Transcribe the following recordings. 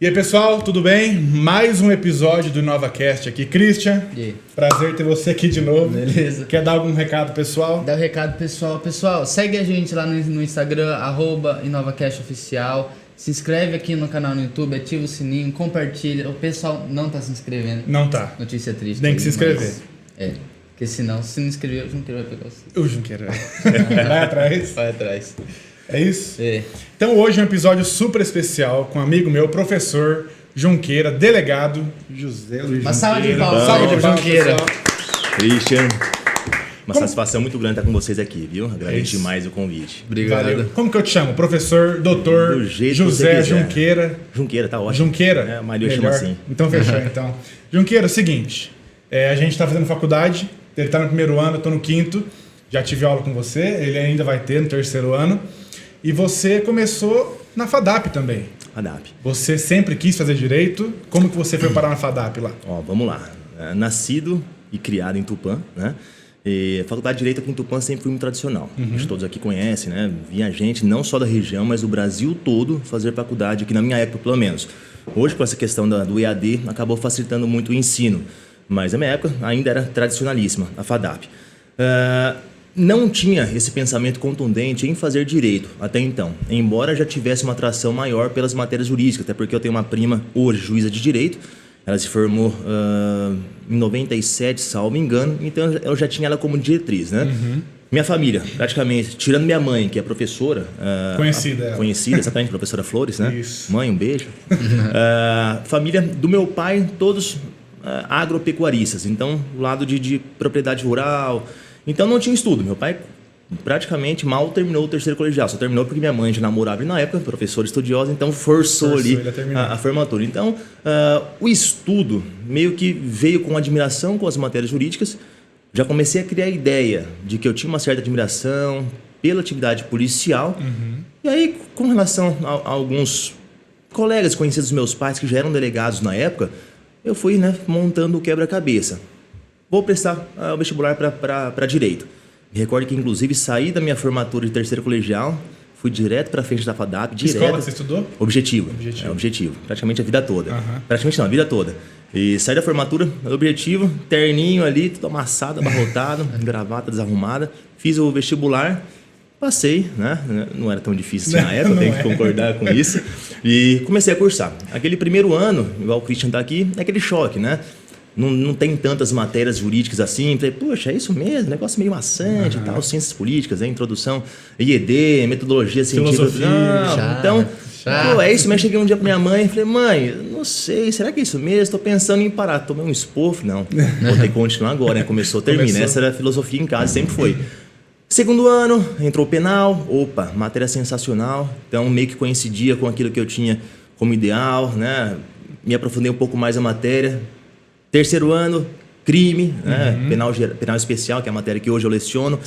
E aí, pessoal, tudo bem? Mais um episódio do InovaCast aqui. Christian, prazer ter você aqui de novo. Beleza. Quer dar algum recado pessoal? Dá um recado pessoal. Pessoal, segue a gente lá no Instagram, @InovaCastOficial. Se inscreve aqui no canal no YouTube, ativa o sininho, compartilha. O pessoal não tá se inscrevendo. Não tá. Notícia triste. Tem que se inscrever. Porque senão, se não inscrever, o Junqueira vai pegar você. O Junqueira. Vai atrás. Vai atrás. É isso? É. Então hoje é um episódio super especial com um amigo meu, professor Junqueira, delegado José Luiz Uma salva de palmas. Salva de palmas, Junqueira. pessoal. Christian, uma satisfação muito grande estar com vocês aqui, viu? Agradeço demais o convite. Obrigado. Valeu. Como que eu te chamo? Professor, doutor Do jeito que José você quiser. Junqueira. Junqueira, tá ótimo. Junqueira? É, a maioria chama assim. Então fechou, então. Junqueira, é o seguinte, a gente tá fazendo faculdade, ele tá no primeiro ano, eu tô no quinto, já tive aula com você, ele ainda vai ter no terceiro ano, e você começou na FADAP também. FADAP. Você sempre quis fazer direito, como que você foi parar na FADAP lá? Ó, vamos lá. Nascido e criado em Tupã, né? E a faculdade de Direito aqui em Tupã sempre foi muito tradicional. Acho que todos aqui conhecem, né? Vinha gente não só da região, mas do Brasil todo fazer faculdade aqui na minha época, pelo menos. Hoje, com essa questão do EAD, acabou facilitando muito o ensino. Mas na minha época ainda era tradicionalíssima, a FADAP. Não tinha esse pensamento contundente em fazer direito até então, embora já tivesse uma atração maior pelas matérias jurídicas, até porque eu tenho uma prima hoje juíza de direito, ela se formou em 97, salvo engano, então eu já tinha ela como diretriz, né? Minha família, praticamente, tirando minha mãe, que é professora... Conhecida. Conhecida, exatamente, professora Flores, né? Isso. Mãe, um beijo. Família do meu pai, todos agropecuaristas, então, do lado de propriedade rural... Então não tinha estudo. Meu pai praticamente mal terminou o terceiro colegial. Só terminou porque minha mãe já namorava na época, professora estudiosa, então forçou ali a formatura. Então o estudo meio que veio com admiração com as matérias jurídicas. Já comecei a criar a ideia de que eu tinha uma certa admiração pela atividade policial. E aí, com relação a alguns colegas conhecidos dos meus pais que já eram delegados na época, eu fui, né, montando o quebra-cabeça. Vou prestar o vestibular para Direito. Me recordo que, inclusive, saí da minha formatura de terceiro colegial, fui direto para frente da FADAP. Que escola você estudou? Objetivo. Objetivo. Praticamente a vida toda. Praticamente não, a vida toda. E saí da formatura, Objetivo, terninho ali, tudo amassado, abarrotado, gravata desarrumada. Fiz o vestibular, passei, né? Não era tão difícil assim na época, tenho que concordar com isso. E comecei a cursar. Aquele primeiro ano, igual o Christian está aqui, é aquele choque, né? Não tem tantas matérias jurídicas assim. Falei, poxa, é isso mesmo, negócio meio maçante e tal, ciências políticas, introdução, IED, metodologia científica. Então, é isso mesmo. Cheguei um dia pra minha mãe e falei, mãe, não sei, será que é isso mesmo? Tô pensando em parar. Tomei um esporro, não. Vou ter que continuar agora, né? Começou, termina. Essa era a filosofia em casa, sempre foi. Segundo ano, entrou penal, opa, matéria sensacional. Então, meio que coincidia com aquilo que eu tinha como ideal, né? Me aprofundei um pouco mais a matéria. Terceiro ano, crime, né? Penal especial, que é a matéria que hoje eu leciono.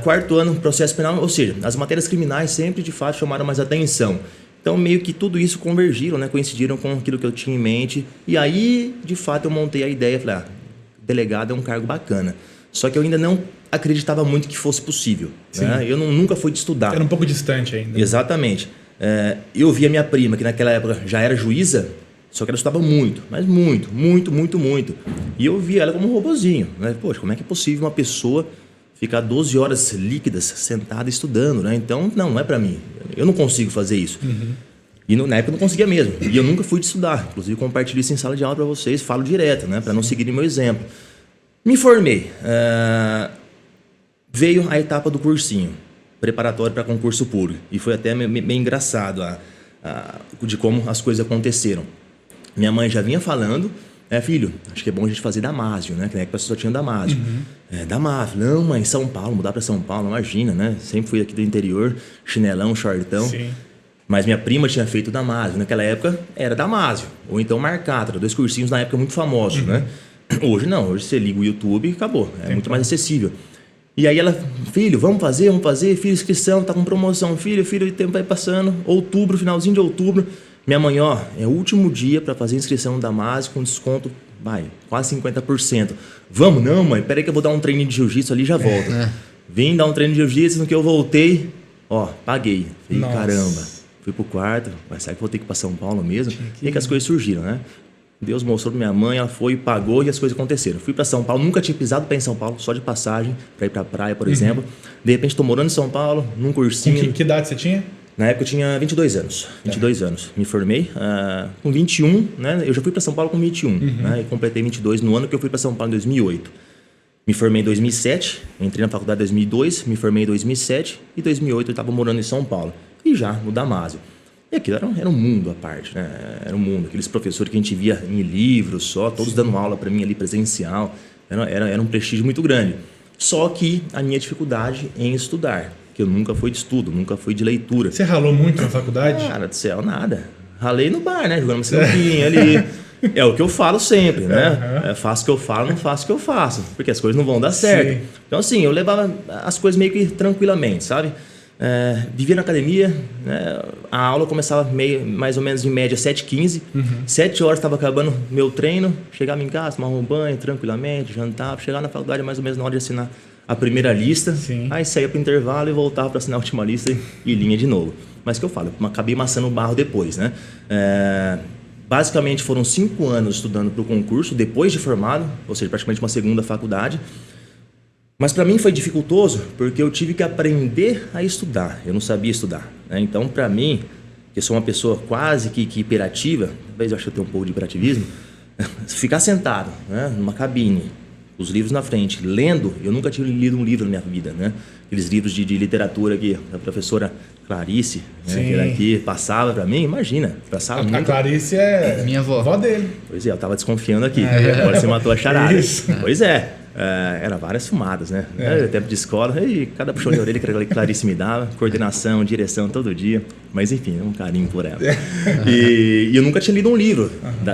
Quarto ano, processo penal, ou seja, as matérias criminais sempre, de fato, chamaram mais atenção. Então, meio que tudo isso convergiram, né? Coincidiram com aquilo que eu tinha em mente. E aí, de fato, eu montei a ideia. Falei, delegado é um cargo bacana. Só que eu ainda não acreditava muito que fosse possível. Né? Eu nunca fui de estudar. Era um pouco distante ainda. Exatamente. Eu vi a minha prima, que naquela época já era juíza, só que ela estudava muito, mas muito. E eu via ela como um robozinho. Né? Poxa, como é que é possível uma pessoa ficar 12 horas líquidas sentada estudando? Né? Então, não é pra mim. Eu não consigo fazer isso. E na época eu não conseguia mesmo. E eu nunca fui de estudar. Inclusive, compartilho isso em sala de aula pra vocês, falo direto, né? Pra não seguirem meu exemplo. Me formei. Veio a etapa do cursinho, preparatório para concurso público. E foi até meio engraçado de como as coisas aconteceram. Minha mãe já vinha falando, filho, acho que é bom a gente fazer Damásio, né? Que na época só tinha Damásio. Damásio, não, mãe, São Paulo, mudar para São Paulo, imagina, né? Sempre fui aqui do interior, chinelão, shortão. Sim. Mas minha prima tinha feito Damásio. Naquela época era Damásio, ou então Marcatra, 2 cursinhos na época muito famosos, né? Hoje não, hoje você liga o YouTube e acabou, é muito mais acessível. E aí ela, filho, vamos fazer, filho, inscrição, tá com promoção, filho, o tempo vai passando, outubro, finalzinho de outubro. Minha mãe, é o último dia para fazer inscrição no Damásio com desconto, quase 50%. Vamos? Não, mãe, peraí que eu vou dar um treininho de jiu-jitsu ali e já volto. Vim dar um treino de jiu-jitsu, no que eu voltei, paguei. Falei, caramba. Fui pro quarto, mas será que vou ter que ir pra São Paulo mesmo? E aí que as coisas surgiram, né? Deus mostrou pra minha mãe, ela foi, pagou e as coisas aconteceram. Fui pra São Paulo, nunca tinha pisado pé em São Paulo, só de passagem, pra ir pra praia, por exemplo. De repente tô morando em São Paulo, num cursinho. Que idade você tinha? Na época eu tinha 22 anos. 22 anos. Me formei com 21, né? Eu já fui para São Paulo com 21, né? E completei 22 no ano que eu fui para São Paulo em 2008. Me formei em 2007, entrei na faculdade em 2002, me formei em 2007 e em 2008 eu estava morando em São Paulo. E já no Damásio. E aquilo era um mundo à parte, né? Era um mundo. Aqueles professores que a gente via em livros só, todos dando aula para mim ali presencial. Era um prestígio muito grande. Só que a minha dificuldade em estudar. Que eu nunca fui de estudo, nunca fui de leitura. Você ralou muito na faculdade? Cara do céu, nada. Ralei no bar, né? Jogando uma sinuquinha ali. É o que eu falo sempre, né? Faço o que eu falo, não faço o que eu faço. Porque as coisas não vão dar certo. Sim. Então, assim, eu levava as coisas meio que tranquilamente, sabe? Vivia na academia, né? A aula começava mais ou menos em média 7h15. 7 horas estava acabando meu treino. Chegava em casa, tomava um banho tranquilamente, jantava. Chegava na faculdade mais ou menos na hora de assinar a primeira lista. Sim. Aí saía para o intervalo e voltava para assinar a última lista e linha de novo. Mas que eu falo, acabei amassando o barro depois, né? Basicamente foram 5 anos estudando para o concurso, depois de formado, ou seja, praticamente uma segunda faculdade. Mas para mim foi dificultoso, porque eu tive que aprender a estudar. Eu não sabia estudar, né? Então, para mim, que sou uma pessoa quase que hiperativa, talvez eu acho que eu tenho um pouco de hiperativismo, ficar sentado, né, numa cabine, os livros na frente, lendo, eu nunca tinha lido um livro na minha vida, né? Aqueles livros de literatura que a professora Clarice, né, que era aqui, passava para mim, imagina, passava muito. A Clarice é minha avó dele. Pois é, eu tava desconfiando aqui, agora você matou a charada. Isso. Pois é. Era várias fumadas, né? Tempo de escola, e cada puxão de orelha que a Clarice me dava, coordenação, direção todo dia, mas enfim, um carinho por ela. E eu nunca tinha lido um livro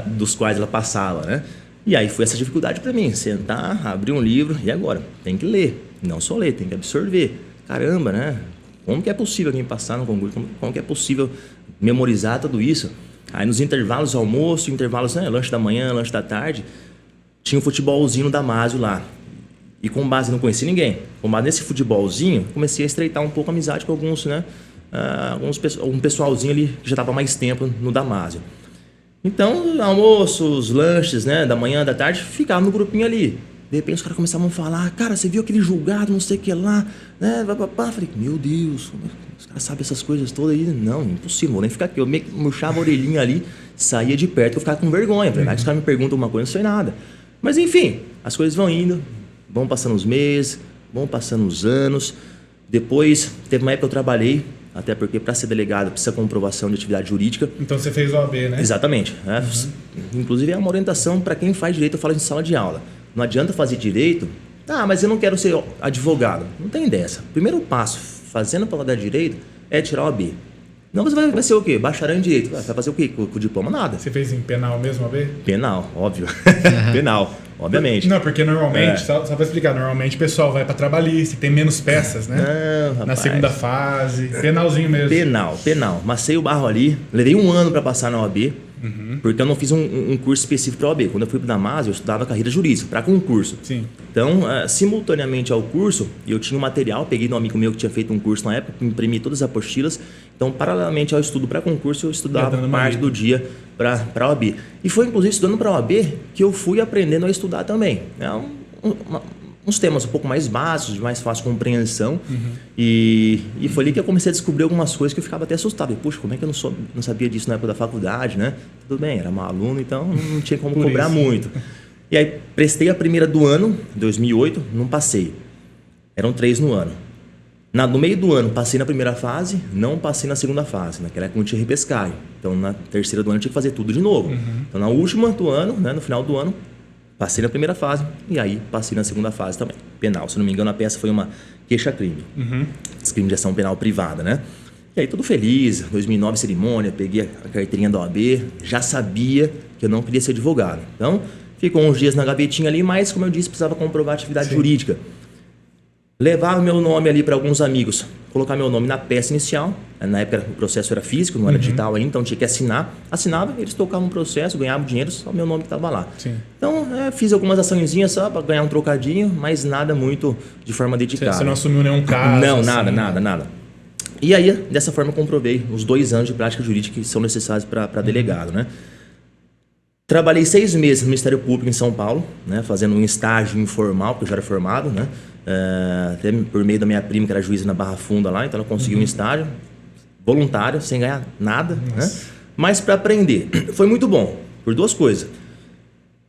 dos quais ela passava, né? E aí foi essa dificuldade para mim, sentar, abrir um livro e agora, tem que ler, não só ler, tem que absorver. Caramba, né? Como que é possível alguém passar no concurso? Como que é possível memorizar tudo isso? Aí nos intervalos, almoço, intervalos, né? Lanche da manhã, lanche da tarde, tinha um futebolzinho no Damásio lá. E com base, não conheci ninguém. Com base nesse futebolzinho, comecei a estreitar um pouco a amizade com alguns, né? Um pessoalzinho ali que já estava mais tempo no Damásio. Então, almoços, lanches, né? Da manhã, da tarde, ficava no grupinho ali. De repente os caras começavam a falar, cara, você viu aquele julgado, não sei o que lá, né? Falei, meu Deus, os caras sabem essas coisas todas aí. Não, impossível, vou nem ficar aqui. Eu meio que murchava a orelhinha ali, saía de perto, eu ficava com vergonha. Falei, os caras me perguntam uma coisa, não sei nada. Mas enfim, as coisas vão indo, vão passando os meses, vão passando os anos. Depois, teve uma época que eu trabalhei, até porque para ser delegado precisa comprovação de atividade jurídica. Então você fez OAB, né? Exatamente. Né? Inclusive é uma orientação para quem faz direito, eu falo em sala de aula. Não adianta fazer direito, mas eu não quero ser advogado. Não tem dessa. O primeiro passo, fazendo a faculdade de direito, é tirar o OAB. Não, você vai ser o quê? Bacharel em direito. Vai fazer o quê com o diploma? Nada. Você fez em penal mesmo, OAB? Penal, óbvio. Penal, obviamente. Não, porque normalmente, só para explicar, normalmente o pessoal vai para trabalhista, tem menos peças, né? Não, rapaz. Na segunda fase, penalzinho mesmo. Penal. Macei o barro ali, levei 1 ano para passar na OAB, porque eu não fiz um curso específico para OAB. Quando eu fui para o Damásio, eu estudava carreira jurídica, para concurso. Sim. Então, simultaneamente ao curso, eu tinha um material, peguei de um amigo meu que tinha feito um curso na época, imprimi todas as apostilas. Então, paralelamente ao estudo para concurso, eu estudava parte do dia para a OAB. E foi, inclusive, estudando para a OAB que eu fui aprendendo a estudar também. Uns temas um pouco mais básicos, de mais fácil compreensão. E foi ali que eu comecei a descobrir algumas coisas que eu ficava até assustado. Puxa, como é que eu não sabia disso na época da faculdade, né? Tudo bem, era um aluno, então não tinha como cobrar muito. E aí, prestei a primeira do ano, 2008, não passei. Eram 3 no ano. No meio do ano, passei na primeira fase, não passei na segunda fase. Naquela época não tinha repescagem. Então, na terceira do ano, eu tinha que fazer tudo de novo. Então, na última do ano, né, no final do ano, passei na primeira fase e aí passei na segunda fase também. Penal, se não me engano, a peça foi uma queixa-crime. Crime de ação penal privada, né? E aí, tudo feliz, 2009 cerimônia, peguei a carteirinha da OAB, já sabia que eu não queria ser advogado. Então, ficou uns dias na gavetinha ali, mas, como eu disse, precisava comprovar a atividade jurídica. Levava meu nome ali para alguns amigos, colocar meu nome na peça inicial. Na época o processo era físico, não era digital ainda, então tinha que assinar. Assinava, eles tocavam o processo, ganhavam dinheiro, só o meu nome que estava lá. Sim. Então, fiz algumas açõezinhas só para ganhar um trocadinho, mas nada muito de forma dedicada. Você não assumiu nenhum caso? Não, assim. nada. E aí, dessa forma, eu comprovei os 2 anos de prática jurídica que são necessários para delegado, né? Trabalhei 6 meses no Ministério Público em São Paulo, né? Fazendo um estágio informal, porque eu já era formado, né? Até por meio da minha prima, que era juíza na Barra Funda lá, então ela conseguiu um estágio voluntário, sem ganhar nada, né? Mas para aprender. Foi muito bom, por 2 coisas.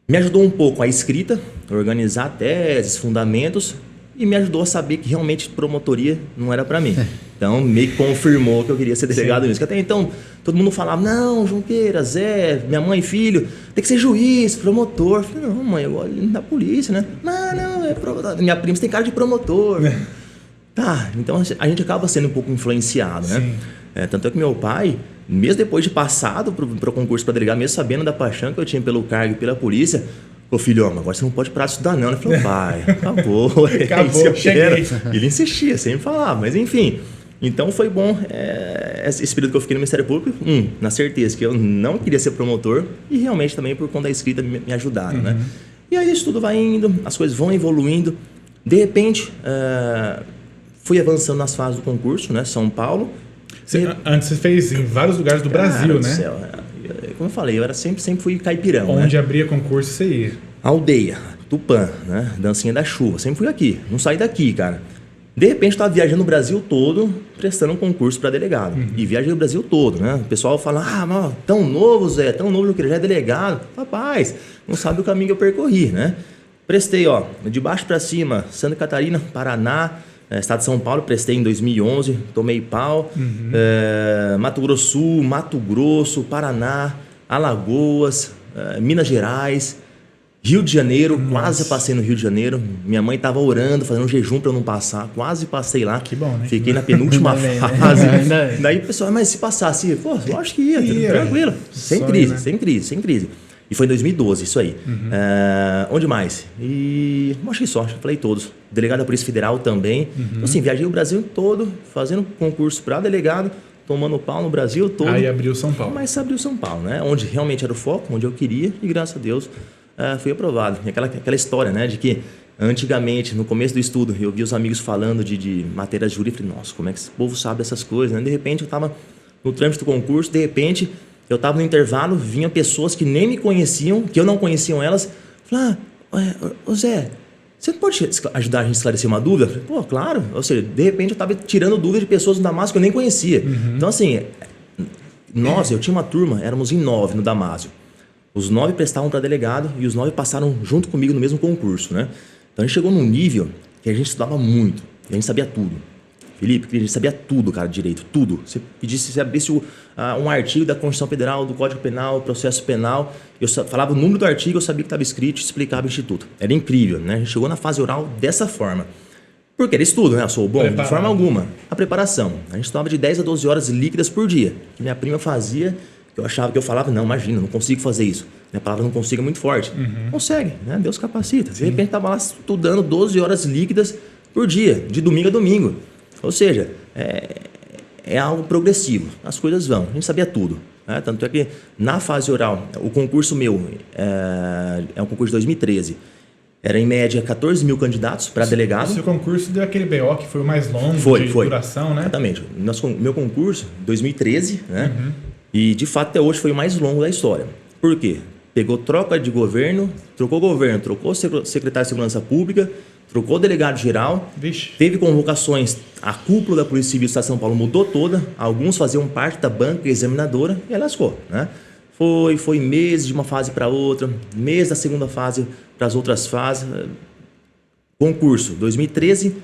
Me ajudou um pouco a escrita, organizar teses, fundamentos, e me ajudou a saber que realmente promotoria não era para mim. Então, meio que confirmou que eu queria ser delegado nisso. Que até então, todo mundo falava, não, Junqueira, Zé, minha mãe, filho, tem que ser juiz, promotor. Eu falei, não, mãe, eu olho da polícia, né? Não, é promotor. Minha prima, você tem cara de promotor. Tá, então a gente acaba sendo um pouco influenciado, né? Tanto é que meu pai, mesmo depois de passado para o concurso para delegado, mesmo sabendo da paixão que eu tinha pelo cargo e pela polícia, falou, filho, agora você não pode parar de estudar não. Ele falou, pai, acabou, cheguei. Ele insistia, sempre falava, mas enfim. Então foi bom esse período que eu fiquei no Ministério Público, na certeza que eu não queria ser promotor e realmente também por conta da escrita me ajudaram, né? E aí isso tudo vai indo, as coisas vão evoluindo. De repente, fui avançando nas fases do concurso, né? São Paulo. Antes você fez em vários lugares do Brasil, né? Céu, como eu falei, eu sempre fui caipirão. Onde né? abria concurso, você ia. Aldeia, Tupã, né? Dancinha da chuva. Sempre fui aqui, não saí daqui, cara. De repente, eu estava viajando o Brasil todo, prestando um concurso para delegado. E viajei o Brasil todo, né? O pessoal fala, mas tão novo, Zé, tão novo, eu já é delegado. Rapaz, não sabe o caminho que eu percorri, né? Prestei, de baixo para cima, Santa Catarina, Paraná, Estado de São Paulo, prestei em 2011, tomei pau. Mato Grosso Sul, Mato Grosso, Paraná, Alagoas, Minas Gerais, Rio de Janeiro. Quase passei no Rio de Janeiro. Minha mãe estava orando, fazendo um jejum para eu não passar. Quase passei lá. Que bom, né? Fiquei na penúltima fase. Daí o pessoal, mas se passasse, pô, lógico que ia, tranquilo. Sem crise, né? sem crise. E foi em 2012, isso aí. Onde mais? E acho que só, falei todos. Delegado da Polícia Federal também. Então, assim, viajei o Brasil todo, fazendo concurso para delegado, tomando pau no Brasil todo. Aí abriu São Paulo. Mas abriu São Paulo, né? Onde realmente era o foco, onde eu queria, e graças a Deus fui aprovado. E aquela história, né? De que antigamente, no começo do estudo, eu vi os amigos falando de matérias jurídicas. Falei, nossa, como é que esse povo sabe dessas coisas, né? De repente, eu estava no trâmite do concurso, de repente, eu estava no intervalo, vinham pessoas que nem me conheciam, que eu não conheciam elas. Falei, ô Zé, você pode ajudar a gente a esclarecer uma dúvida? Falei, pô, claro. Ou seja, de repente eu estava tirando dúvidas de pessoas no Damásio que eu nem conhecia. Então, assim, eu tinha uma turma, éramos em 9 no Damásio. Os 9 prestavam para delegado e os 9 passaram junto comigo no mesmo concurso, né? Então a gente chegou num nível que a gente estudava muito, e a gente sabia tudo. Felipe, a gente sabia tudo, cara, direito, tudo. Você pedisse, você abrisse um artigo da Constituição Federal, do Código Penal, processo penal, eu falava o número do artigo, eu sabia que estava escrito e explicava o instituto. Era incrível, né? A gente chegou na fase oral dessa forma. Porque era estudo, né? Eu sou bom, de forma alguma. A preparação. A gente estudava de 10 a 12 horas líquidas por dia. Que minha prima fazia, que eu achava que eu falava, não, imagina, não consigo fazer isso. Minha palavra não consigo é muito forte. Consegue, né? Deus capacita. De repente estava lá estudando 12 horas líquidas por dia, de domingo a domingo. Ou seja, é algo progressivo, as coisas vão, a gente sabia tudo. Né? Tanto é que na fase oral, o concurso meu é um concurso de 2013, era em média 14 mil candidatos para delegado. O seu concurso deu aquele BO que foi o mais longo de duração, né? Exatamente. Meu concurso, 2013, né? E de fato até hoje foi o mais longo da história. Por quê? Pegou troca de governo, trocou secretário de Segurança Pública, trocou delegado geral, teve convocações, a cúpula da Polícia Civil do Estado de São Paulo mudou toda, alguns faziam parte da banca examinadora e ela lascou, né? Foi meses de uma fase para outra, mês da segunda fase para as outras fases. Concurso, 2013,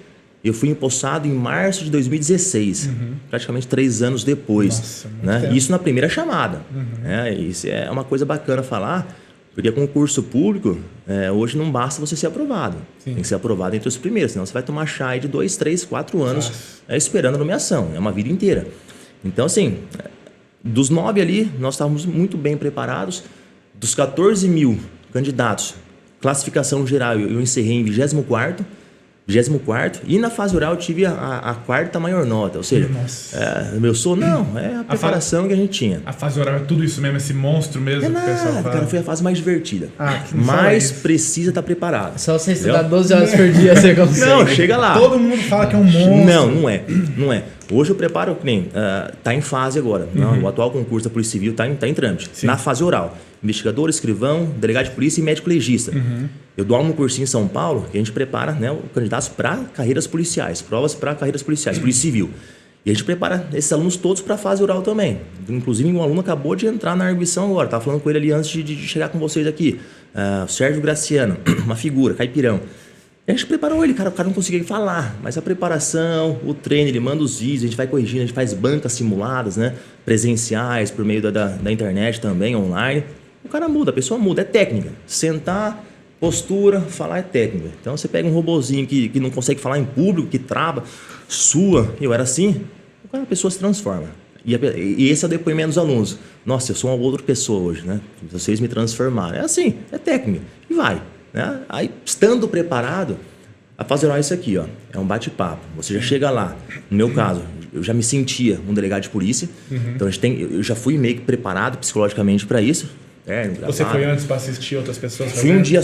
eu fui empossado em março de 2016, praticamente 3 anos depois. Nossa, né? Isso na primeira chamada. Isso é uma coisa bacana falar, porque concurso público, hoje não basta você ser aprovado. Sim. Tem que ser aprovado entre os primeiros, senão você vai tomar chá de 2, 3, 4 anos esperando a nomeação. É uma vida inteira. Então, assim, dos 9 ali, nós estávamos muito bem preparados. Dos 14 mil candidatos, classificação geral, eu encerrei em 24º. 24º, e na fase oral eu tive a quarta maior nota, ou seja, meu sonho, não, é a preparação que a gente tinha. A fase oral é tudo isso mesmo, esse monstro mesmo que o pessoal fala. Cara, foi a fase mais divertida. Que não mas fala precisa estar preparado. Só você estudar 12 horas por dia, você consegue. Não, chega lá. Todo mundo fala que é um monstro. Não é. Hoje eu preparo, que nem, tá em fase agora. O atual concurso da Polícia Civil tá em trâmite. Sim. Na fase oral. Investigador, escrivão, delegado de polícia e médico legista. Eu dou aula no cursinho em São Paulo, que a gente prepara, né, o candidato para carreiras policiais, provas para carreiras policiais, Polícia Civil. E a gente prepara esses alunos todos para a fase oral também. Inclusive, um aluno acabou de entrar na arguição agora. Estava falando com ele ali antes de chegar com vocês aqui. Sérgio Graciano, uma figura, caipirão. E a gente preparou ele, cara. O cara não conseguia falar. Mas a preparação, o treino, ele manda os vídeos, a gente vai corrigindo, a gente faz bancas simuladas, né? Presenciais, por meio da internet também, online. O cara muda, a pessoa muda, é técnica. Sentar, postura, falar é técnica. Então você pega um robozinho que não consegue falar em público, que trava, sua. Eu era assim, a pessoa se transforma. E esse é o depoimento dos alunos. Nossa, eu sou uma outra pessoa hoje, né? Vocês me transformaram. É assim, é técnica. E vai. Né? Aí, estando preparado, a fase oral é isso aqui, ó. É um bate-papo. Você já chega lá. No meu caso, eu já me sentia um delegado de polícia. Então eu já fui meio que preparado psicologicamente para isso. Você foi antes para assistir outras pessoas? Fui um dia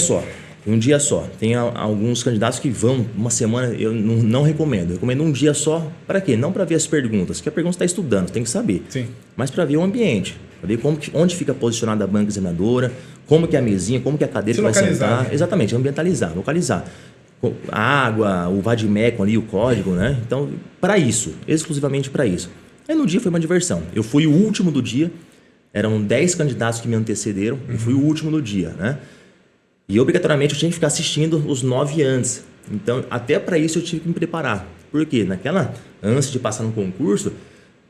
só. Tem alguns candidatos que vão uma semana, eu não recomendo. Eu recomendo um dia só. Para quê? Não para ver as perguntas, porque a pergunta está estudando, tem que saber. Sim. Mas para ver o ambiente, para ver onde fica posicionada a banca examinadora, como que é a mesinha, como que é a cadeira que vai sentar. Exatamente, ambientalizar, localizar. A água, o vademecum ali, o código, né? Então, para isso, exclusivamente para isso. Aí no dia foi uma diversão. Eu fui o último do dia. Eram 10 candidatos que me antecederam. Eu fui o último do dia, né? E obrigatoriamente eu tinha que ficar assistindo os 9 antes. Então, até para isso eu tive que me preparar. Por quê? Naquela ânsia de passar no concurso,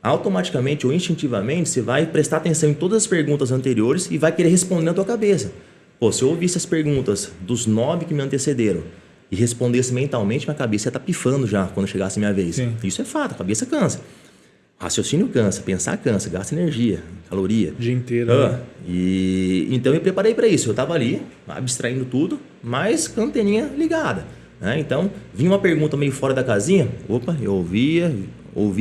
automaticamente ou instintivamente você vai prestar atenção em todas as perguntas anteriores e vai querer responder na tua cabeça. Pô, se eu ouvisse as perguntas dos 9 que me antecederam e respondesse mentalmente, minha cabeça ia estar pifando já quando chegasse a minha vez. Sim. Isso é fato, a cabeça cansa. Raciocínio cansa, pensar cansa, gasta energia, caloria. O dia inteiro. E então eu me preparei para isso. Eu estava ali, abstraindo tudo, mas com a anteninha ligada. Né? Então, vinha uma pergunta meio fora da casinha. Opa, eu ouvia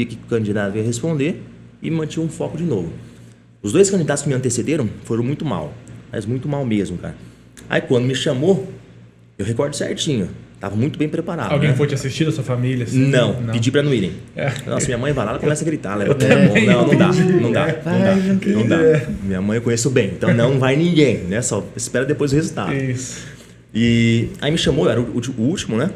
que o candidato ia responder e mantinha um foco de novo. Os 2 candidatos que me antecederam foram muito mal, mas muito mal mesmo, cara. Aí quando me chamou, eu recordo certinho. Tava muito bem preparado. Alguém né? foi te assistir da sua família? Assim? Não, pedi pra não irem. Nossa, minha mãe vai lá, ela começa a gritar. Levanta a mão. Não dá. Minha mãe eu conheço bem, então não vai ninguém, né? Só espera depois o resultado. Isso. E aí me chamou, eu era o último, né?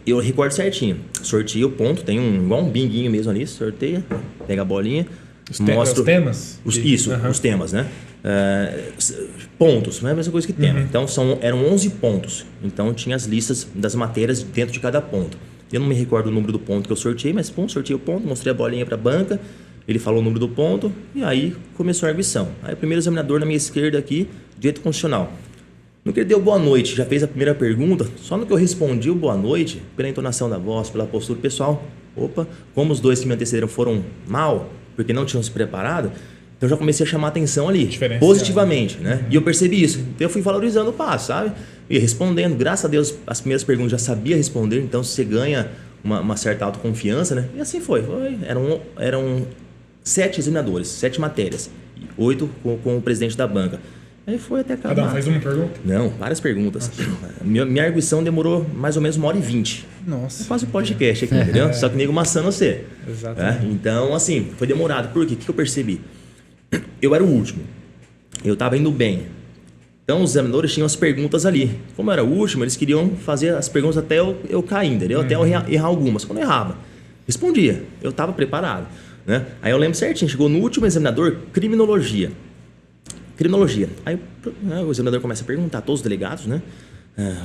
Eu recordo certinho. Sorteio o ponto, tem igual um binguinho mesmo ali, sorteia, pega a bolinha. Os temas? Os temas, né? Pontos, não é a mesma coisa que tema. Então eram 11 pontos. Então tinha as listas das matérias dentro de cada ponto. Eu não me recordo o número do ponto que eu sorteei, mas sorteei o ponto, mostrei a bolinha para a banca, ele falou o número do ponto e aí começou a arguição. Aí o primeiro examinador na minha esquerda aqui, direito constitucional. No que ele deu boa noite, já fez a primeira pergunta, só no que eu respondi o boa noite, pela entonação da voz, pela postura, pessoal, como os 2 que me antecederam foram mal, porque não tinham se preparado, então eu já comecei a chamar atenção ali, positivamente, né? E eu percebi isso. Então eu fui valorizando o passo, sabe? E respondendo, graças a Deus, as primeiras perguntas já sabia responder, então você ganha uma certa autoconfiança, né? E assim foi. Eram 7 examinadores, 7 matérias, 8 com o presidente da banca. Aí foi até acabar. Cada um faz uma pergunta? Não, várias perguntas. Minha arguição demorou mais ou menos 1h20. Nossa. Quase um podcast aqui, entendeu? Só que nego maçando você. Exatamente. Então, assim, foi demorado. Por quê? O que eu percebi? Eu era o último. Eu estava indo bem. Então, os examinadores tinham as perguntas ali. Como eu era o último, eles queriam fazer as perguntas até eu cair, entendeu? Até eu errar algumas. Quando eu errava, respondia. Eu estava preparado. Né? Aí eu lembro certinho. Chegou no último examinador, criminologia. Aí o examinador começa a perguntar a todos os delegados, né?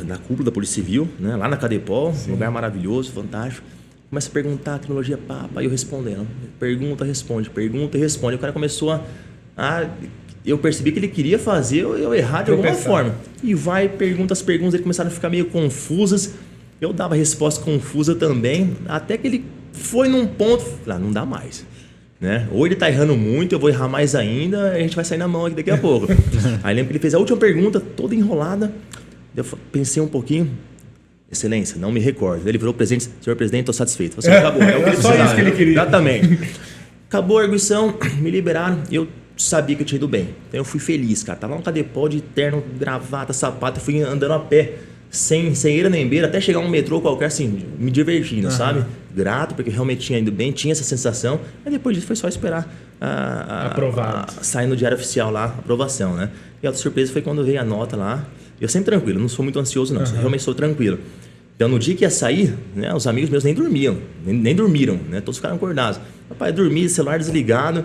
Da cúpula da Polícia Civil, né? Lá na Cadepol, um lugar maravilhoso, fantástico. Começa a perguntar a criminologia, aí eu respondendo. Pergunta, responde. O cara começou eu percebi que ele queria fazer eu errar de alguma forma. E as perguntas dele começaram a ficar meio confusas. Eu dava resposta confusa também, até que ele foi num ponto, não dá mais. Né? Ou ele tá errando muito, eu vou errar mais ainda, a gente vai sair na mão aqui daqui a pouco. Aí lembro que ele fez a última pergunta, toda enrolada. Eu pensei um pouquinho, Excelência, não me recordo. Ele virou presidente, senhor presidente, estou satisfeito. Você acabou. É o que ele só isso que ele queria. Exatamente. Acabou a arguição, me liberaram. Eu sabia que eu tinha ido bem. Então eu fui feliz, cara. Tava um cadepó de terno, gravata, sapato. Eu fui andando a pé, sem eira nem beira, até chegar a um metrô qualquer, assim, me divertindo, sabe? Grato, porque realmente tinha ido bem, tinha essa sensação. Aí depois disso foi só esperar sair no Diário Oficial lá, a aprovação, né? E a outra surpresa foi quando veio a nota lá. Eu sempre tranquilo, não sou muito ansioso não, realmente sou tranquilo. Então no dia que ia sair, né, os amigos meus nem dormiam, nem dormiram, né? Todos ficaram acordados. Rapaz, dormi, celular desligado.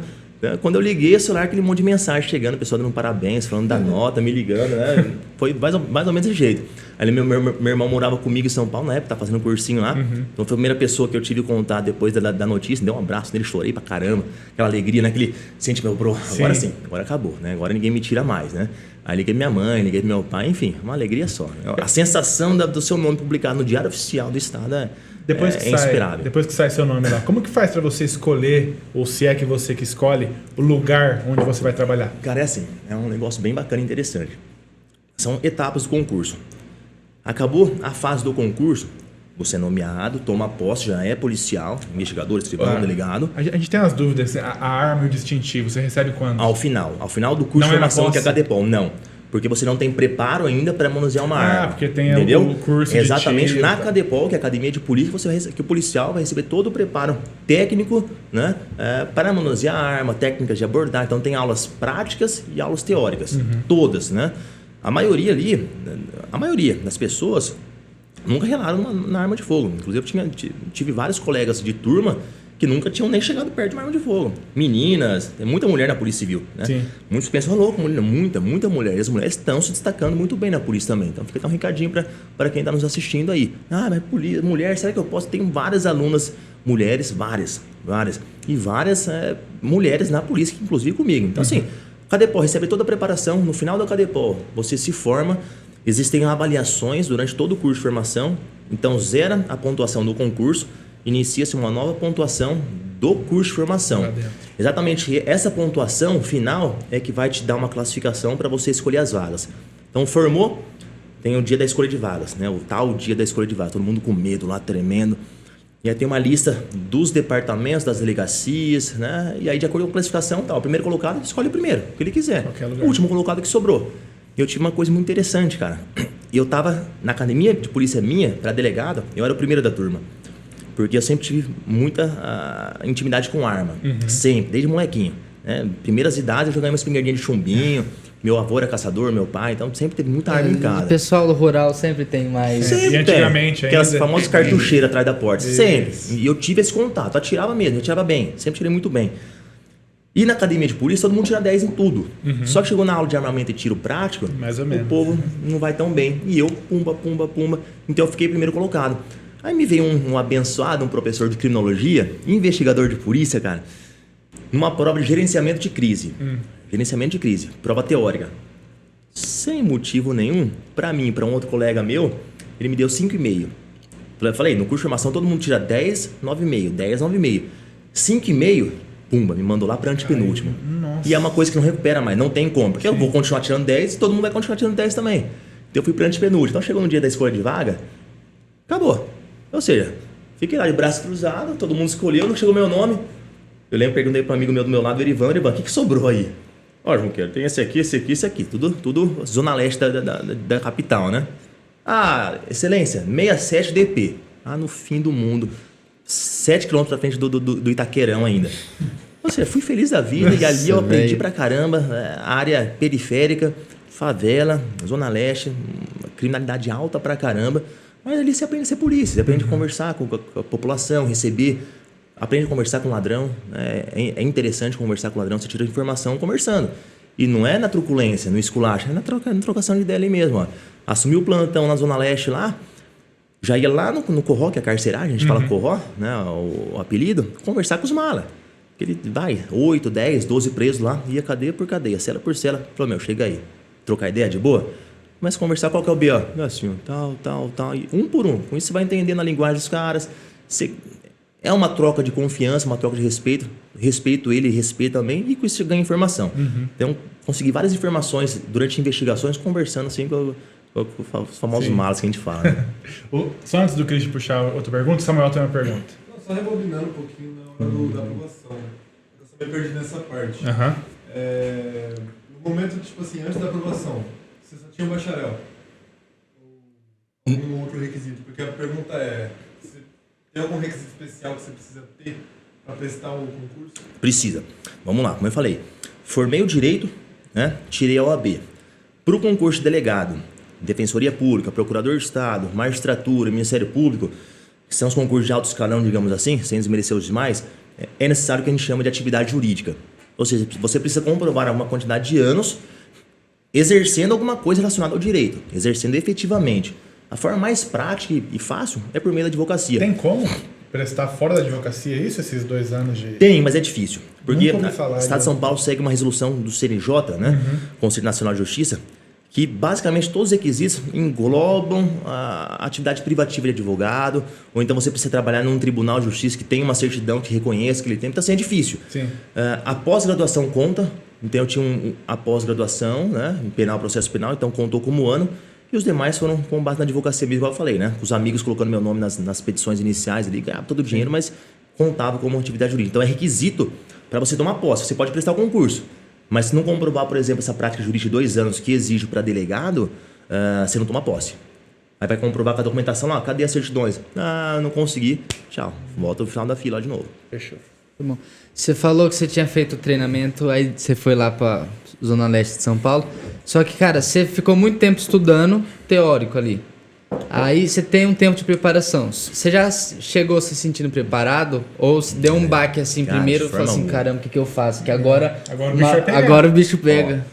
Quando eu liguei o celular, aquele monte de mensagem chegando, o pessoal dando parabéns, falando da nota, me ligando, né? Foi mais ou menos desse jeito. Aí meu irmão morava comigo em São Paulo, na época, tá fazendo um cursinho lá. Então foi a primeira pessoa que eu tive contato depois da notícia, dei um abraço nele, chorei pra caramba. Aquela alegria, né? Aquele sentimento, bro, agora sim, agora acabou, né? Agora ninguém me tira mais, né? Aí liguei minha mãe, liguei meu pai, enfim, uma alegria só. A sensação do seu nome publicado no Diário Oficial do Estado é inspirável. Depois que sai seu nome lá, como que faz para você escolher, ou se é que você que escolhe, o lugar onde você vai trabalhar? Cara, é assim, é um negócio bem bacana e interessante. São etapas do concurso. Acabou a fase do concurso, você é nomeado, toma posse, já é policial, investigador, escrivão, delegado. A gente tem as dúvidas, a arma e o distintivo, você recebe quando? Ao final do curso de formação que é a Cadepol, não. Porque você não tem preparo ainda para manusear uma arma. Porque tem o curso exatamente, de tiro, na Cadepol, que é a Academia de Polícia, que o policial vai receber todo o preparo técnico, né, para manusear a arma, técnicas de abordagem. Então tem aulas práticas e aulas teóricas, todas, né? A maioria das pessoas nunca relaram na arma de fogo. Inclusive eu tive vários colegas de turma que nunca tinham nem chegado perto de uma arma de fogo. Meninas, tem muita mulher na Polícia Civil, né? Sim. Muitos pensam, louco, muita mulher. E as mulheres estão se destacando muito bem na polícia também. Então fica um recadinho para quem está nos assistindo aí. Mas polícia, mulher, será que eu posso? Tenho várias alunas mulheres, várias. E várias mulheres na polícia, inclusive comigo. Então assim, o Cadepol recebe toda a preparação. No final do Cadepol, você se forma. Existem avaliações durante todo o curso de formação. Então zera a pontuação do concurso. Inicia-se uma nova pontuação do curso de formação. Exatamente essa pontuação final é que vai te dar uma classificação para você escolher as vagas. Então, formou, tem o dia da escolha de vagas, né? O tal dia da escolha de vagas. Todo mundo com medo lá, tremendo. E aí tem uma lista dos departamentos, das delegacias, né? E aí, de acordo com a classificação, o primeiro colocado escolhe o primeiro, o que ele quiser. O último colocado que sobrou. Eu tive uma coisa muito interessante, cara. Eu estava na academia de polícia minha, para delegado, eu era o primeiro da turma. Porque eu sempre tive muita intimidade com arma. Sempre, desde molequinho. Né? Primeiras idades eu jogava uma espingardinha de chumbinho. Meu avô era caçador, meu pai. Então sempre teve muita arma em casa. O pessoal do rural sempre tem mais. E antigamente Aquelas famosas cartucheiras atrás da porta. Sempre. E eu tive esse contato. Eu atirava mesmo, eu atirava bem. Sempre tirei muito bem. E na academia de polícia todo mundo tira 10 em tudo. Só que chegou na aula de armamento e tiro prático, mais ou menos, o povo não vai tão bem. E eu, pumba. Então eu fiquei primeiro colocado. Aí me veio um abençoado, um professor de criminologia, investigador de polícia, cara, numa prova de gerenciamento de crise. Gerenciamento de crise, prova teórica. Sem motivo nenhum, para mim, para um outro colega meu, ele me deu 5,5. Eu falei, no curso de formação todo mundo tira 10, 9,5, 10, 9,5. 5,5, pumba, me mandou lá para antepenúltimo. E é uma coisa que não recupera mais, não tem como. Porque eu vou continuar tirando 10 e todo mundo vai continuar tirando 10 também. Então eu fui para antepenúltimo. Então chegou no dia da escolha de vaga, acabou. Ou seja, fiquei lá de braço cruzado, todo mundo escolheu, não chegou meu nome. Eu lembro, perguntei para um amigo meu do meu lado, o Erivan, o que sobrou aí? Ó, Junqueiro, tem esse aqui, tudo zona leste da capital, né? Ah, excelência, 67 DP. Ah, no fim do mundo. 7 km pra frente do Itaquerão ainda. Ou seja, fui feliz da vida. Nossa, e ali eu aprendi pra caramba. Área periférica, favela, zona leste, criminalidade alta pra caramba. Mas ali você aprende a ser polícia, você aprende a conversar com a população, aprende a conversar com o ladrão. É interessante conversar com o ladrão, você tira informação conversando. E não é na truculência, no esculacho, é na trocação de ideia ali mesmo. Ó. Assumi o plantão na Zona Leste lá, já ia lá no Corró, que é a carceragem, a gente fala Corró, né, o apelido, conversar com os malas. Ele vai, 8, 10, 12 presos lá, ia cadeia por cadeia, cela por cela. Falou, chega aí, trocar ideia de boa? Começa a conversar, qual que é o B.O.? Assim, tal, e um por um. Com isso você vai entendendo a linguagem dos caras. É uma troca de confiança, uma troca de respeito. Respeito ele, respeito também. E com isso você ganha informação. Então, consegui várias informações durante investigações, conversando assim Os famosos malas que a gente fala, né? Só antes do Cris puxar outra pergunta, Samuel tem uma pergunta. Não, só rebobinando um pouquinho na hora da aprovação, né? Eu só me perdi nessa parte. No momento, tipo assim, antes da aprovação, você só tinha um bacharel? Ou algum outro requisito? Porque a pergunta é, tem algum requisito especial que você precisa ter para prestar o concurso? Precisa. Vamos lá, como eu falei. Formei o direito, né? Tirei a OAB. Para o concurso de delegado, Defensoria Pública, Procurador de Estado, Magistratura, Ministério Público, que são os concursos de alto escalão, digamos assim, sem desmerecer os demais, é necessário o que a gente chama de atividade jurídica. Ou seja, você precisa comprovar alguma quantidade de anos exercendo alguma coisa relacionada ao direito, exercendo efetivamente. A forma mais prática e fácil é por meio da advocacia. Tem como prestar fora da advocacia isso, esses 2 anos de... Tem, mas é difícil. Porque o falar, Estado de São Paulo segue uma resolução do CNJ, né? Conselho Nacional de Justiça, que basicamente todos os requisitos englobam a atividade privativa de advogado, ou então você precisa trabalhar num tribunal de justiça que tem uma certidão que reconheça que ele tem, então assim é difícil. Sim. A pós-graduação conta, então eu tinha a pós-graduação, né? Em penal, processo penal, então contou como ano, e os demais foram com base na advocacia mesmo, igual eu falei, né? Os amigos colocando meu nome nas petições iniciais ali, ganhava todo o dinheiro, mas contava como atividade jurídica. Então é requisito para você tomar posse. Você pode prestar o concurso, mas se não comprovar, por exemplo, essa prática jurídica de 2 anos que exige para delegado, você não toma posse. Aí vai comprovar com a documentação lá, cadê as certidões? Não consegui, tchau, volta ao final da fila lá de novo. Fechou. Tá bom. Você falou que você tinha feito treinamento, aí você foi lá pra Zona Leste de São Paulo. Só que, cara, você ficou muito tempo estudando teórico ali. Aí você tem um tempo de preparação. Você já chegou se sentindo preparado? Ou se deu um baque assim Cara, primeiro e de falou forma assim, caramba, o que eu faço? Que agora Agora o bicho vai pegar. o bicho pega.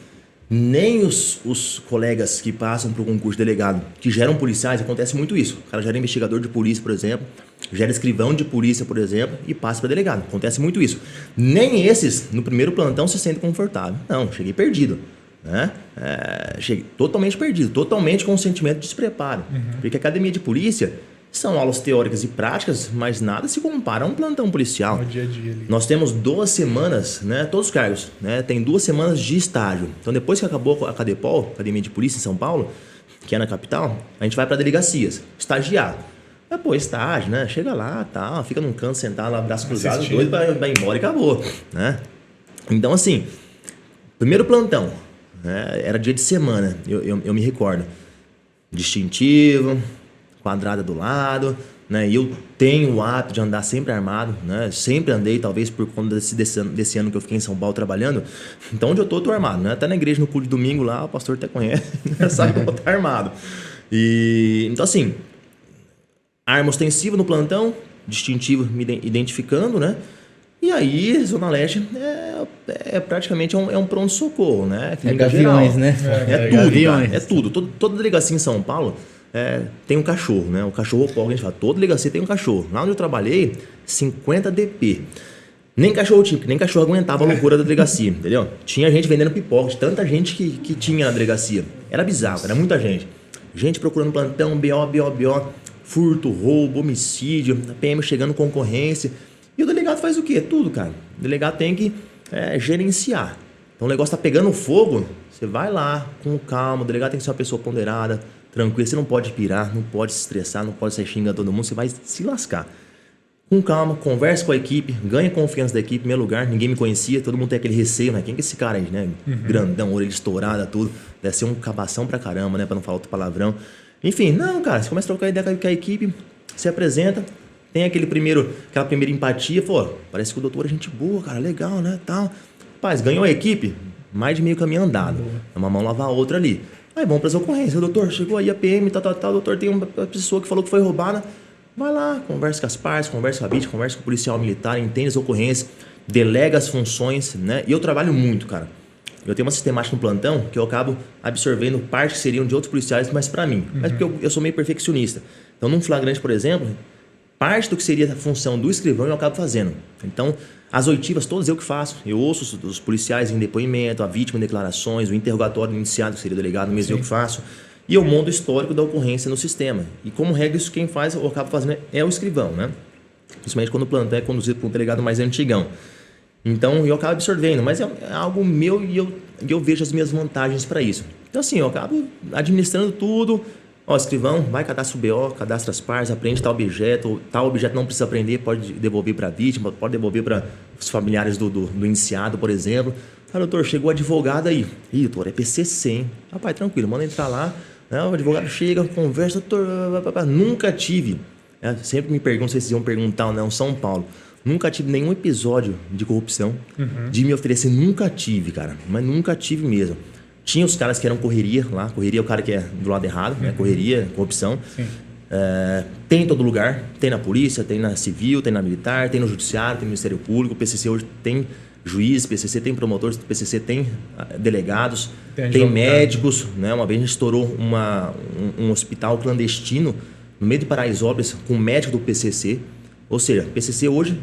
Nem os colegas que passam para o concurso de delegado, que geram policiais, acontece muito isso. O cara já era investigador de polícia, por exemplo, já era escrivão de polícia, por exemplo, e passa para delegado. Acontece muito isso. Nem esses, no primeiro plantão, se sentem confortável. Não, cheguei perdido. Né? Cheguei totalmente perdido, totalmente com um sentimento de despreparo. Porque a academia de polícia são aulas teóricas e práticas, mas nada se compara a um plantão policial. No dia a dia ali. Nós temos 2 semanas, né, todos os cargos, né, tem 2 semanas de estágio. Então depois que acabou a Cadepol, Academia de Polícia em São Paulo, que é na capital, a gente vai para delegacias, estagiar. Estágio, né? Chega lá, tá, fica num canto sentado lá, braço cruzado, doido vai embora e acabou, né? Então assim, primeiro plantão, né, era dia de semana, eu me recordo. Distintivo, quadrada do lado, né? E eu tenho o hábito de andar sempre armado, né? Sempre andei, talvez por conta desse ano que eu fiquei em São Paulo trabalhando. Então, onde eu tô armado, né? Até na igreja, no culto de domingo lá, o pastor até conhece, sabe que eu vou estar armado. Então, assim, arma ostensiva no plantão, distintivo me identificando, né? E aí, Zona Leste praticamente um pronto-socorro, né? Gaviões, né? Tudo, gaviões. cara, é tudo. Toda delegacia em São Paulo tem um cachorro, né? O cachorro pó, a gente fala, toda delegacia tem um cachorro. Lá onde eu trabalhei, 50 DP. Nem cachorro tinha, nem cachorro aguentava a loucura da delegacia, entendeu? Tinha gente vendendo pipoca, de tanta gente que tinha na delegacia. Era bizarro, era muita gente. Gente procurando plantão, BO, furto, roubo, homicídio, a PM chegando concorrência. E o delegado faz o quê? Tudo, cara. O delegado tem que gerenciar. Então o negócio tá pegando fogo, você vai lá com calma, o delegado tem que ser uma pessoa ponderada, tranquila, você não pode pirar, não pode se estressar, não pode sair xingando todo mundo, você vai se lascar. Com calma, conversa com a equipe, ganha confiança da equipe, em primeiro lugar, ninguém me conhecia, todo mundo tem aquele receio, né? Quem que é esse cara aí, né? Grandão, orelha estourada, tudo. Deve ser um cabação pra caramba, né? Pra não falar outro palavrão. Enfim, não, cara, você começa a trocar ideia com a equipe, se apresenta, tem aquela primeira empatia, pô, parece que o doutor é gente boa, cara, legal, né, tal. Rapaz, ganhou a equipe, mais de meio caminho andado. É uma mão lavar a outra ali. Aí vamos para as ocorrências. Doutor, chegou aí a PM, doutor, tem uma pessoa que falou que foi roubada. Vai lá, conversa com as partes, conversa com a vítima, conversa com o policial militar, entende as ocorrências, delega as funções, né? E eu trabalho muito, cara. Eu tenho uma sistemática no plantão que eu acabo absorvendo partes que seriam de outros policiais, mas para mim. Mas porque eu sou meio perfeccionista. Então, num flagrante, por exemplo, parte do que seria a função do escrivão eu acabo fazendo. Então, as oitivas todas eu que faço. Eu ouço os policiais em depoimento, a vítima em declarações, o interrogatório iniciado, que seria o delegado mesmo, eu que faço. E eu monto o histórico da ocorrência no sistema. E como regra, isso quem faz, eu acabo fazendo, é o escrivão, né? Principalmente quando o plantão é conduzido por um delegado mais antigão. Então eu acabo absorvendo, mas é algo meu e eu vejo as minhas vantagens para isso. Então assim, eu acabo administrando tudo. Ó, escrivão, vai, cadastra o BO, cadastra as partes, aprende tal objeto não precisa aprender, pode devolver para a vítima, pode devolver para os familiares do iniciado, por exemplo. Ah, doutor, chegou o advogado aí. Ih, doutor, é PCC, hein? Rapaz, tranquilo, manda entrar lá. Né? O advogado chega, conversa, doutor, nunca tive. Sempre me perguntam se vocês iam perguntar ou não, São Paulo. Nunca tive nenhum episódio de corrupção, de me oferecer, nunca tive, cara, mas nunca tive mesmo. Tinha os caras que eram correria lá, correria é o cara que é do lado errado, né? Correria, corrupção. Tem em todo lugar, tem na polícia, tem na civil, tem na militar, tem no judiciário, tem no Ministério Público. O PCC hoje tem juízes, PCC tem promotores, PCC tem delegados, tem médicos. Né? Uma vez a gente estourou um hospital clandestino no meio de Paraisópolis com um médico do PCC. Ou seja, PCC hoje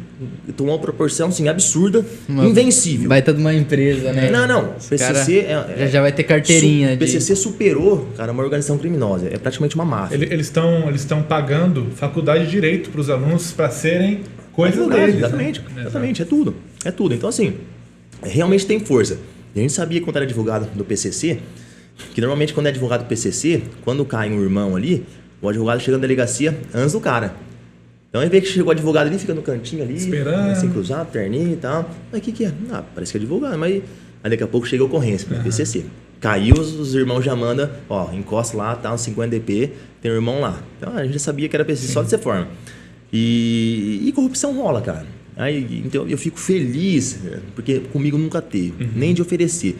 tomou uma proporção assim, absurda, invencível. Vai estar de uma empresa, né? Não. PCC já vai ter carteirinha. PCC superou, cara, uma organização criminosa. É praticamente uma máfia. Eles estão pagando faculdade de direito para os alunos para serem coisas deles. Exatamente, né? Exatamente. É tudo. Então, assim, realmente tem força. E a gente sabia quando era advogado do PCC, que normalmente quando é advogado do PCC, quando cai um irmão ali, o advogado chega na delegacia antes do cara. Então, ao invés que chegou o advogado ali, fica no cantinho ali, esperando, assim, cruzado, terninho e tal. Mas o que é? Parece que é advogado, mas aí daqui a pouco chega a ocorrência, PCC. Caiu, os irmãos já mandam, encosta lá, tá, uns 50 DP, tem um irmão lá. Então, a gente já sabia que era PCC só dessa forma. E corrupção rola, cara. Aí, então, eu fico feliz, porque comigo nunca teve, nem de oferecer.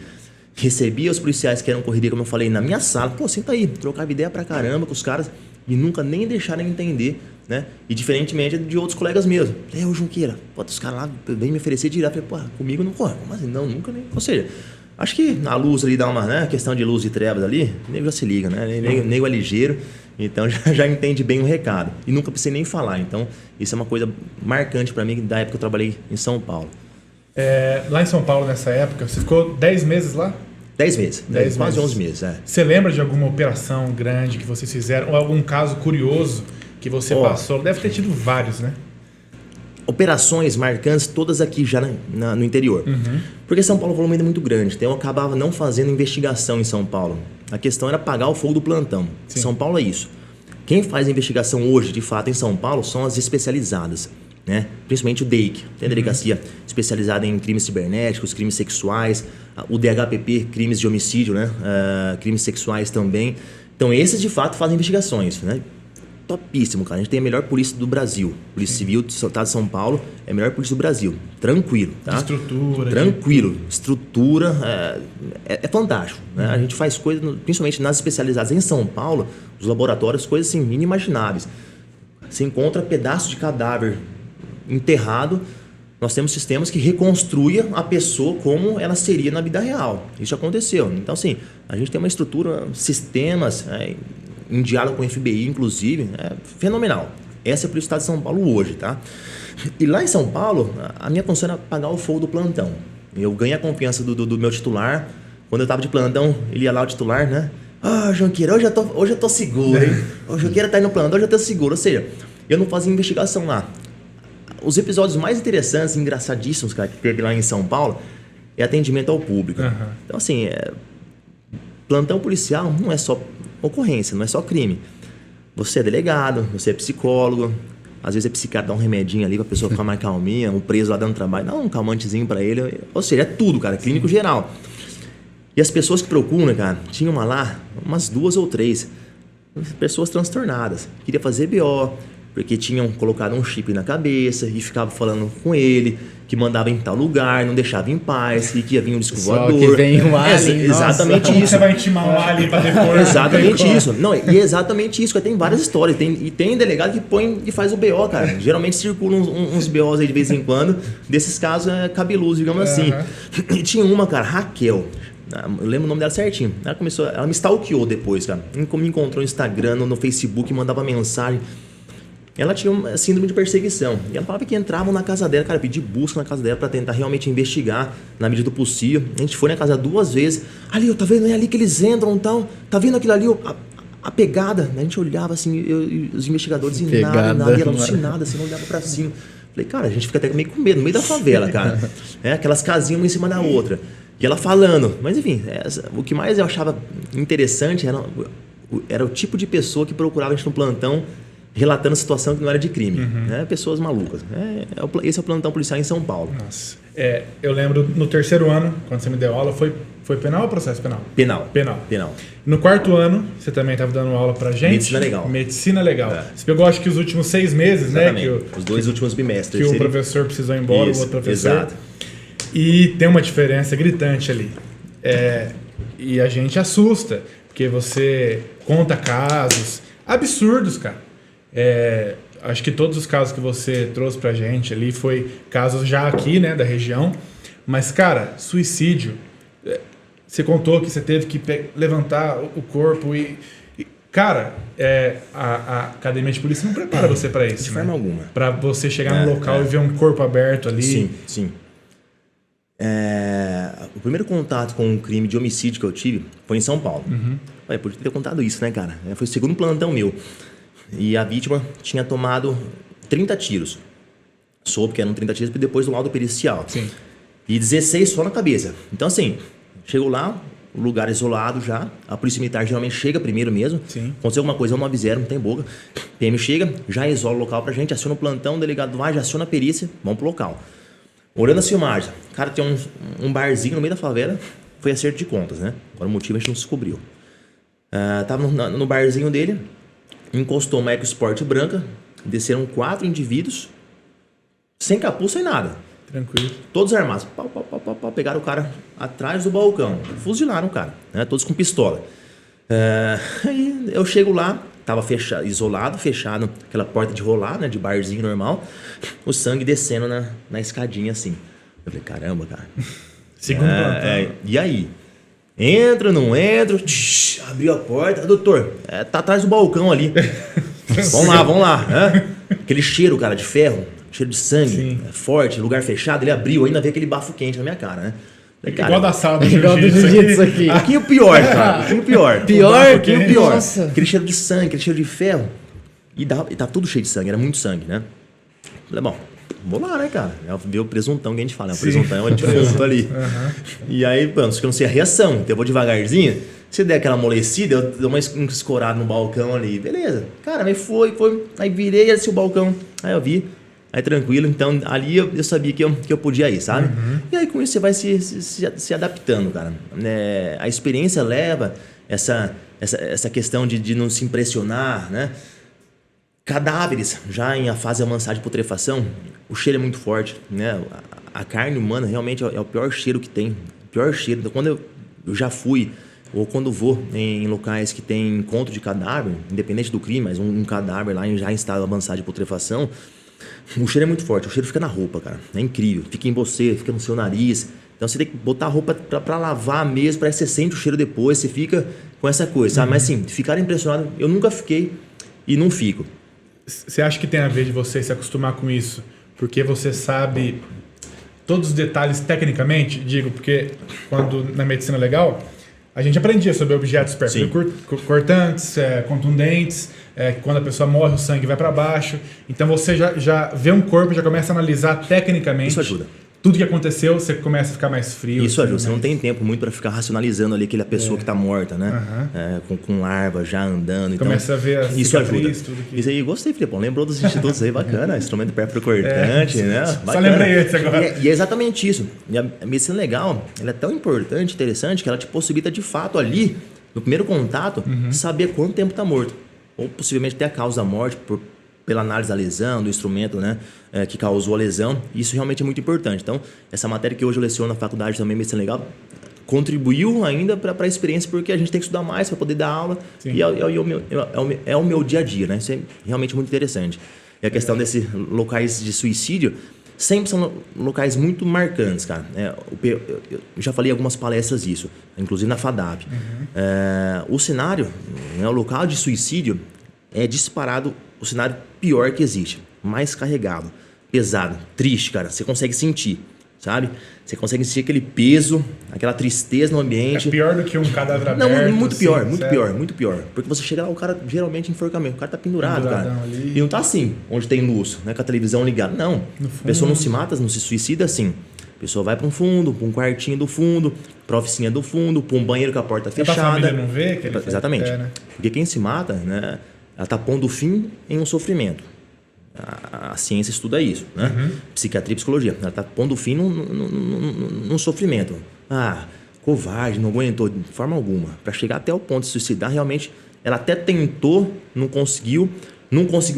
Recebia os policiais que eram correria, como eu falei, na minha sala. Pô, senta aí, trocava ideia pra caramba com os caras e nunca nem deixaram entender. Né? E diferentemente de outros colegas mesmo. Ô Junqueira, os caras lá vêm me oferecer direto. Eu falei, comigo não corre. Mas não, nunca nem. Ou seja, acho que a luz ali dá uma, né, questão de luz e trevas ali, o nego já se liga, né? O nego é ligeiro, então já entende bem o recado. E nunca precisei nem falar. Então, isso é uma coisa marcante para mim da época que eu trabalhei em São Paulo. Lá em São Paulo, nessa época, você ficou 10 meses lá? 10 meses. Quase 11 meses, Você lembra de alguma operação grande que vocês fizeram? Ou algum caso curioso que você passou? Deve ter tido vários, né? Operações marcantes, todas aqui já no interior. Porque São Paulo é um volume muito grande, então eu acabava não fazendo investigação em São Paulo. A questão era pagar o fogo do plantão. Sim. São Paulo é isso. Quem faz a investigação hoje, de fato, em São Paulo, são as especializadas. Né? Principalmente o DEIC, tem a delegacia especializada em crimes cibernéticos, crimes sexuais, o DHPP, crimes de homicídio, né? Crimes sexuais também. Então, esses, de fato, fazem investigações, né? Topíssimo, cara. A gente tem a melhor polícia do Brasil. Polícia Civil do Estado de São Paulo é a melhor polícia do Brasil. Tranquilo, tá? Estrutura. Tranquilo. Estrutura é fantástico. Né? A gente faz coisas, principalmente nas especializadas em São Paulo, os laboratórios, coisas assim, inimagináveis. Você encontra pedaço de cadáver enterrado. Nós temos sistemas que reconstruem a pessoa como ela seria na vida real. Isso aconteceu. Então, assim, a gente tem uma estrutura, sistemas... em diálogo com o FBI, inclusive, é fenomenal. Essa é a Polícia do Estado de São Paulo hoje, tá? E lá em São Paulo, a minha função era pagar o fogo do plantão. Eu ganhei a confiança do meu titular. Quando eu estava de plantão, ele ia lá, o titular, né? Junqueira, hoje eu tô seguro, hein? O Junqueira tá indo no plantão, hoje eu tô seguro. Ou seja, eu não fazia investigação lá. Os episódios mais interessantes, engraçadíssimos, cara, que teve lá em São Paulo, é atendimento ao público. Então, assim, plantão policial não é só ocorrência, não é só crime. Você é delegado, você é psicólogo, às vezes é psiquiatra, dá um remedinho ali pra pessoa ficar mais calminha, um preso lá dando trabalho, dá um calmantezinho pra ele. Ou seja, é tudo, cara, clínico geral. E as pessoas que procuram, cara, tinha lá, umas 2 ou 3 pessoas transtornadas. Queria fazer BO, porque tinham colocado um chip na cabeça e ficava falando com ele, que mandava em tal lugar, não deixava em paz, e que ia vir um disco voador. Que vem um alien. Exatamente Como isso. Você vai intimar um alien pra depois. Exatamente isso. Não, e é exatamente isso, tem várias histórias. Tem delegado que põe e faz o BO, cara. Geralmente circulam uns BOs aí de vez em quando, desses casos cabeludos, digamos assim. E tinha uma, cara, Raquel. Eu lembro o nome dela certinho. Ela me stalkeou depois, cara. Me encontrou no Instagram, no Facebook, mandava mensagem. Ela tinha uma síndrome de perseguição. E ela falava que entravam na casa dela, cara, pedir busca na casa dela para tentar realmente investigar na medida do possível. A gente foi na casa 2 vezes. Ali, tá vendo? É ali que eles entram, então. Tá vendo aquilo ali? A pegada. A gente olhava assim, os investigadores e nada, e ela alucinada, assim, olhava para cima. Falei, cara, a gente fica até meio com medo, no meio da favela, cara. Aquelas casinhas uma em cima da outra. E ela falando. Mas enfim, o que mais eu achava interessante era o tipo de pessoa que procurava a gente no plantão relatando situação que não era de crime. Pessoas malucas. Esse é o plantão policial em São Paulo. Nossa. Eu lembro no terceiro ano, quando você me deu aula, foi penal ou processo penal? Penal. No quarto ano, você também estava dando aula pra gente. Medicina legal. Você pegou, acho que os últimos 6 meses, exatamente, né? Os 2 últimos bimestres. Que o professor precisou ir embora, o outro professor. Exato. E tem uma diferença gritante ali. E a gente assusta, porque você conta casos absurdos, cara. Acho que todos os casos que você trouxe pra gente ali foi casos já aqui, né, da região. Mas, cara, suicídio. Você contou que você teve que levantar o corpo cara, a academia de polícia não prepara você pra isso, de forma alguma. Pra você chegar no local e ver um corpo aberto ali. Sim. O primeiro contato com um crime de homicídio que eu tive foi em São Paulo. Eu podia ter contado isso, né, cara? Foi o segundo plantão meu. E a vítima tinha tomado 30 tiros. Soube que eram 30 tiros depois do laudo pericial. Sim. E 16 só na cabeça. Então, assim, chegou lá, lugar isolado já. A polícia militar geralmente chega primeiro mesmo. Sim. Aconteceu alguma coisa, eu não avisaram, não tem boca. PM chega, já isola o local pra gente, aciona o plantão, o delegado vai, já aciona a perícia, vamos pro local. Olhando as filmagens, cara, tem um barzinho no meio da favela, foi acerto de contas, né? Agora o motivo a gente não descobriu. Tava no barzinho dele, encostou uma EcoSport branca, desceram 4 indivíduos, sem capuz, sem nada. Tranquilo. Todos armados. Pegaram o cara atrás do balcão, fuzilaram o cara, né? Todos com pistola. Aí eu chego lá, tava fechado, isolado, fechado, aquela porta de rolar, né? De barzinho normal, o sangue descendo na escadinha assim. Eu falei, caramba, cara. Segundo plantão. E aí? Entro, não entro? Abriu a porta. Doutor, tá atrás do balcão ali. Vamos lá. Aquele cheiro, cara, de ferro, cheiro de sangue, forte, lugar fechado. Ele abriu, ainda veio aquele bafo quente na minha cara, né? Falei, cara, igual da sala do igual do jiu-jitsu aqui. Um pouquinho pior, cara. Um pouquinho pior. Pior? Um pouquinho pior. Nossa. Aquele cheiro de sangue, aquele cheiro de ferro. E tá tudo cheio de sangue, era muito sangue, né? Falei, bom, vou lá, né, cara? Ver o presuntão que a gente fala, né? O presuntão é o defunto ali. E aí, pô, acho que eu não sei a reação, então eu vou devagarzinho. Se der aquela amolecida, eu dou uma escorada no balcão ali. Beleza. Cara, aí foi. Aí virei assim o balcão. Aí eu vi. Aí tranquilo. Então ali eu sabia que eu podia ir, sabe? E aí com isso você vai se adaptando, cara. A experiência leva essa questão de não se impressionar, né? Cadáveres, já em a fase avançada de putrefação, o cheiro é muito forte, né? A carne humana realmente é o pior cheiro que tem. O pior cheiro. Então quando eu já fui... ou quando vou em locais que tem encontro de cadáver, independente do crime, mas um cadáver lá já em estado avançado de putrefação, o cheiro é muito forte, o cheiro fica na roupa, cara. É incrível, fica em você, fica no seu nariz. Então você tem que botar a roupa pra lavar mesmo, parece que você sente o cheiro depois, você fica com essa coisa, sabe? Mas assim, ficar impressionado, eu nunca fiquei e não fico. Você acha que tem a ver de você se acostumar com isso? Porque você sabe todos os detalhes tecnicamente? Digo, porque quando na medicina legal... a gente aprendia sobre objetos cortantes, contundentes, quando a pessoa morre o sangue vai para baixo. Então você já vê um corpo, já começa a analisar tecnicamente. Isso ajuda. Tudo que aconteceu, você começa a ficar mais frio. Isso ajuda. Você não tem tempo muito para ficar racionalizando ali aquela pessoa que está morta, né? Com larva já andando. Então, começa a ver as isso ajuda. Isso aí, gostei, Filipão. Lembrou dos institutos aí, bacana. Instrumento pré-cortante, né? Só lembrei esse agora. E é exatamente isso. E a medicina legal, ela é tão importante, interessante, que ela te possibilita de fato ali, no primeiro contato, saber quanto tempo está morto. Ou possivelmente até a causa da morte, pela análise da lesão, do instrumento, né, que causou a lesão. Isso realmente é muito importante. Então, essa matéria que hoje eu leciono na faculdade também, medicina legal, contribuiu ainda para a experiência, porque a gente tem que estudar mais para poder dar aula. Sim. E é o meu dia a dia, né? Isso é realmente muito interessante. E a questão desses locais de suicídio sempre são locais muito marcantes, cara. Eu já falei em algumas palestras disso, inclusive na FADAP. O cenário, o local de suicídio é disparado o cenário pior que existe. Mais carregado, pesado, triste, cara. Você consegue sentir. sabe? Você consegue sentir aquele peso, aquela tristeza no ambiente. É pior do que um cadáver aberto? Não, muito assim, pior, muito sério? pior, muito pior. Porque você chega lá, o cara geralmente enforcamento, o cara tá pendurado, cara. Penduradão ali. E não tá assim, onde tem luz, né? Com a televisão ligada. Não. A pessoa não se mata, não se suicida assim. A pessoa vai para um fundo, para um quartinho do fundo, pra oficina do fundo, pra um banheiro com a porta É pra fechada. família não ver? Que ele Exatamente. né? Porque quem se mata, né? Ela tá pondo fim em um sofrimento. A ciência estuda isso, né? Psiquiatria e psicologia. Ela tá pondo fim num sofrimento. Ah, covarde, não aguentou de forma alguma. Para chegar até o ponto de se suicidar, realmente, ela até tentou, não conseguiu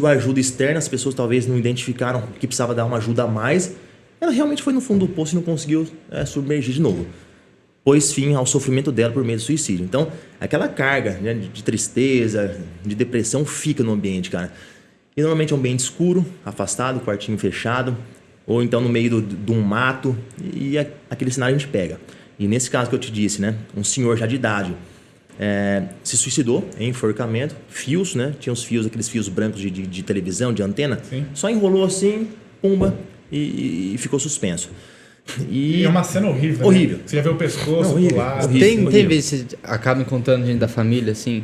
ajuda externa, as pessoas talvez não identificaram que precisava dar uma ajuda a mais. Ela realmente foi no fundo do poço e não conseguiu submergir de novo. Pôs fim ao sofrimento dela por meio do suicídio. Então, aquela carga, né, de tristeza, de depressão fica no ambiente, cara. E normalmente é um ambiente escuro, afastado, quartinho fechado, ou então no meio de um mato, e aquele cenário a gente pega. E nesse caso que eu te disse, né, um senhor já de idade se suicidou em enforcamento, fios, né, tinha os fios, aqueles fios brancos de televisão, de antena, Sim. só enrolou assim, pumba, e ficou suspenso. E é uma cena horrível. Horrível. Né? Você já vê o pescoço Não, horrível, do lado. horrível. Tem vezes que você acaba encontrando gente da família, assim?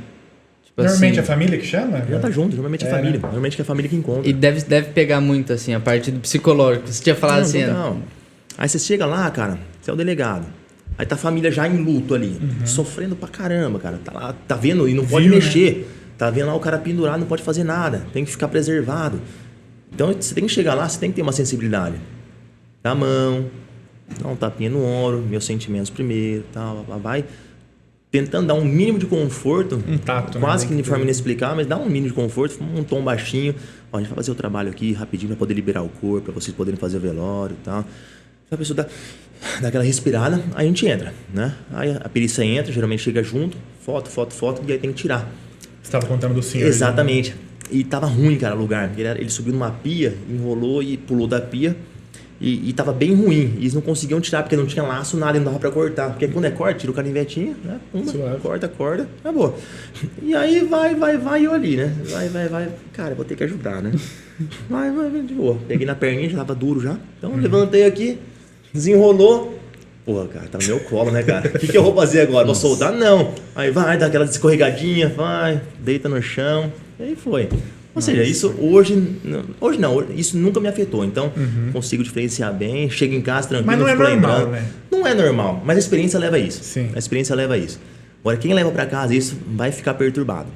Tipo Normalmente assim, a família que chama? Já tá junto, normalmente é a família. Né? Normalmente é a família que encontra. E deve pegar muito, assim, a parte do psicológico. Você tinha falado assim... Não. Aí você chega lá, cara, você é o delegado. Aí tá a família já em luto ali, sofrendo pra caramba, cara. Tá lá, tá vendo e não pode mexer. Né? Tá vendo lá o cara pendurado, não pode fazer nada. Tem que ficar preservado. Então você tem que chegar lá, você tem que ter uma sensibilidade. Dá a mão, dá um tapinha no ombro, meus sentimentos primeiro, tal, vai tentando dar um mínimo de conforto, um tato, quase né? que de forma inexplicável, mas dá um mínimo de conforto, um tom baixinho. Ó, a gente vai fazer o trabalho aqui rapidinho para poder liberar o corpo, para vocês poderem fazer o velório e tal. A pessoa dá aquela respirada, aí a gente entra, né? Aí a perícia entra, geralmente chega junto, foto, e aí tem que tirar. Você estava contando do senhor. Exatamente. Né? E tava ruim, cara, o lugar. Ele subiu numa pia, enrolou e pulou da pia. E tava bem ruim. E eles não conseguiam tirar, porque não tinha laço, nada, não dava pra cortar. Porque quando é corte, tira o canivetinho, né? Corta, acabou. E aí vai eu ali, né? Vai. Cara, vou ter que ajudar, né? Vai, de boa. Peguei na perninha, já tava duro já. Então levantei aqui, desenrolou. Porra, cara, tá no meu colo, né, cara? O que eu vou fazer agora? Vou soltar? Não. Aí vai, dá aquela escorregadinha, vai, deita no chão. E aí foi. Ou seja, isso hoje não, isso nunca me afetou. Então, consigo diferenciar bem, chego em casa tranquilo. Mas não é normal, né? Não é normal, mas a experiência leva a isso. Sim. A experiência leva a isso. Agora, quem leva pra casa isso vai ficar perturbado.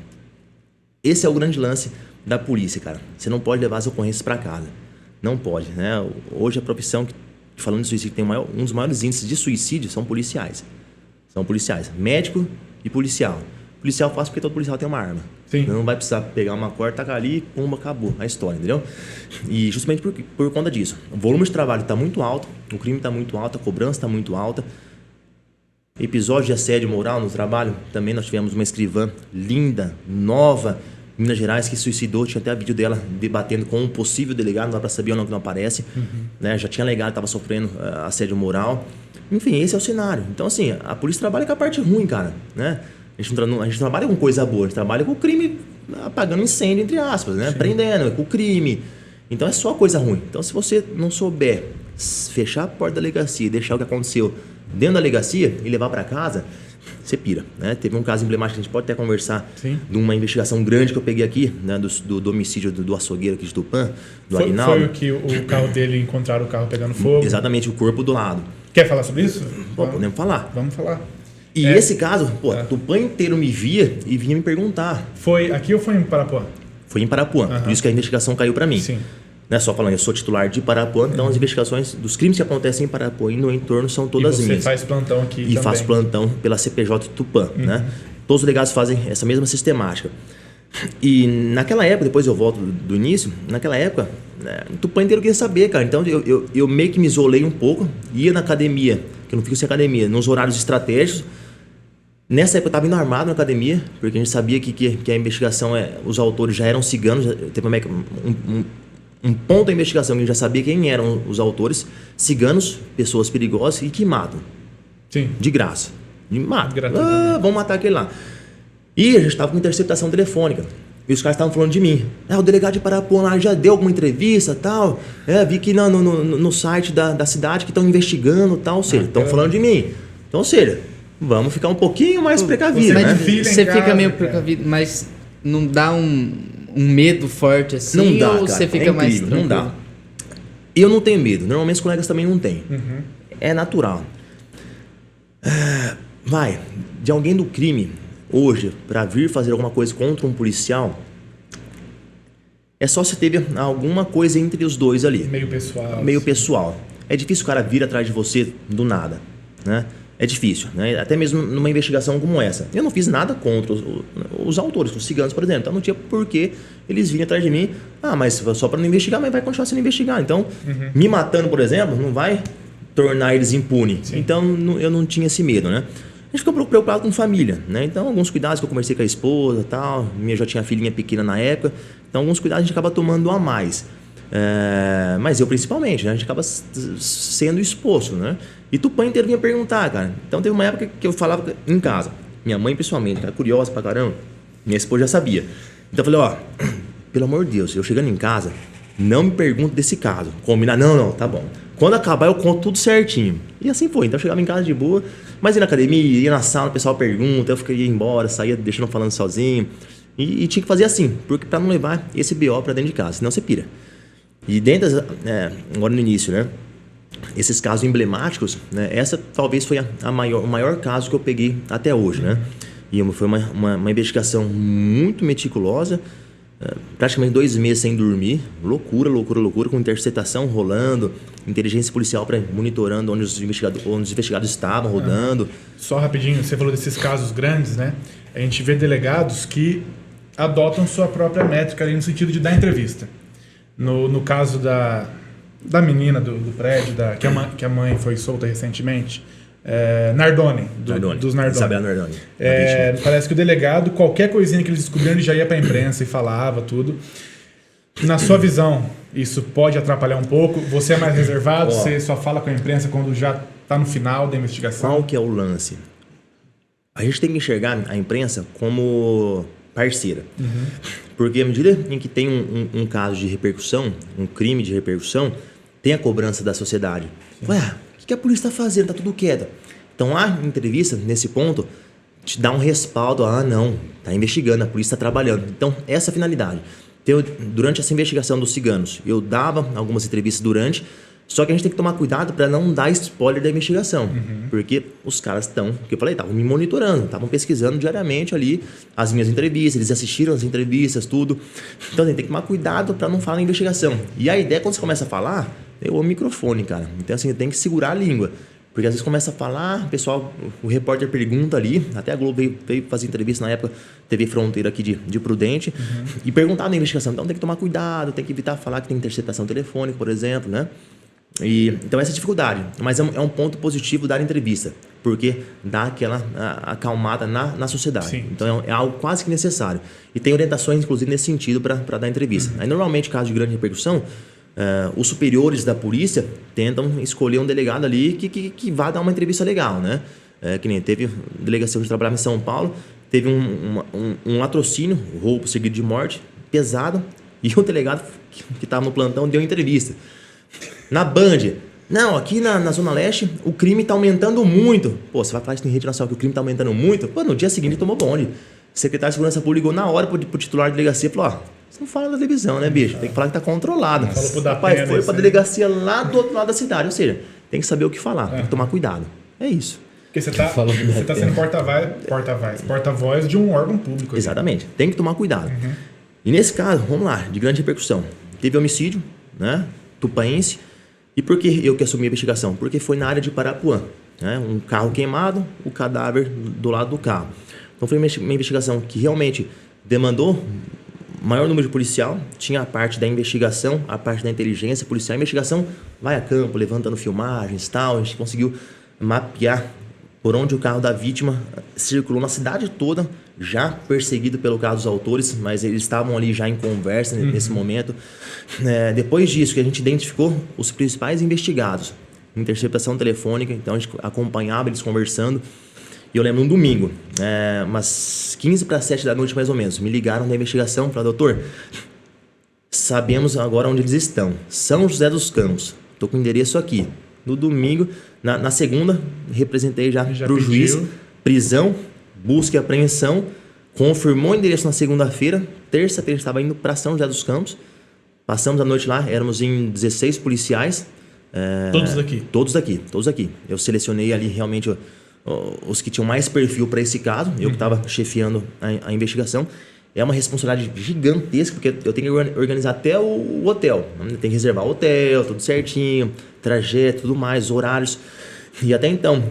Esse é o grande lance da polícia, cara. Você não pode levar as ocorrências pra casa. Não pode, né? Hoje a profissão, falando de suicídio, tem um dos maiores índices de suicídio são policiais. São policiais, médico e policial. Policial faz porque todo policial tem uma arma. Sim. Não vai precisar pegar uma corda, tacar ali, pumba, acabou a história, entendeu? E justamente por conta disso. O volume de trabalho está muito alto, o crime está muito alto, a cobrança está muito alta. Episódio de assédio moral no trabalho, também nós tivemos uma escrivã linda, nova, em Minas Gerais, que suicidou. Tinha até vídeo dela debatendo com um possível delegado, não dá para saber ou não que não aparece. Né? Já tinha alegado, estava sofrendo assédio moral. Enfim, esse é o cenário. Então, assim, a polícia trabalha com a parte ruim, cara, né? A gente trabalha com coisa boa, a gente trabalha com o crime apagando incêndio, entre aspas, né? Prendendo, com o crime. Então é só coisa ruim. Então se você não souber fechar a porta da delegacia e deixar o que aconteceu dentro da delegacia e levar para casa, você pira, né? Teve um caso emblemático, a gente pode até conversar. Sim. De uma investigação grande que eu peguei aqui, né? do homicídio do açougueiro aqui de Tupã, do Aguinaldo. Foi o que o carro dele, encontraram o carro pegando fogo. Exatamente, o corpo do lado. Quer falar sobre isso? Pô, podemos falar. Vamos falar. E esse caso, Tupã inteiro me via e vinha me perguntar. Foi aqui ou foi em Parapuã? Foi em Parapuã, por isso que a investigação caiu para mim. Sim. Não é só falando, eu sou titular de Parapuã, então as investigações dos crimes que acontecem em Parapuã e no entorno são todas minhas. E você faz plantão aqui também. E faço plantão pela CPJ Tupã, né? Todos os delegados fazem essa mesma sistemática. E naquela época, depois eu volto do início, naquela época, o Tupã inteiro queria saber, cara. Então eu meio que me isolei um pouco, ia na academia, que eu não fico sem academia, nos horários estratégicos. Nessa época eu estava indo armado na academia, porque a gente sabia que a investigação, os autores já eram ciganos, teve um ponto da investigação que a gente já sabia quem eram os autores, ciganos, pessoas perigosas e que matam. Sim. De graça. Matam. Vamos matar aquele lá. E a gente estava com interceptação telefônica. E os caras estavam falando de mim. O delegado de Parapuã lá já deu alguma entrevista e tal. Vi que no site da cidade que estão investigando e tal. Ou seja, estão falando de mim. Então, ou seja, vamos ficar um pouquinho mais precavido, Mas né? você fica meio precavido, mas não dá um medo forte assim? Não dá, ou cara, você fica mais tranquilo? não dá. Eu não tenho medo. Normalmente os colegas também não têm. É natural. De alguém do crime, hoje, para vir fazer alguma coisa contra um policial, é só se teve alguma coisa entre os dois ali. Meio pessoal. É difícil o cara vir atrás de você do nada, né? É difícil, né? Até mesmo numa investigação como essa. Eu não fiz nada contra os autores, os ciganos, por exemplo. Então não tinha por que eles virem atrás de mim. Mas só para não investigar, mas vai continuar sendo investigado. Então, me matando, por exemplo, não vai tornar eles impunes. Então eu não tinha esse medo, né? A gente ficou preocupado com família, né? Então, alguns cuidados que eu conversei com a esposa e tal. Já tinha filhinha pequena na época. Então, alguns cuidados a gente acaba tomando a mais. Mas eu principalmente, né? A gente acaba sendo exposto, né? E Tupã inteiro vinha perguntar, cara. Então, teve uma época que eu falava em casa. Minha mãe, principalmente, cara, curiosa pra caramba. Minha esposa já sabia. Então, eu falei, pelo amor de Deus, eu chegando em casa, não me pergunte desse caso. Combinar? Não, tá bom. Quando acabar, eu conto tudo certinho. E assim foi. Então, eu chegava em casa de boa. Mas ia na academia, ia na sala, o pessoal pergunta, eu ia embora, saía deixando falando sozinho. E tinha que fazer assim, porque para não levar esse BO para dentro de casa, senão você pira. E dentro agora no início, né? Esses casos emblemáticos, né? Essa talvez foi o maior caso que eu peguei até hoje, né? E foi uma investigação muito meticulosa, praticamente 2 meses sem dormir, loucura, com interceptação rolando, inteligência policial monitorando onde os investigados estavam rodando. Só rapidinho, você falou desses casos grandes, né? A gente vê delegados que adotam sua própria métrica ali no sentido de dar entrevista. No caso da menina do prédio, que a mãe foi solta recentemente, Nardoni, dos Nardoni. Isabela Nardoni. Parece que o delegado, qualquer coisinha que eles descobriram, ele já ia para a imprensa e falava tudo. Na sua visão, isso pode atrapalhar um pouco? Você é mais reservado? Você só fala com a imprensa quando já está no final da investigação? Qual que é o lance? A gente tem que enxergar a imprensa como parceira. Porque à medida em que tem um caso de repercussão, um crime de repercussão, tem a cobrança da sociedade. O que a polícia está fazendo? Está tudo quieto. Então, a entrevista, nesse ponto, te dá um respaldo. Não, está investigando, a polícia está trabalhando. Então, essa é a finalidade. Durante essa investigação dos ciganos, eu dava algumas entrevistas só que a gente tem que tomar cuidado para não dar spoiler da investigação. Porque os caras estavam me monitorando, estavam pesquisando diariamente ali as minhas entrevistas, eles assistiram as entrevistas, tudo. Então, a gente tem que tomar cuidado para não falar na investigação. E a ideia, quando você começa a falar, o microfone, cara. Então, assim, tem que segurar a língua. Porque às vezes começa a falar, o repórter pergunta ali, até a Globo veio fazer entrevista na época, TV Fronteira aqui de Prudente, e perguntava na investigação. Então tem que tomar cuidado, tem que evitar falar que tem interceptação telefônica, por exemplo, né? Então essa é a dificuldade. Mas é um ponto positivo dar entrevista, porque dá aquela acalmada na sociedade. Sim. Então é algo quase que necessário. E tem orientações, inclusive, nesse sentido para dar entrevista. Aí normalmente, caso de grande repercussão, os superiores da polícia tentam escolher um delegado ali que vá dar uma entrevista legal, né? Que nem teve delegacia onde eu trabalhava em São Paulo, teve um latrocínio, roubo seguido de morte, pesado, e o delegado que estava no plantão deu entrevista. Na Band, não, aqui na Zona Leste o crime está aumentando muito. Você vai falar isso em rede nacional que o crime está aumentando muito? No dia seguinte ele tomou bonde. O secretário de Segurança Pública ligou na hora pro titular da delegacia e falou, você não fala na televisão, né, bicho? Tem que falar que tá controlado. Rapaz, foi pra delegacia lá do outro lado da cidade. Ou seja, tem que saber o que falar, tem que tomar cuidado. É isso. Porque você tá sendo porta-voz de um órgão público. Exatamente. Tem que tomar cuidado. E nesse caso, vamos lá, de grande repercussão. Teve homicídio, né? Tupaense. E por que eu que assumi a investigação? Porque foi na área de Parapuã. Né? Um carro queimado, o cadáver do lado do carro. Então foi uma investigação que realmente demandou maior número de policial, tinha a parte da investigação, a parte da inteligência policial. A investigação vai a campo, levantando filmagens e tal. A gente conseguiu mapear por onde o carro da vítima circulou na cidade toda, já perseguido pelo caso dos autores, mas eles estavam ali já em conversa nesse momento. Depois disso, que a gente identificou os principais investigados, interceptação telefônica, então a gente acompanhava eles conversando. E eu lembro um domingo, umas 15 para 7 da noite mais ou menos, me ligaram da investigação, falaram, doutor, sabemos agora onde eles estão. São José dos Campos. Estou com o endereço aqui. No domingo, na segunda, representei já para o juiz. Prisão, busca e apreensão. Confirmou o endereço na segunda-feira. Terça-feira estava indo para São José dos Campos. Passamos a noite lá, éramos em 16 policiais. Todos daqui? Todos daqui. Eu selecionei ali realmente os que tinham mais perfil para esse caso. Eu que estava chefiando a investigação. É uma responsabilidade gigantesca, porque eu tenho que organizar até o hotel. Tem que reservar o hotel, tudo certinho, trajeto, tudo mais, horários. E até então,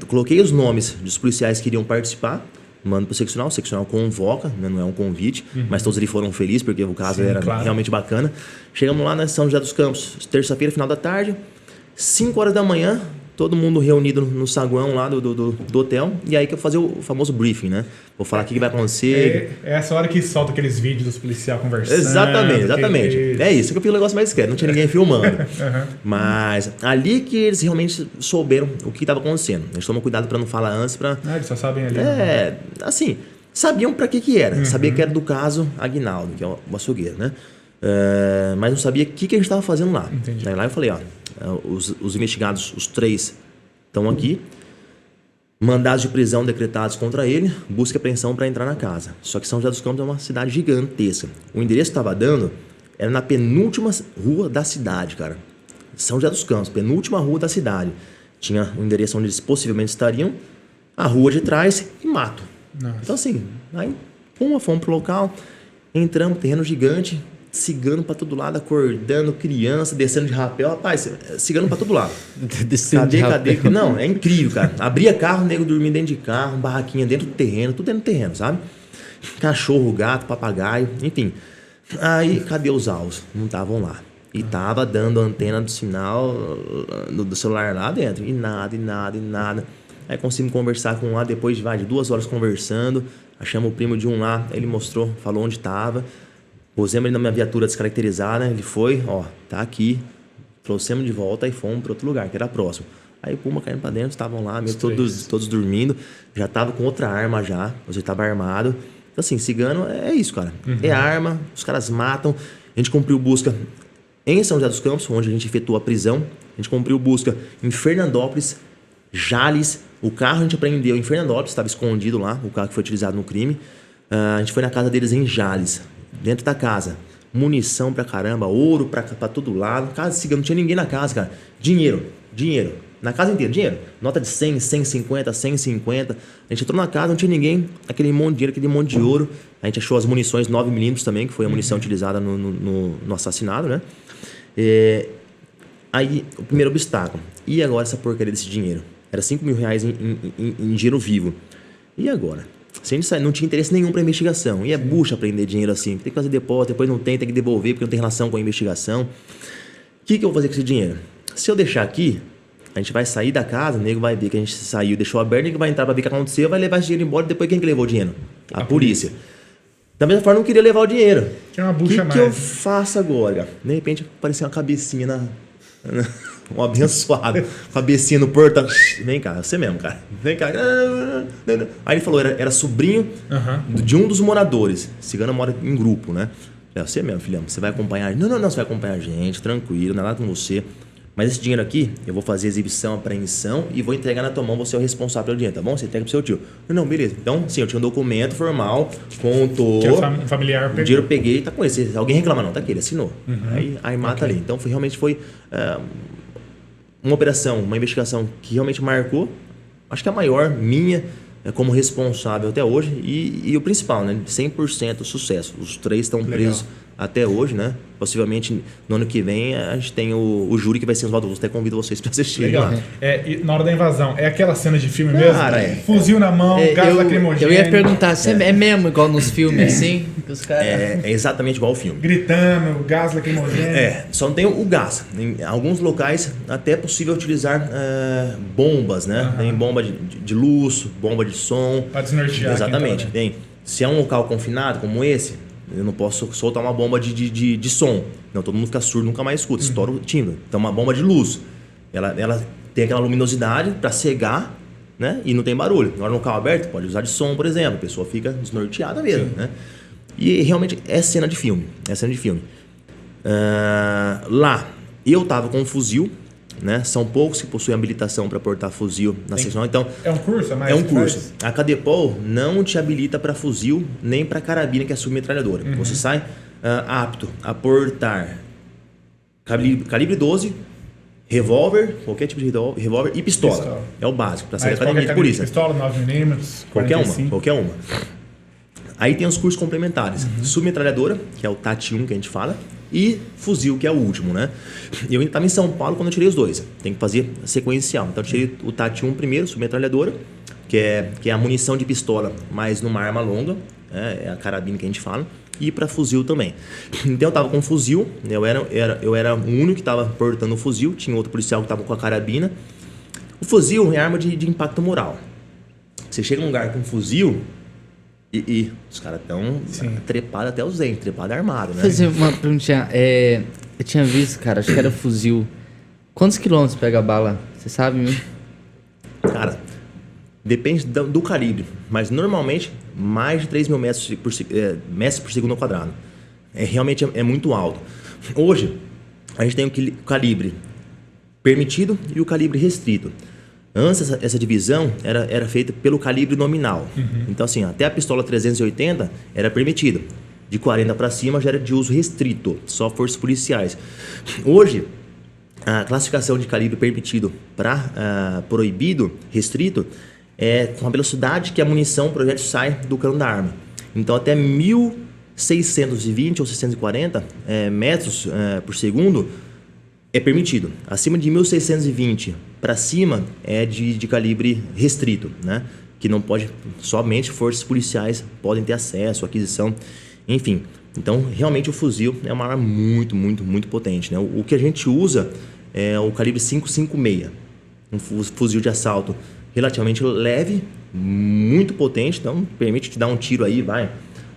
coloquei os nomes dos policiais que iriam participar, mando pro seccional, o seccional convoca, né? Não é um convite, mas todos ali foram felizes, porque o caso era realmente bacana. Chegamos lá na São José dos Campos, terça-feira, final da tarde, 5 horas da manhã, todo mundo reunido no saguão lá do hotel. E aí que eu vou fazer o famoso briefing, né? Vou falar o que vai acontecer. É essa hora que solta aqueles vídeos dos policiais conversando. Exatamente. É isso que eu fiz o negócio mais discreto. Não tinha ninguém filmando. Mas ali que eles realmente souberam o que estava acontecendo. Eles tomam cuidado para não falar antes. Eles só sabem ali. Assim, sabiam para que era. Sabia que era do caso Aguinaldo, que é o açougueiro, né? Mas não sabia o que a gente estava fazendo lá. Entendi. Aí lá eu falei, os investigados, os 3, estão aqui. Mandados de prisão decretados contra ele, busca e apreensão para entrar na casa. Só que São José dos Campos é uma cidade gigantesca. O endereço que estava dando era na penúltima rua da cidade, cara. São José dos Campos, penúltima rua da cidade. Tinha o endereço onde eles possivelmente estariam, a rua de trás e mato. Nossa. Então assim, aí fomos pro local, entramos, terreno gigante, cigano pra todo lado, acordando, criança, descendo de rapel. Rapaz, cigano pra todo lado. Cadê? Não, é incrível, cara. Abria carro, o nego dormia dentro de carro, barraquinha dentro do terreno, tudo dentro do terreno, sabe? Cachorro, gato, papagaio, enfim. Aí, cadê os alvos? Não estavam lá. E tava dando a antena do sinal do celular lá dentro. E nada. Aí conseguimos conversar com um lá, depois de 2 horas conversando. Achamos o primo de um lá, ele mostrou, falou onde tava. Pusemos ele na minha viatura descaracterizada, ele foi, tá aqui, trouxemos de volta e fomos para outro lugar, que era próximo. Aí Puma caindo para dentro, estavam lá, mesmo todos dormindo, já tava com outra arma já, você tava armado. Então assim, cigano é isso, cara. É arma, os caras matam. A gente cumpriu busca em São José dos Campos, onde a gente efetuou a prisão. A gente cumpriu busca em Fernandópolis, Jales. O carro a gente apreendeu em Fernandópolis, estava escondido lá, o carro que foi utilizado no crime. A gente foi na casa deles em Jales. Dentro da casa, munição pra caramba, ouro pra todo lado. Casa cigana, não tinha ninguém na casa, cara. Dinheiro. Na casa inteira, dinheiro. Nota de 100, 150, 150. A gente entrou na casa, não tinha ninguém. Aquele monte de dinheiro, aquele monte de ouro. A gente achou as munições 9mm também, que foi a munição utilizada no assassinato, né? Aí, o primeiro obstáculo. E agora essa porcaria desse dinheiro? Era R$5.000 em dinheiro vivo. E agora? Se a gente não tinha interesse nenhum para investigação. E é bucha prender dinheiro assim. Tem que fazer depósito, depois não tem que devolver porque não tem relação com a investigação. O que eu vou fazer com esse dinheiro? Se eu deixar aqui, a gente vai sair da casa, o nego vai ver que a gente saiu, deixou aberto, o nego vai entrar para ver o que aconteceu, vai levar esse dinheiro embora. Depois quem que levou o dinheiro? A polícia. Da mesma forma, eu não queria levar o dinheiro. Tinha uma bucha O que eu faço agora? De repente, apareceu uma cabecinha um abençoado, cabecinha no portão. Vem cá, você mesmo, cara. Vem cá. Aí ele falou, era sobrinho de um dos moradores. Cigano mora em grupo, né? Você mesmo, filhão, você vai acompanhar. Não, você vai acompanhar a gente, tranquilo, não é nada com você. Mas esse dinheiro aqui, eu vou fazer exibição, apreensão e vou entregar na tua mão, você é o responsável pelo dinheiro, tá bom? Você entrega pro seu tio. Não, beleza. Então, sim, eu tinha um documento formal, contou. Que um familiar pegou. O dinheiro eu peguei, tá com ele. Se alguém reclama, não, tá aqui, ele assinou. Aí mata ali. Então, realmente foi uma operação, uma investigação que realmente marcou, acho que a maior minha como responsável até hoje e o principal, né? 100% sucesso. Os 3 estão presos até hoje, né? Possivelmente no ano que vem a gente tem o júri que vai ser os até convido vocês para assistirem lá. E na hora da invasão, é aquela cena de filme mesmo? Cara, Fuzil na mão, gás lacrimogêneo. Eu ia perguntar, é mesmo igual nos filmes, assim? Que os caras... É exatamente igual ao filme. Gritando, gás lacrimogêneo. Só não tem o gás. Em alguns locais até é possível utilizar bombas, né? Tem bomba de luz, bomba de som. Pra desnortear. Exatamente. Tem. Se é um local confinado como esse, eu não posso soltar uma bomba de som. Não, todo mundo fica surdo, nunca mais escuta. Estoura o timbre. Então, uma bomba de luz. Ela tem aquela luminosidade para cegar né? E não tem barulho. Na hora no carro aberto, pode usar de som, por exemplo. A pessoa fica desnorteada mesmo, né? E realmente é cena de filme. Lá, eu tava com um fuzil, né? São poucos que possuem habilitação para portar fuzil na seccional. Então, É um curso? é um curso. A Cadepol não te habilita para fuzil nem para carabina, que é a submetralhadora. Você sai apto a portar calibre 12, revólver, qualquer tipo de revólver e pistola. É o básico para sair da academia de polícia. Pistola, 9mm, Qualquer uma. Aí tem os cursos complementares. Submetralhadora, que é o TAT 1 que a gente fala, e fuzil, que é o último, né? Eu ainda estava em São Paulo quando eu tirei os dois. Tem que fazer sequencial. Então eu tirei o TAT 1 primeiro, submetralhadora, que é a munição de pistola, mas numa arma longa, é a carabina que a gente fala, e para fuzil também. Então eu estava com fuzil, eu era o único que estava portando o fuzil, tinha outro policial que estava com a carabina. O fuzil é arma de impacto moral. Você chega num lugar com um fuzil e os caras estão trepados até os dentes, trepados armados, né? Fazer uma perguntinha. Eu tinha visto, cara, acho que era fuzil. Quantos quilômetros pega a bala? Você sabe, né? Cara, depende do calibre, mas normalmente mais de 3 mil metros por segundo ao quadrado. Realmente é muito alto. Hoje, a gente tem o calibre permitido e o calibre restrito. Antes, essa divisão era feita pelo calibre nominal. Então, assim, até a pistola 380 era permitido. De 40 para cima já era de uso restrito, só forças policiais. Hoje, a classificação de calibre permitido para proibido, restrito, é com a velocidade que a munição, o projétil sai do cano da arma. Então, até 1.620 ou 640 metros por segundo é permitido. Acima de 1.620 para cima é de calibre restrito, né? Que não pode, somente forças policiais podem ter acesso, aquisição, enfim. Então, realmente o fuzil é uma arma muito, muito, muito potente, né? O que a gente usa é o calibre 5.56, um fuzil de assalto relativamente leve, muito potente, então permite te dar um tiro aí, vai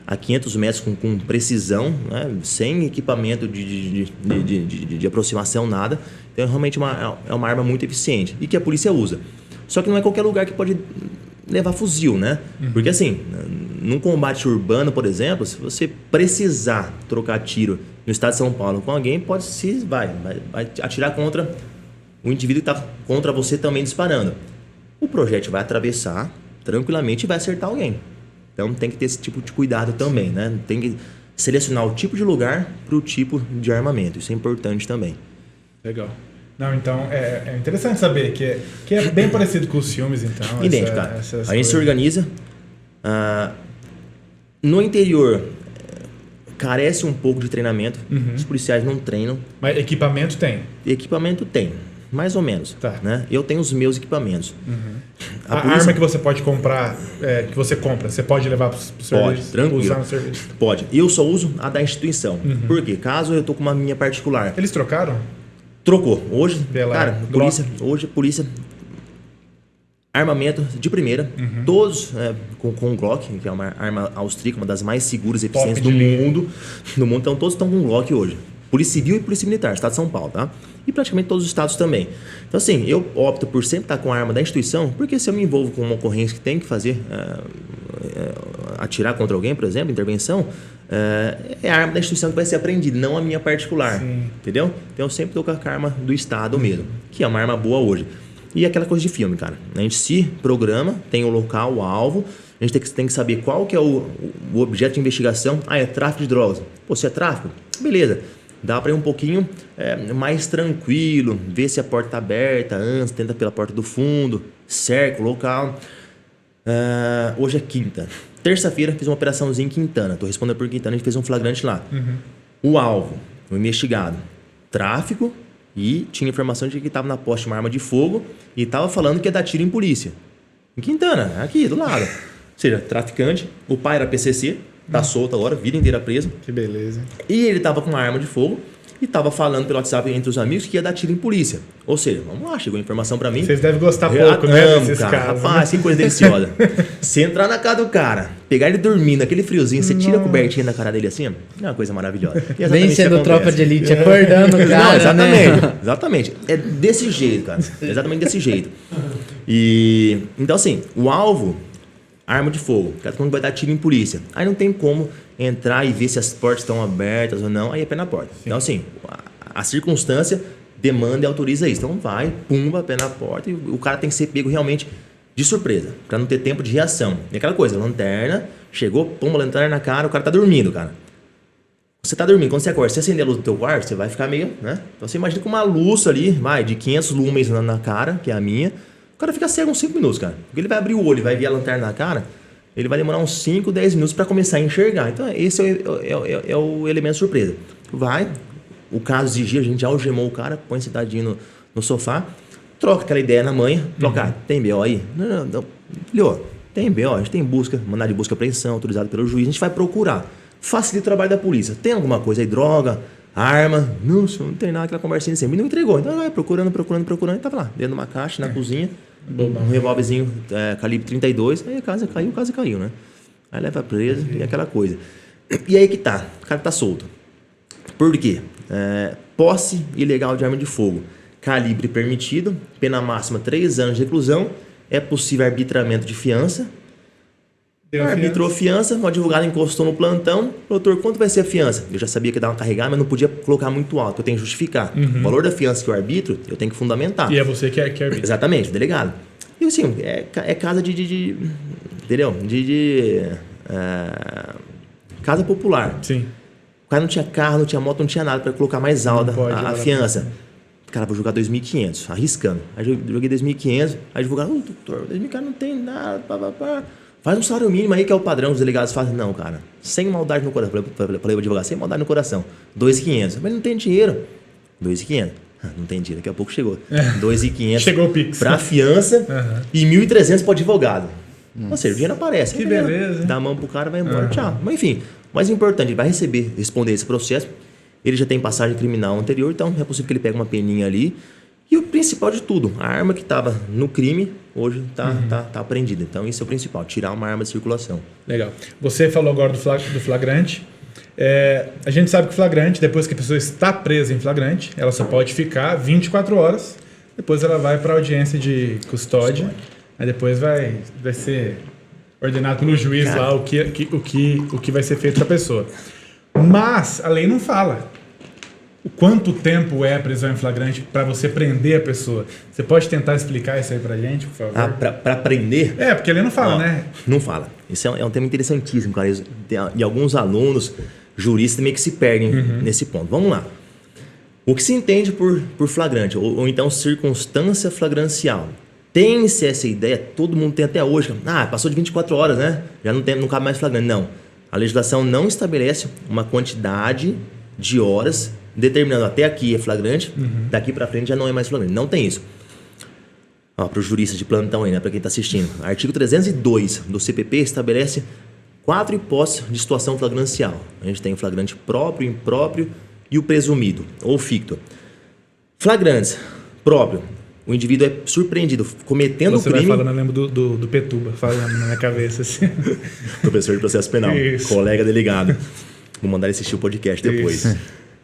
a 500 metros com precisão, né? Sem equipamento de aproximação, nada. Então, realmente é uma arma muito eficiente e que a polícia usa. Só que não é qualquer lugar que pode levar fuzil, né? Porque assim, num combate urbano, por exemplo, se você precisar trocar tiro no estado de São Paulo com alguém, vai atirar contra o indivíduo que está contra você também disparando. O projétil vai atravessar tranquilamente e vai acertar alguém. Então tem que ter esse tipo de cuidado também, né? Tem que selecionar o tipo de lugar para o tipo de armamento. Isso é importante também. Legal. Não, então é interessante saber que é bem parecido com os filmes, então. Idêntico, cara. A gente se organiza. No interior, carece um pouco de treinamento. Os policiais não treinam. Mas equipamento tem? Equipamento tem. Mais ou menos. Tá. Né? Eu tenho os meus equipamentos. A arma que você pode comprar, que você compra, você pode levar para o serviço? Pode, tranquilo. Usar no serviço? Pode. Eu só uso a da instituição. Por quê? Caso eu tô com uma minha particular. Eles trocaram? Trocou. Hoje, Pela polícia, armamento de primeira. Todos com Glock, que é uma arma austríaca, uma das mais seguras e eficientes do mundo. Então, todos estão com Glock hoje. Polícia Civil e Polícia Militar, Estado de São Paulo, tá? E praticamente todos os estados também. Então, assim, eu opto por sempre estar com a arma da instituição, porque se eu me envolvo com uma ocorrência que tem que fazer, atirar contra alguém, por exemplo, intervenção, é a arma da instituição que vai ser apreendida, não a minha particular. Sim. Entendeu? Então, eu sempre estou com a arma do Estado mesmo, que é uma arma boa hoje. E aquela coisa de filme, cara. A gente se programa, tem o local, o alvo, a gente tem que saber qual que é o objeto de investigação. É tráfico de drogas. Pô, se é tráfico, beleza. Dá para ir um pouquinho mais tranquilo, ver se a porta está aberta antes, tenta pela porta do fundo, cerca o local. Hoje é quinta. Terça-feira fiz uma operaçãozinha em Quintana. Estou respondendo por Quintana, a gente fez um flagrante lá. O alvo, o investigado, tráfico, e tinha informação de que estava na poste uma arma de fogo e estava falando que ia dar tiro em polícia. Em Quintana, aqui do lado. Ou seja, traficante, o pai era PCC, tá solto agora, vida inteira preso. Que beleza. E ele tava com uma arma de fogo e tava falando pelo WhatsApp entre os amigos que ia dar tiro em polícia. Ou seja, vamos lá, chegou a informação pra mim. Vocês devem gostar pouco, né, desses cara. casos. Rapaz, que coisa deliciosa. Você entrar na casa do cara, pegar ele dormindo, aquele friozinho, você tira a cobertinha da cara dele assim, é uma coisa maravilhosa. Vem sendo tropa de elite, acordando o cara, Não, exatamente, né? exatamente. É desse jeito, cara. Exatamente desse jeito. E então assim, o alvo, arma de fogo, cada mundo vai dar tiro em polícia. Aí não tem como entrar e ver se as portas estão abertas ou não, aí é pé na porta. Então assim, a circunstância demanda e autoriza isso. Então vai, pumba, pé na porta, e o cara tem que ser pego realmente de surpresa, pra não ter tempo de reação. E aquela coisa, lanterna, chegou, pumba, lanterna na cara, o cara tá dormindo, cara. Você tá dormindo, quando você acorda, se acender a luz do teu quarto, você vai ficar meio, né? Então você imagina com uma luz ali, de 500 lumens na cara, que é a minha, o cara fica cego uns 5 minutos, cara. Porque ele vai abrir o olho e vai ver a lanterna na cara, ele vai demorar uns 5, 10 minutos pra começar a enxergar. Então esse é o elemento surpresa. Vai, o caso exigir, a gente algemou o cara, põe sentadinho no sofá, troca aquela ideia na manhã, trocar, tem BO aí? Não. Filho, tem BO, a gente tem busca, mandado de busca e apreensão, autorizado pelo juiz, a gente vai procurar. Facilita o trabalho da polícia. Tem alguma coisa aí, droga, arma? Não, senhor, não tem nada, aquela conversinha sempre. Não entregou. Então vai procurando, e tava lá, dentro de uma caixa, na cozinha, um revólverzinho calibre 32, aí a casa caiu, né? Aí leva preso e aquela coisa. E aí que tá, o cara tá solto. Por quê? Posse ilegal de arma de fogo. Calibre permitido, pena máxima 3 anos de reclusão, é possível arbitramento de fiança. Arbitrou fiança, o advogado encostou no plantão. Doutor, quanto vai ser a fiança? Eu já sabia que dava uma carregada, mas não podia colocar muito alto, eu tenho que justificar. O valor da fiança que eu arbitro, eu tenho que fundamentar. E é você que arbitra. Exatamente, o delegado. E assim, é casa entendeu? Casa popular. Sim. O cara não tinha carro, não tinha moto, não tinha nada para colocar mais alta a fiança. Cara, vou jogar 2.500, arriscando. Aí eu joguei 2.500, aí advogado, doutor, 2.500 não tem nada, pá. Faz um salário mínimo aí que é o padrão, os delegados fazem. Não, cara, sem maldade no coração. Falei pro advogado, sem maldade no coração. 2.500. Mas não tem dinheiro. 2.500. Não tem dinheiro, daqui a pouco chegou. 2.500. Chegou o Pix. Pra fiança e 1.300 pro advogado. Ou seja, o dinheiro aparece. Que beleza, hein? Dá a mão pro cara, vai embora, tchau. Mas enfim, o mais importante, ele vai responder esse processo. Ele já tem passagem criminal anterior, então é possível que ele pegue uma peninha ali. E o principal de tudo, a arma que estava no crime, hoje tá apreendida. Então, isso é o principal, tirar uma arma de circulação. Legal. Você falou agora do flagrante. A gente sabe que o flagrante, depois que a pessoa está presa em flagrante, ela só pode ficar 24 horas. Depois ela vai para a audiência de custódia. Aí depois vai ser ordenado pelo juiz lá o que vai ser feito com a pessoa. Mas a lei não fala quanto tempo é a prisão em flagrante para você prender a pessoa. Você pode tentar explicar isso aí pra gente, por favor? Para prender? Porque ele não fala, né? Não fala. Isso é um tema interessantíssimo, cara. E alguns alunos, juristas, meio que se perdem nesse ponto. Vamos lá. O que se entende por flagrante, ou então circunstância flagrancial? Tem-se essa ideia, todo mundo tem até hoje. Passou de 24 horas, né? Já não cabe mais flagrante. Não. A legislação não estabelece uma quantidade de horas determinando até aqui é flagrante, daqui para frente já não é mais flagrante. Não tem isso. Para os juristas de plantão aí, né? Para quem está assistindo. Artigo 302 do CPP estabelece 4 hipóteses de situação flagrancial. A gente tem o flagrante próprio, impróprio e o presumido, ou ficto. Flagrantes, próprio. O indivíduo é surpreendido cometendo o crime... Você vai falando, eu lembro do Petuba, falando na minha cabeça assim. Professor de processo penal, colega delegado. Vou mandar ele assistir o podcast depois. Isso.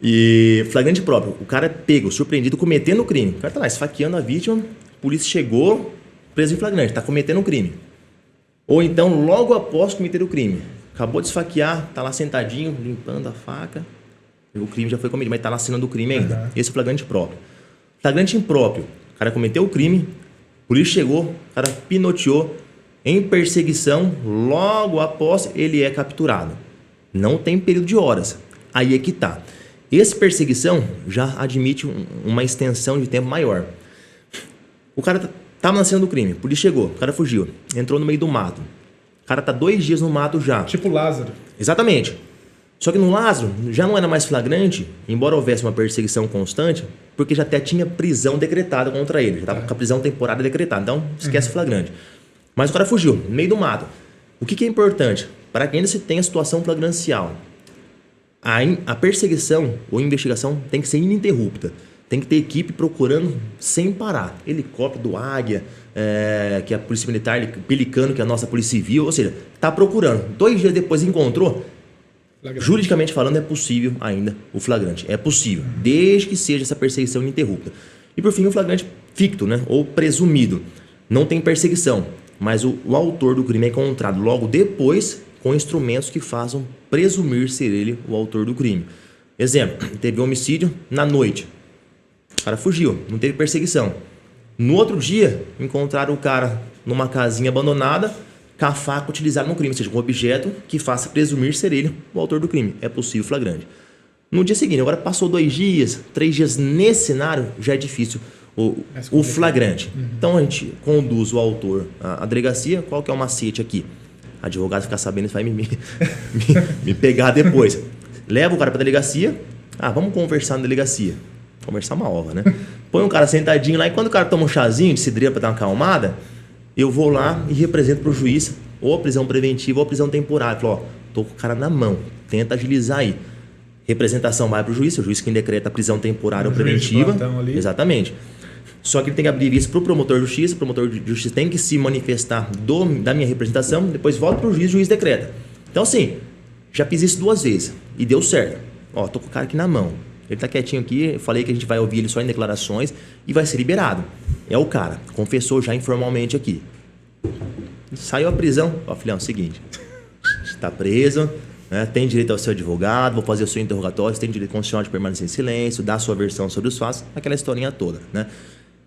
E flagrante próprio, o cara é pego, surpreendido, cometendo o crime. O cara tá lá esfaqueando a vítima, a polícia chegou, preso em flagrante, tá cometendo um crime. Ou então, logo após cometer o crime, acabou de esfaquear, tá lá sentadinho, limpando a faca, o crime já foi cometido, mas tá na cena do crime ainda. Esse é o flagrante próprio. Flagrante impróprio, o cara cometeu o crime, a polícia chegou, o cara pinoteou, em perseguição, logo após ele é capturado. Não tem período de horas. Aí é que tá. Esse perseguição já admite uma extensão de tempo maior. O cara estava na cena do crime, a polícia chegou, o cara fugiu, entrou no meio do mato. O cara tá 2 dias no mato já. Tipo Lázaro. Exatamente. Só que no Lázaro já não era mais flagrante, embora houvesse uma perseguição constante, porque já até tinha prisão decretada contra ele. Já estava com a prisão temporária decretada, então esquece o flagrante. Mas o cara fugiu, no meio do mato. O que é importante? Para que ainda se tenha situação flagrancial, a perseguição ou investigação tem que ser ininterrupta. Tem que ter equipe procurando sem parar. Helicóptero do Águia, que é a Polícia Militar, Pelicano, que é a nossa Polícia Civil. Ou seja, está procurando. 2 dias depois encontrou. Flagrante. Juridicamente falando, é possível ainda o flagrante. É possível, desde que seja essa perseguição ininterrupta. E por fim, o flagrante ficto, né? Ou presumido. não tem perseguição, mas o autor do crime é encontrado logo depois com instrumentos que façam presumir ser ele o autor do crime. Exemplo, teve um homicídio na noite. O cara fugiu, não teve perseguição. No outro dia, encontraram o cara numa casinha abandonada, com a faca utilizada no crime, ou seja, um objeto que faça presumir ser ele o autor do crime. É possível flagrante. No dia seguinte, agora passou 2 dias, 3 dias nesse cenário, já é difícil o flagrante. Então a gente conduz o autor à delegacia. Qual que é o macete aqui? O advogado ficar sabendo vai me pegar depois. Leva o cara pra delegacia. Vamos conversar na delegacia. Conversar uma hora, né? Põe um cara sentadinho lá e quando o cara toma um chazinho de cidreira pra dar uma acalmada, eu vou lá e represento pro juiz ou a prisão preventiva ou a prisão temporária. Falo, tô com o cara na mão, tenta agilizar aí. Representação vai pro juiz, o juiz quem decreta a prisão temporária ou preventiva. Exatamente. Só que ele tem que abrir isso pro promotor de justiça, o promotor de justiça tem que se manifestar da minha representação, depois volta pro juiz, o juiz decreta. Então assim, já fiz isso 2 vezes e deu certo. Tô com o cara aqui na mão. Ele tá quietinho aqui, eu falei que a gente vai ouvir ele só em declarações e vai ser liberado. É o cara, confessou já informalmente aqui. Saiu a prisão. Filhão, é o seguinte, está preso, né, tem direito ao seu advogado, vou fazer o seu interrogatório, você tem direito constitucional de permanecer em silêncio, dar a sua versão sobre os fatos, aquela historinha toda, né?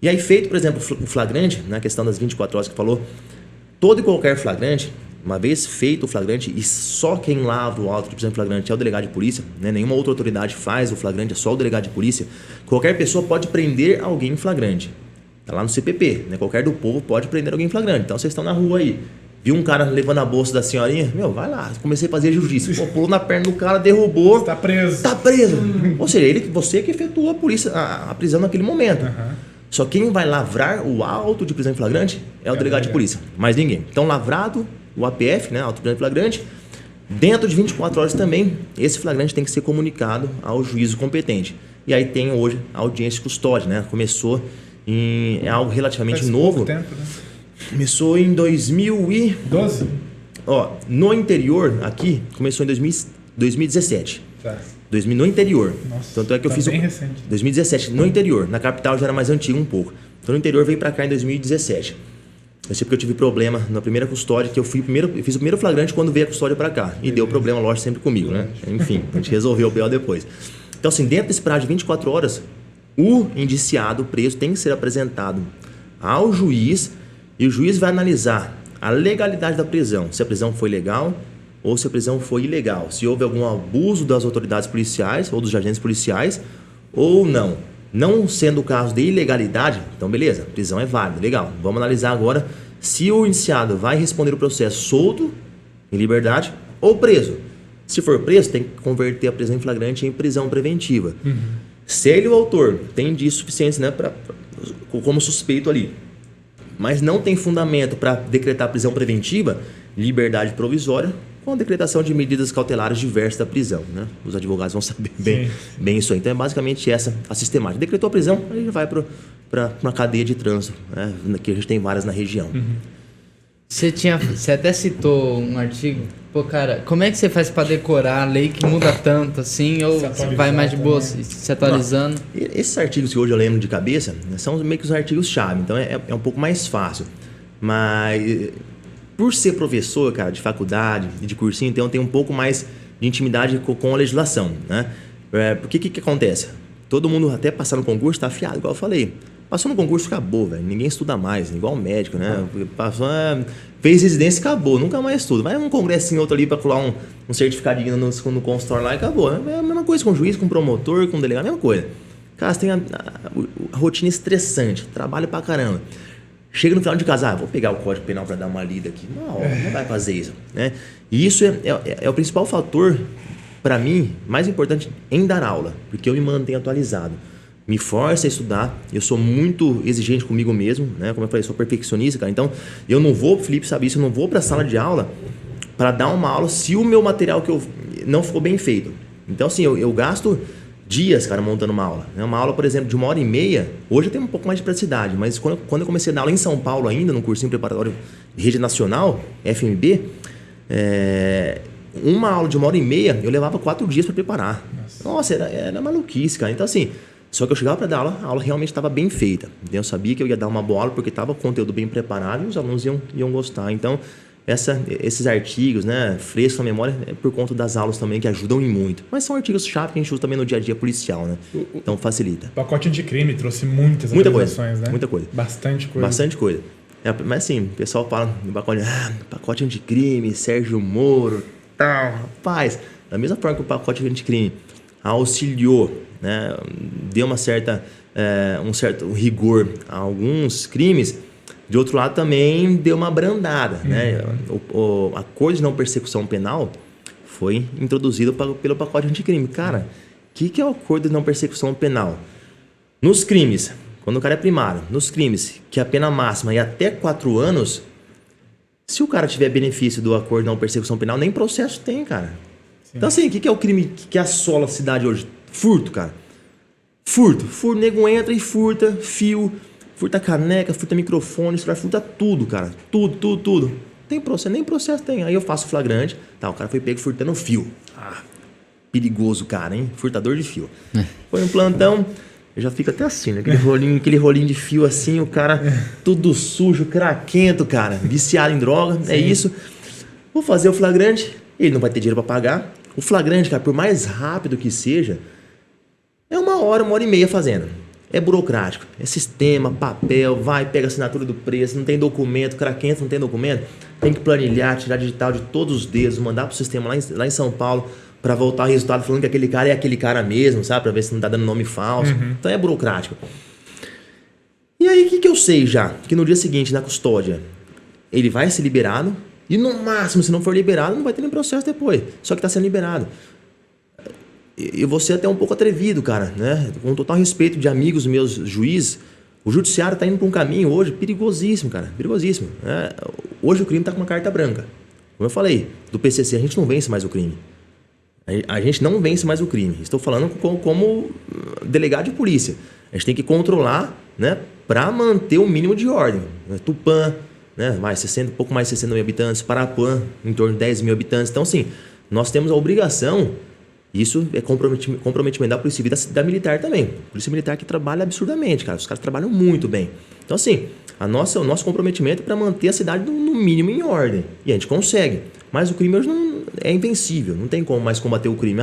E aí feito, por exemplo, o flagrante, na questão das 24 horas que falou, todo e qualquer flagrante, uma vez feito o flagrante, e só quem lavra o auto de prisão em flagrante é o delegado de polícia, né? Nenhuma outra autoridade faz o flagrante, é só o delegado de polícia. Qualquer pessoa pode prender alguém em flagrante. Está lá no CPP, né? Qualquer do povo pode prender alguém em flagrante. Então vocês estão na rua aí, viu um cara levando a bolsa da senhorinha, vai lá, comecei a fazer jiu-jitsu, pulou na perna do cara, derrubou. Tá preso. Tá preso. Ou seja, você que efetuou a prisão naquele momento. Só quem vai lavrar o auto de prisão em flagrante é o delegado de polícia, mais ninguém. Então lavrado o APF, né, auto de prisão em flagrante, dentro de 24 horas também, esse flagrante tem que ser comunicado ao juízo competente. E aí tem hoje a audiência de custódia, né? Começou é algo relativamente novo. Pouco tempo, né? Começou em 2012. No interior aqui, começou em 2017. Tá. No interior. Nossa, tanto é que eu fiz bem recente. 2017, no interior. Na capital já era mais antigo um pouco. Então no interior veio pra cá em 2017. Eu sei porque eu tive problema na primeira custódia, que eu fiz o primeiro flagrante quando veio a custódia pra cá. E deu problema, lógico, sempre comigo, né? Enfim, a gente resolveu o BO depois. Então assim, dentro desse prazo de 24 horas, o indiciado, o preso, tem que ser apresentado ao juiz e o juiz vai analisar a legalidade da prisão, se a prisão foi legal ou se a prisão foi ilegal, se houve algum abuso das autoridades policiais ou dos agentes policiais ou não. Não sendo o caso de ilegalidade, então beleza, a prisão é válida, legal. Vamos analisar agora se o indiciado vai responder o processo solto, em liberdade, ou preso. Se for preso, tem que converter a prisão em flagrante em prisão preventiva. Se ele, o autor, tem indícios suficientes, né, como suspeito ali, mas não tem fundamento para decretar prisão preventiva, liberdade provisória, com a decretação de medidas cautelares diversas da prisão, né? Os advogados vão saber bem isso aí. Então é basicamente essa a sistemática. Decretou a prisão, aí ele vai para uma cadeia de trânsito, né? Que a gente tem várias na região. Você até citou um artigo. Pô, cara, como é que você faz para decorar a lei que muda tanto assim? Ou você vai mais de boa se atualizando? Esses artigos que hoje eu lembro de cabeça, né, são meio que os artigos-chave. Então é um pouco mais fácil. Mas por ser professor, cara, de faculdade e de cursinho, então eu tenho um pouco mais de intimidade com a legislação, né? Porque o que acontece? Todo mundo, até passar no concurso, tá afiado, igual eu falei. Passou no concurso, acabou, velho. Ninguém estuda mais, igual médico, né? Passou, fez residência, acabou. Nunca mais estuda. Vai um congressinho outro ali pra colar um certificadinho no consultório lá e acabou. É a mesma coisa com o juiz, com o promotor, com o delegado, a mesma coisa. Cara, você tem a rotina estressante, trabalho pra caramba. Chega no final de casa, vou pegar o Código Penal pra dar uma lida aqui. Não vai fazer isso, né? E isso é o principal fator, pra mim, mais importante em dar aula. Porque eu me mantenho atualizado. Me força a estudar, eu sou muito exigente comigo mesmo, né? Como eu falei, sou perfeccionista, cara. Então, eu não vou, o Felipe sabe isso, eu não vou pra sala de aula para dar uma aula se o meu material que eu não ficou bem feito. Então, assim, eu gasto dias, cara, montando uma aula. Uma aula, por exemplo, de 1h30, hoje eu tenho um pouco mais de praticidade, mas quando eu comecei a dar aula em São Paulo ainda, no cursinho preparatório de rede nacional, FMB, uma aula de 1h30, eu levava 4 dias para preparar. Nossa, era maluquice, cara. Então, assim, Só que eu chegava para dar aula, a aula realmente estava bem feita. Eu sabia que eu ia dar uma boa aula porque estava o conteúdo bem preparado e os alunos iam gostar. Então, esses artigos, né, frescos na memória, é por conta das aulas também, que ajudam em muito. Mas são artigos-chave que a gente usa também no dia a dia policial, né? Então, facilita. O pacote anticrime trouxe muitas Muita atualizações, coisa, né? muita coisa. Bastante coisa. Bastante coisa. Mas assim, o pessoal fala no pacote anticrime, Sérgio Moro, tal. Rapaz, da mesma forma que o pacote anticrime auxiliou, né, deu um certo rigor a alguns crimes, de outro lado também deu uma abrandada, né? A Código de Não Persecução Penal foi introduzido pelo pacote anticrime. Cara, o que é o Código de Não Persecução Penal? Nos crimes, quando o cara é primário, nos crimes que a pena máxima é até 4 anos, se o cara tiver benefício do acordo de não persecução penal, nem processo tem, cara. Sim. Então assim, o que é o crime que assola a cidade hoje? Furto, cara. Furto. Nego entra e furta fio, furta caneca, furta microfone, furta tudo, cara. Tudo. Tem processo, nem processo tem. Aí eu faço flagrante, tá, o cara foi pego furtando fio. Perigoso, cara, hein? Furtador de fio. Foi no plantão, eu já fico até assim, né? Aquele rolinho de fio assim, o cara tudo sujo, craquento, cara. Viciado em droga, é isso. Vou fazer o flagrante, ele não vai ter dinheiro pra pagar. O flagrante, cara, por mais rápido que seja, é 1 hora e meia fazendo. É burocrático, é sistema, papel, vai, pega a assinatura do preço, não tem documento, craquento não tem documento, tem que planilhar, tirar digital de todos os dedos, mandar pro sistema lá em São Paulo para voltar o resultado falando que aquele cara é aquele cara mesmo, sabe? Para ver se não tá dando nome falso. Então é burocrático. E aí, o que eu sei já? Que no dia seguinte, na custódia, ele vai ser liberado e no máximo, se não for liberado, não vai ter nem processo depois. Só que tá sendo liberado. Eu vou ser até um pouco atrevido, cara, né? Com total respeito de amigos meus juízes, o judiciário tá indo para um caminho hoje perigosíssimo, cara. Perigosíssimo. Né? Hoje o crime tá com uma carta branca. Como eu falei, do PCC a gente não vence mais o crime. A gente não vence mais o crime. Estou falando como delegado de polícia. A gente tem que controlar, né, para manter o mínimo de ordem. Tupã, né, pouco mais de 60 mil habitantes. Parapuã, em torno de 10 mil habitantes. Então, assim, nós temos a obrigação, isso é comprometimento da Polícia Civil e da Militar também. Polícia Militar que trabalha absurdamente, cara. Os caras trabalham muito bem. Então, assim, o nosso comprometimento é para manter a cidade no mínimo em ordem. E a gente consegue. Mas o crime hoje não é invencível. Não tem como mais combater o crime.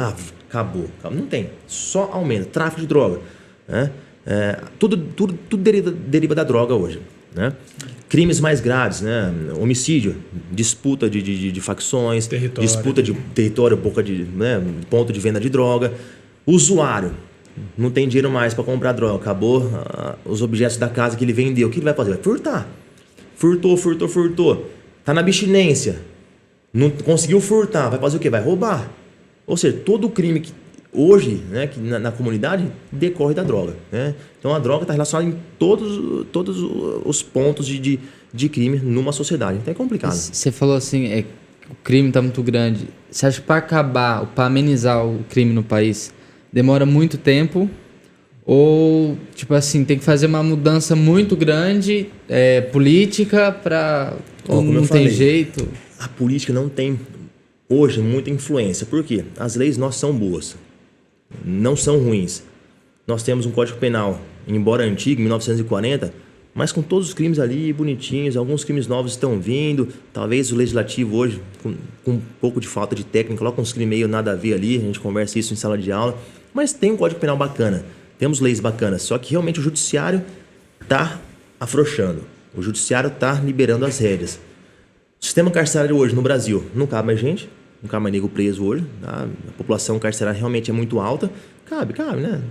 Acabou. Não tem. Só aumenta. Tráfico de droga. Né? Tudo deriva da droga hoje. Né? Crimes mais graves, né? Homicídio, disputa de facções, território. Disputa de território, ponto de venda de droga. Usuário. Não tem dinheiro mais para comprar droga. Acabou os objetos da casa que ele vendeu. O que ele vai fazer? Vai furtar. Furtou. Tá na abstinência. Não conseguiu furtar. Vai fazer o quê? Vai roubar. Ou seja, todo o crime que hoje, né, que na comunidade decorre da droga. Né? Então a droga está relacionada em todos os pontos de crime numa sociedade. Então é complicado. Você falou assim, o crime está muito grande. Você acha que para amenizar o crime no país, demora muito tempo? Ou, tipo assim, tem que fazer uma mudança muito grande, política, para... Ou não tem jeito? A política não tem, hoje, muita influência. Por quê? As leis nossas são boas. Não são ruins. Nós temos um Código Penal, embora antigo, 1940, mas com todos os crimes ali bonitinhos. Alguns crimes novos estão vindo. Talvez o Legislativo hoje, com um pouco de falta de técnica, coloca uns crimes meio nada a ver ali. A gente conversa isso em sala de aula. Mas tem um Código Penal bacana. Temos leis bacanas. Só que realmente o Judiciário está afrouxando. O Judiciário está liberando as rédeas. O sistema carcerário hoje no Brasil não cabe mais gente, não cabe mais nego preso hoje. Tá? A população carcerária realmente é muito alta. Cabe, né?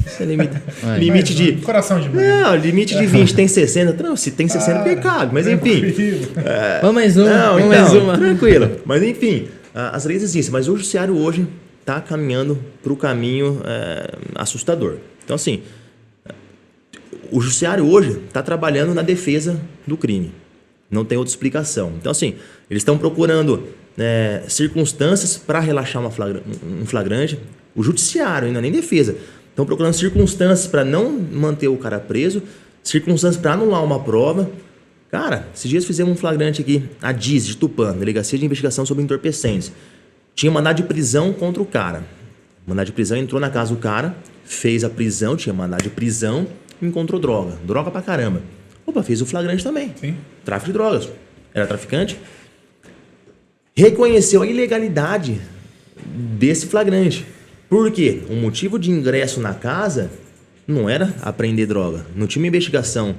Esse é limite de... Coração de mãe. Não, limite de 20, tem 60. Não, se tem 60, cabe, mas enfim. Vamos mais uma, mais uma. Tranquilo. Mas enfim, as leis existem, mas o Judiciário hoje está caminhando para o caminho assustador. Então, assim, o Judiciário hoje está trabalhando na defesa do crime. Não tem outra explicação. Então, assim, eles estão procurando circunstâncias para relaxar um flagrante. O judiciário, ainda nem defesa. Estão procurando circunstâncias para não manter o cara preso, circunstâncias para anular uma prova. Cara, esses dias fizemos um flagrante aqui, a DIS de Tupã, Delegacia de Investigação sobre Entorpecentes. Tinha mandado de prisão contra o cara. Mandado de prisão, entrou na casa do cara, fez a prisão, tinha mandado de prisão, encontrou droga. Droga pra caramba. Opa, fez o flagrante também. Sim. Tráfico de drogas. Era traficante. Reconheceu a ilegalidade desse flagrante. Por quê? O motivo de ingresso na casa não era apreender droga. Não tinha uma investigação.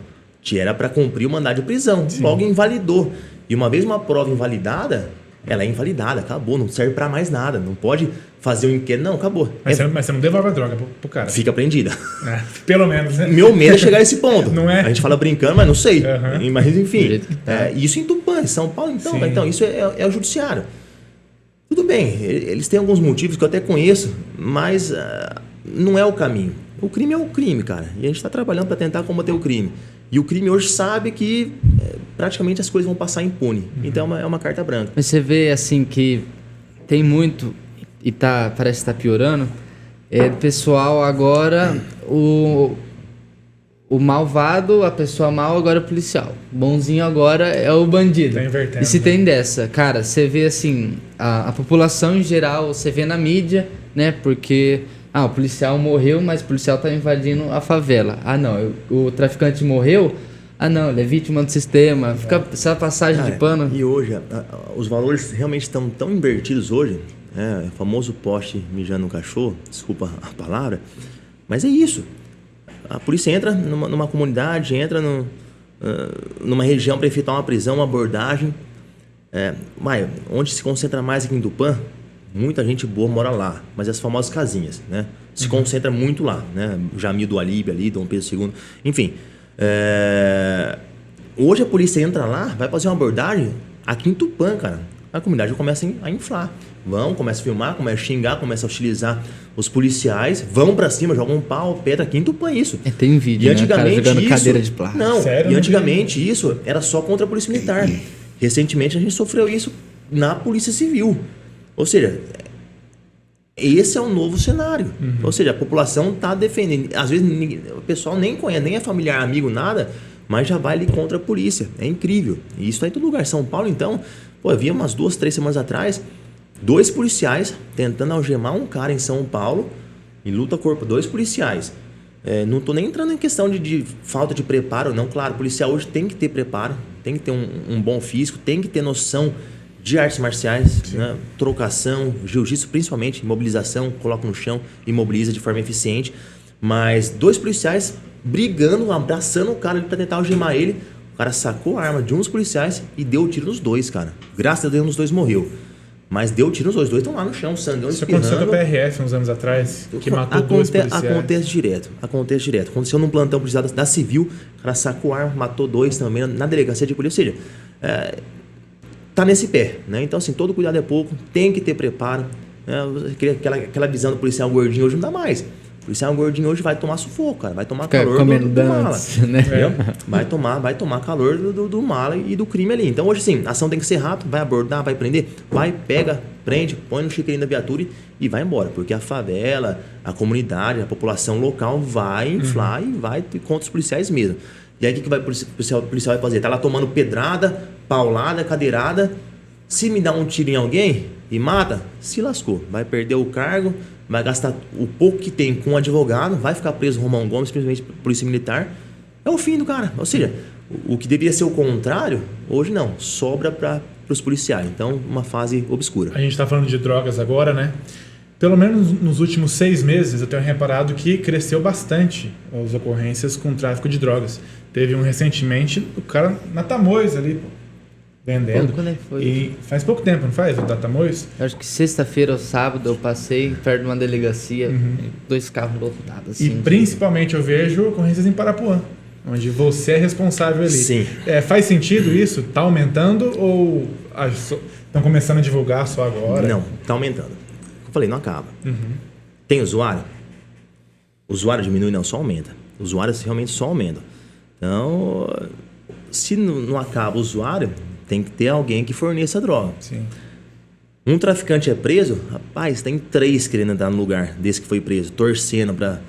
Era para cumprir o mandado de prisão. Sim. Logo invalidou. E uma vez uma prova invalidada, ela é invalidada, acabou, não serve para mais nada. Não pode fazer um inquérito, não, acabou. Mas você não devolve a droga pro cara. Fica apreendida. É, pelo menos, né? Meu medo é chegar a esse ponto. Não é? A gente fala brincando, mas não sei. Uhum. Mas enfim, Do jeito que tá. isso em Tupã, em São Paulo, então. Sim. Então isso é o judiciário. Tudo bem, eles têm alguns motivos que eu até conheço, mas não é o caminho. O crime é o crime, cara. E a gente está trabalhando para tentar combater o crime. E o crime hoje sabe que praticamente as coisas vão passar impune. Então é uma carta branca. Mas você vê assim que tem muito e parece que tá piorando. Pessoal agora, o malvado, a pessoa mal agora é o policial. Bonzinho agora é o bandido. Tá invertendo, E se né? tem dessa, cara, você vê assim, a população em geral, você vê na mídia, né? Porque o policial morreu, mas o policial tá invadindo a favela. Ah, não, o traficante morreu. Ah, não, ele é vítima do sistema. Fica essa passagem Cara, de pano. E hoje, os valores realmente estão tão invertidos hoje. O famoso poste mijando no cachorro, desculpa a palavra, mas é isso. A polícia entra numa comunidade, entra numa região para efetuar uma prisão, uma abordagem. Maio, onde se concentra mais aqui em Tupã, muita gente boa mora lá, mas as famosas casinhas, né? Se concentra muito lá, né? Jamil do Alibe ali, Dom Pedro II, enfim. Hoje a polícia entra lá, vai fazer uma abordagem aqui em Tupã, cara. A comunidade começa a inflar. Começa a filmar, começa a xingar, começa a hostilizar os policiais, vão pra cima, jogam um pau, pedra aqui em Tupã, isso. Tem vídeo, E né? O cara antigamente jogando isso... cadeira de plástico. Não, Sério? e antigamente isso era só contra a polícia militar. Recentemente a gente sofreu isso na polícia civil. Ou seja, esse é o novo cenário. Ou seja, a população está defendendo. Às vezes o pessoal nem conhece, nem é familiar, amigo, nada, mas já vai ali contra a polícia. É incrível. E isso está em todo lugar. São Paulo, então, eu vi umas 2, 3 semanas atrás, 2 policiais tentando algemar um cara em São Paulo, em luta corpo, 2 policiais. Não estou nem entrando em questão de falta de preparo, não. Claro, o policial hoje tem que ter preparo, tem que ter um bom físico, tem que ter noção de artes marciais, né? Trocação, jiu-jitsu principalmente, imobilização, coloca no chão, imobiliza de forma eficiente. Mas 2 policiais brigando, abraçando o cara para tentar algemar ele. O cara sacou a arma de um dos policiais e deu o tiro nos 2, cara. Graças a Deus, um dos 2 morreu. Mas deu tiro nos 2. Os 2 estão lá no chão, sangão, Isso espirrando. aconteceu com a PRF uns anos atrás, que matou 2 policiais. Acontece direto. Aconteceu num plantão policial da Civil, o cara sacou a arma, matou 2 também na delegacia de polícia. Ou seja, tá nesse pé, né? Então, assim, todo cuidado é pouco, tem que ter preparo. Né? Aquela visão do policial gordinho hoje não dá mais. O policial gordinho hoje vai tomar sufoco, cara. Vai tomar Fica calor comendo do mala. dantes, né? Entendeu? Vai tomar calor do mala e do crime ali. Então, hoje, sim, a ação tem que ser rápida, vai abordar, vai prender, vai, pega, prende, põe no chiqueirinho da viatura e vai embora. Porque a favela, a comunidade, a população local vai inflar e vai contra os policiais mesmo. E aí, o que o policial vai fazer? Tá lá tomando pedrada, paulada, cadeirada. Se me dá um tiro em alguém e mata, se lascou. Vai perder o cargo, vai gastar o pouco que tem com um advogado, vai ficar preso Romão Gomes, principalmente polícia militar. É o fim do cara. Ou seja, o que deveria ser o contrário, hoje não. Sobra para os policiais. Então, uma fase obscura. A gente está falando de drogas agora, né? Pelo menos nos últimos 6 meses, eu tenho reparado que cresceu bastante as ocorrências com tráfico de drogas. Teve um recentemente, o cara na Tamoios ali, pô, vendendo. Quando é que foi? E faz pouco tempo, não faz? O da Tamoios? Eu acho que sexta-feira ou sábado eu passei perto de uma delegacia, 2 carros lotados. Assim, E principalmente eu vejo ocorrências em Parapuã, onde você é responsável ali. Sim. Faz sentido isso? Tá aumentando ou estão começando a divulgar só agora? Não, tá aumentando. Eu falei, não acaba. Tem usuário? O usuário diminui, não, só aumenta. Os usuários realmente só aumentam. Então, se não acaba o usuário, tem que ter alguém que forneça a droga. Sim. Um traficante é preso, rapaz, tem 3 querendo entrar no lugar desse que foi preso, torcendo para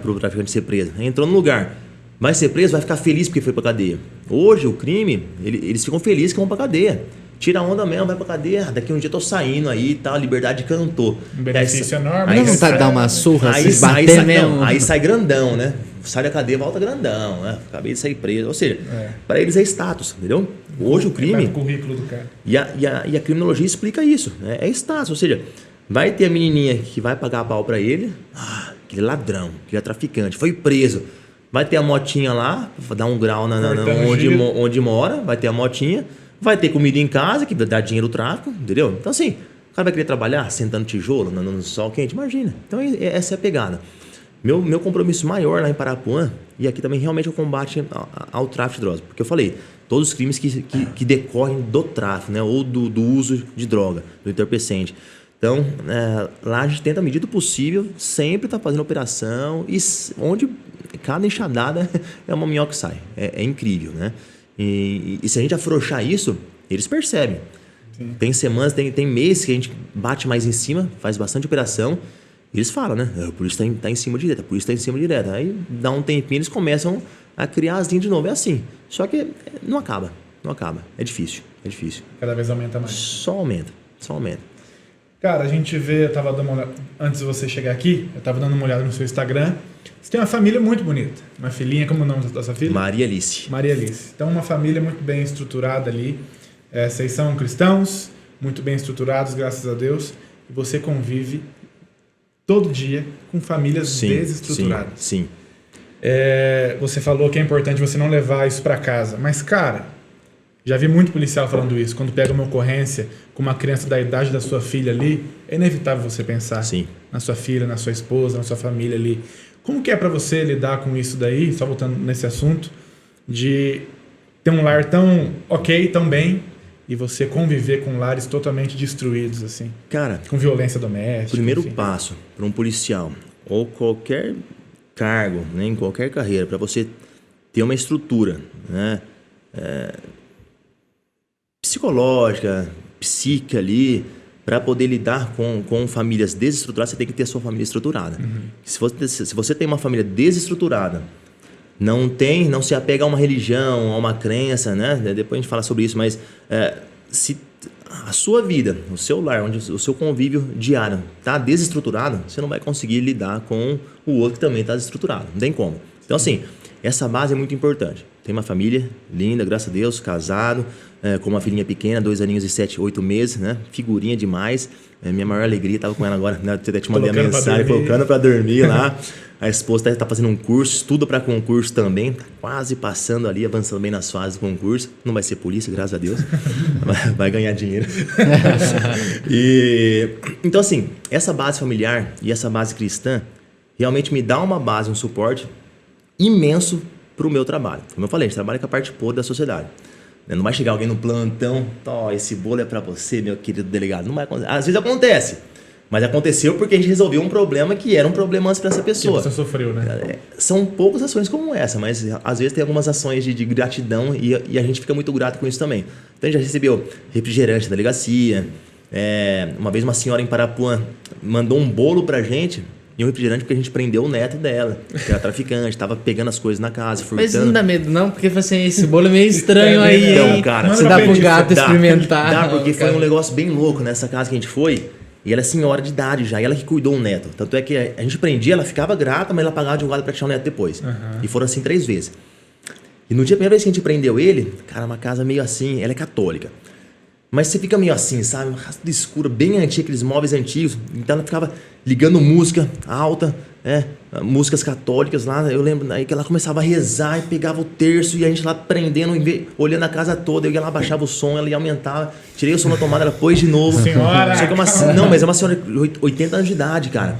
o traficante ser preso. Entrou no lugar, vai ser preso, vai ficar feliz porque foi para cadeia. Hoje, o crime, eles ficam felizes que vão para cadeia. tira onda mesmo, vai pra cadeia, daqui um dia eu tô saindo aí e tal, liberdade cantou. Um benefício enorme. Não dá vontade de dar uma surra, Aí se sai, bater mesmo. aí sai grandão, né? Sai da cadeia, volta grandão, né? Acabei de sair preso. Ou seja, pra eles é status, entendeu? Hoje o Vai crime... pro currículo do cara. E a criminologia explica isso, né? É status, ou seja, vai ter a menininha que vai pagar pau pra ele, aquele ladrão, aquele traficante, foi preso. Vai ter a motinha lá, dar um grau onde mora, vai ter a motinha, vai ter comida em casa, que dá dinheiro ao tráfico, entendeu? Então assim, o cara vai querer trabalhar sentando tijolo no sol quente, imagina. Então essa é a pegada. Meu compromisso maior lá em Parapuã, e aqui também realmente é o combate ao tráfico de drogas, porque eu falei, todos os crimes que decorrem do tráfico, né, ou do uso de droga, do entorpecente. Então, lá a gente tenta, à medida do possível, sempre estar fazendo operação, e onde cada enxadada é uma minhoca que sai. É incrível, né? E se a gente afrouxar isso, eles percebem. Sim. Tem semanas, tem meses que a gente bate mais em cima, faz bastante operação, e eles falam, né? Por isso tá em cima direta, por isso tá em cima direta. Aí dá um tempinho, eles começam a criar as linhas de novo. É assim. Só que não acaba. É difícil. Cada vez aumenta mais. Só aumenta. Cara, a gente vê, eu tava dando uma olhada, antes de você chegar aqui, eu tava dando uma olhada no seu Instagram. Você tem uma família muito bonita. Uma filhinha, como é o nome da sua filha? Maria Alice. Então, uma família muito bem estruturada ali. Vocês são cristãos, muito bem estruturados, graças a Deus. E você convive todo dia com famílias desestruturadas. Sim. Você falou que é importante você não levar isso para casa. Mas, cara, já vi muito policial falando isso. Quando pega uma ocorrência com uma criança da idade da sua filha ali, é inevitável você pensar na sua filha, na sua esposa, na sua família ali. Como que é para você lidar com isso daí, só voltando nesse assunto, de ter um lar tão ok, tão bem, e você conviver com lares totalmente destruídos, assim? Cara, com violência doméstica. Primeiro passo para um policial, ou qualquer cargo, né, em qualquer carreira, para você ter uma estrutura, né, psicológica, psíquica ali, para poder lidar com famílias desestruturadas, você tem que ter a sua família estruturada. Se você tem uma família desestruturada, não se apega a uma religião, a uma crença, né? Depois a gente fala sobre isso, mas se a sua vida, o seu lar, onde o seu convívio diário está desestruturado, você não vai conseguir lidar com o outro que também está desestruturado. Não tem como. Então, assim, essa base é muito importante. Tem uma família linda, graças a Deus, casado, com uma filhinha pequena, 2 aninhos e 7, 8 meses, né? Figurinha demais. Minha maior alegria, estava com ela agora, né? Até te mandei a mensagem, colocando para dormir lá. A esposa está fazendo um curso, estuda para concurso também, está quase passando ali, avançando bem nas fases do concurso. Não vai ser polícia, graças a Deus. Vai ganhar dinheiro. Então, assim, essa base familiar e essa base cristã realmente me dá uma base, um suporte imenso para o meu trabalho. Como eu falei, a gente trabalha com a parte podre da sociedade. Não vai chegar alguém no plantão, esse bolo é para você, meu querido delegado. Não vai acontecer. Às vezes acontece, mas aconteceu porque a gente resolveu um problema que era um problema antes para essa pessoa. Que você sofreu, né? São poucas ações como essa, mas às vezes tem algumas ações de gratidão e a gente fica muito grato com isso também. Então a gente já recebeu refrigerante da delegacia. Uma vez uma senhora em Parapuã mandou um bolo pra gente e um refrigerante porque a gente prendeu o neto dela, que era traficante, estava pegando as coisas na casa, furtando. Mas não dá medo não, porque assim, esse bolo é meio estranho aí, então, hein? cara, você dá pro gato experimentar. Dá, porque foi um negócio bem louco nessa casa que a gente foi. E ela é senhora de idade já, e ela que cuidou o neto. Tanto é que a gente prendia, ela ficava grata, mas ela pagava advogado pra tirar o neto depois. E foram assim 3 vezes. E no dia, a primeira vez que a gente prendeu ele, cara, uma casa meio assim, ela é católica. Mas você fica meio assim, sabe? Uma casa escura, bem antiga, aqueles móveis antigos. Então ela ficava ligando música alta, músicas católicas lá. Eu lembro aí que ela começava a rezar e pegava o terço e a gente lá prendendo, olhando a casa toda. Eu ia lá, baixava o som, ela ia aumentar. Tirei o som da tomada, ela pôs de novo. Senhora! Só que mas é uma senhora de 80 anos de idade, cara.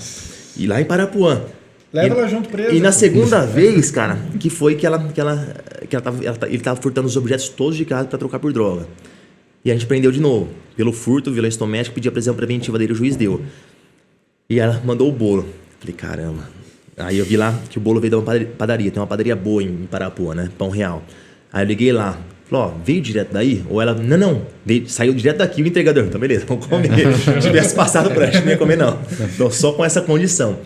E lá em Parapuã. Leva ela junto presa. E na segunda vez, cara, que foi que ele tava furtando os objetos todos de casa para trocar por droga. E a gente prendeu de novo, pelo furto, violência doméstica, pediu a prisão preventiva dele, o juiz deu. E ela mandou o bolo. Falei, caramba. Aí eu vi lá que o bolo veio de uma padaria, tem uma padaria boa em Parapuã, né? Pão Real. Aí eu liguei lá, falei, veio direto daí? Ou ela, não, saiu direto daqui o entregador. Então beleza, vamos comer. Se tivesse passado por aí, não ia comer não. Então só com essa condição.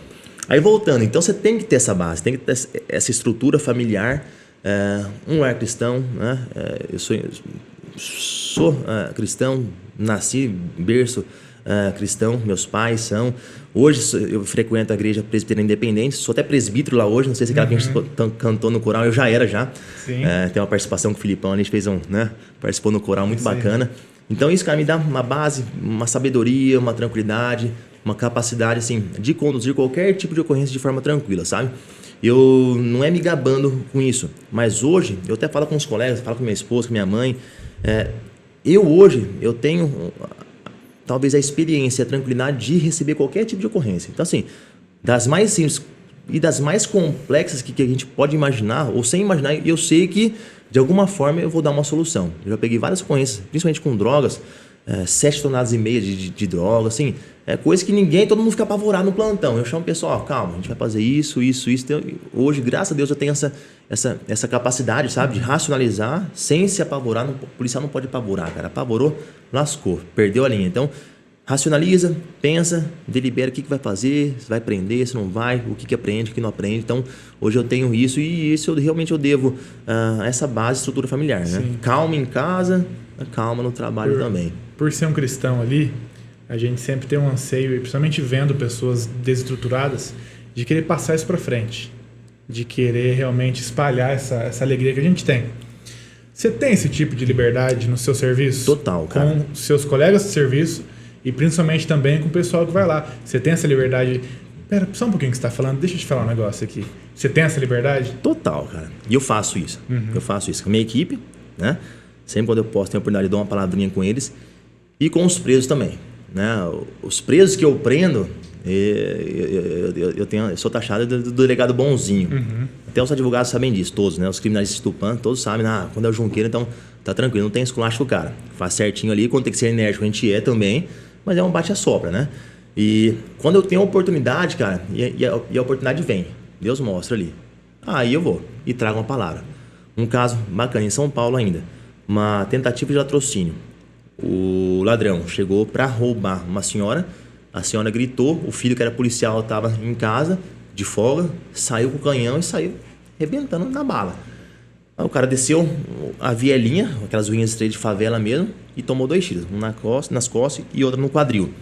Aí voltando, então você tem que ter essa base, tem que ter essa estrutura familiar, um lar cristão, né? sou cristão, nasci berço cristão, meus pais são. Hoje eu frequento a igreja presbiteriana independente, sou até presbítero lá hoje, não sei se aquela que a gente cantou no coral, eu já era já. Sim. Tem uma participação com o Filipão, a gente fez participou no coral muito bacana. Então isso, cara, me dá uma base, uma sabedoria, uma tranquilidade, uma capacidade, assim, de conduzir qualquer tipo de ocorrência de forma tranquila, sabe? Eu não é me gabando com isso, mas hoje, eu até falo com os colegas, falo com minha esposa, com minha mãe, eu tenho talvez a experiência e a tranquilidade de receber qualquer tipo de ocorrência. Então, assim, das mais simples e das mais complexas que a gente pode imaginar, ou sem imaginar, eu sei que, de alguma forma, eu vou dar uma solução. Eu já peguei várias ocorrências, principalmente com drogas, 7,5 toneladas de droga, assim, coisa que todo mundo fica apavorado no plantão. Eu chamo o pessoal, calma, a gente vai fazer isso. Então, hoje, graças a Deus, eu tenho essa capacidade, sabe, de racionalizar sem se apavorar. O policial não pode apavorar, cara. Apavorou, lascou, perdeu a linha. Então, racionaliza, pensa, delibera o que vai fazer, se vai prender, se não vai, o que aprende, o que não aprende. Então, hoje eu tenho isso e isso realmente eu devo a essa base, estrutura familiar, né? Calma em casa, calma no trabalho também. Por ser um cristão ali, a gente sempre tem um anseio, e principalmente vendo pessoas desestruturadas, de querer passar isso para frente, de querer realmente espalhar essa alegria que a gente tem. Você tem esse tipo de liberdade no seu serviço? Total, cara. Com seus colegas de serviço e principalmente também com o pessoal que vai lá. Você tem essa liberdade? Pera, só um pouquinho que você está falando, deixa eu te falar um negócio aqui. Você tem essa liberdade? Total, cara. E eu faço isso. Eu faço isso com a minha equipe, né? Sempre quando eu posso, tenho a oportunidade de dar uma palavrinha com eles. E com os presos também, né? Os presos que eu prendo, eu sou taxado do delegado bonzinho. Até os advogados sabem disso, todos, né? Os criminalistas Tupã, todos sabem, quando é o Junqueiro, então tá tranquilo, não tem esculacho com o cara. Faz certinho ali, quando tem que ser enérgico, a gente também, mas é um bate-a-sopra, né? E quando eu tenho a oportunidade, cara, e a oportunidade vem, Deus mostra ali. Aí eu vou e trago uma palavra. Um caso bacana em São Paulo ainda, uma tentativa de latrocínio. O ladrão chegou para roubar uma senhora, a senhora gritou, o filho que era policial estava em casa, de folga, saiu com o canhão e saiu arrebentando na bala. Aí o cara desceu a vielinha, aquelas unhas estreitas de favela mesmo, e tomou 2 tiros, um nas costas e outro no quadril.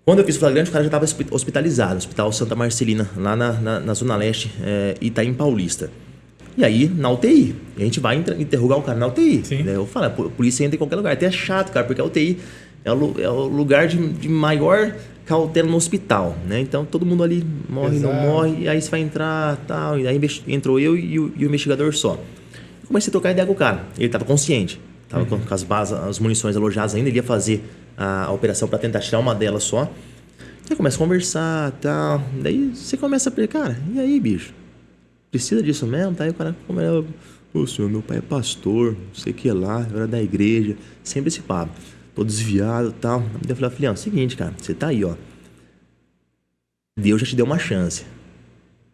Quando eu fiz o flagrante, o cara já estava hospitalizado, Hospital Santa Marcelina, lá na Zona Leste, Itaim Paulista. E aí, na UTI, a gente vai interrogar o cara na UTI. Sim. Eu falo, a polícia entra em qualquer lugar. Até é chato, cara, porque a UTI é o lugar de maior cautela no hospital, né? Então, todo mundo ali morre, Exato. não morre, e aí você vai entrar, tal. E aí entrou eu e o investigador só. Eu comecei a trocar ideia com o cara. Ele estava consciente, estava com as bases, as munições alojadas ainda, ele ia fazer a operação para tentar tirar uma delas só. Você começa a conversar, tal. Daí você começa a perguntar, cara, e aí, bicho? Precisa disso mesmo? Tá aí o cara, ô senhor, meu pai é pastor, não sei o que lá, eu era da igreja, sempre esse papo. Tô desviado e tal. Daí eu falei, filhão, é o seguinte, cara, você tá aí, ó. Deus já te deu uma chance.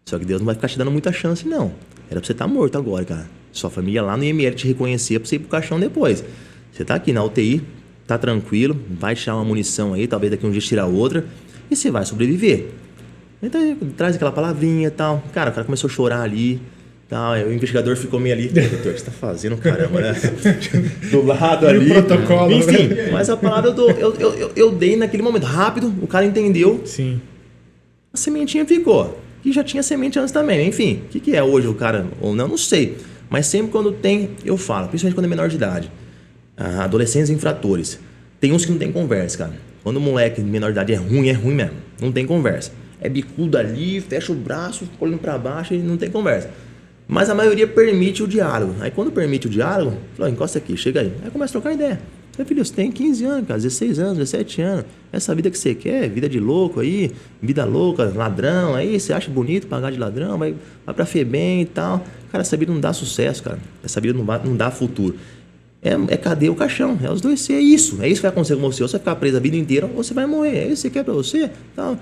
Só que Deus não vai ficar te dando muita chance, não. Era pra você estar morto agora, cara. Sua família lá no IML te reconhecer pra você ir pro caixão depois. Você tá aqui na UTI, tá tranquilo, vai tirar uma munição aí, talvez daqui um dia tirar outra, e você vai sobreviver. Então, traz aquela palavrinha e tal. Cara, o cara começou a chorar ali. Tal. O investigador ficou meio ali. Doutor, o que você tá fazendo, caramba, né? Do lado ali. E o protocolo. Enfim, mas a palavra eu dei naquele momento. Rápido, o cara entendeu. Sim. A sementinha ficou. E já tinha semente antes também. Enfim, o que é hoje o cara ou não sei. Mas sempre quando tem, eu falo. Principalmente quando é menor de idade. Adolescentes infratores. Tem uns que não tem conversa, cara. Quando o moleque menor de idade é ruim mesmo. Não tem conversa. É bicudo ali, fecha o braço, olhando para baixo e não tem conversa. Mas a maioria permite o diálogo. Aí quando permite o diálogo, fala, encosta aqui, chega aí. Aí começa a trocar ideia. Aí, filho, você tem 15 anos, cara, 16 anos, 17 anos. Essa vida que você quer, vida de louco aí, vida louca, ladrão, aí você acha bonito pagar de ladrão, vai pra FEBEM e tal. Cara, essa vida não dá sucesso, cara. Essa vida não dá futuro. É cadeia o caixão, é os dois ser, é isso que vai acontecer com você, ou você vai ficar preso a vida inteira, ou você vai morrer, é isso que você quer pra você, tal.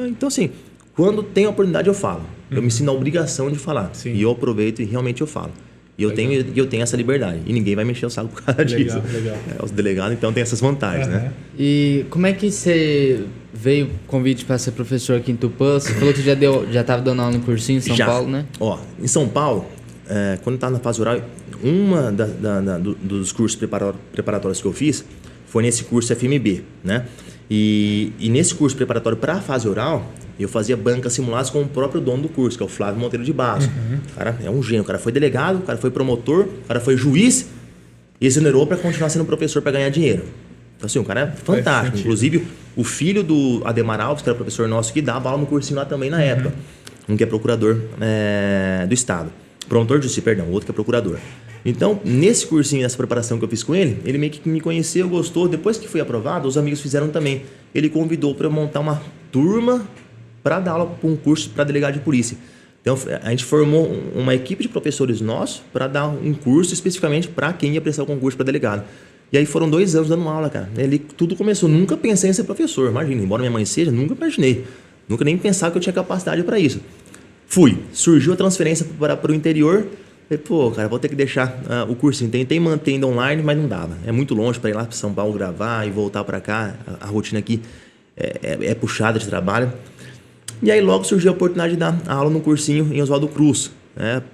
Então assim, quando tem a oportunidade eu falo, eu me sinto na obrigação de falar, Sim. e eu aproveito e realmente eu falo, e eu tenho essa liberdade, e ninguém vai mexer o saco por causa disso. Legal. Os delegados então tem essas vantagens, né? E como é que você veio convite para ser professor aqui em Tupã? Você falou que já estava dando aula no cursinho em São Paulo, né? Ó, em São Paulo, quando eu estava na fase oral, uma dos cursos preparatórios que eu fiz foi nesse curso FMB, né? E nesse curso preparatório para a fase oral, eu fazia bancas simuladas com o próprio dono do curso, que é o Flávio Monteiro de Basso. O cara é um gênio, o cara foi delegado, o cara foi promotor, o cara foi juiz e exonerou para continuar sendo professor para ganhar dinheiro. Então, assim, o cara é fantástico. Inclusive, o filho do Ademar Alves, que era professor nosso, que dava aula no cursinho lá também na época. Um que é procurador do Estado. Promotor de justiça, perdão, o outro que é procurador. Então, nesse cursinho, nessa preparação que eu fiz com ele meio que me conheceu, gostou. Depois que fui aprovado, os amigos fizeram também. Ele convidou para eu montar uma turma para dar aula para um curso para delegado de polícia. Então, a gente formou uma equipe de professores nossos para dar um curso especificamente para quem ia prestar o concurso para delegado. E aí foram 2 anos dando aula, cara. Tudo começou. Nunca pensei em ser professor, imagina. Embora minha mãe seja, nunca imaginei. Nunca nem pensava que eu tinha capacidade para isso. Fui. Surgiu a transferência para o interior. Falei, pô, cara, vou ter que deixar o cursinho. Tentei manter ainda online, mas não dava. É muito longe para ir lá para São Paulo gravar e voltar para cá. A rotina aqui é puxada de trabalho. E aí logo surgiu a oportunidade de dar aula no cursinho em Oswaldo Cruz,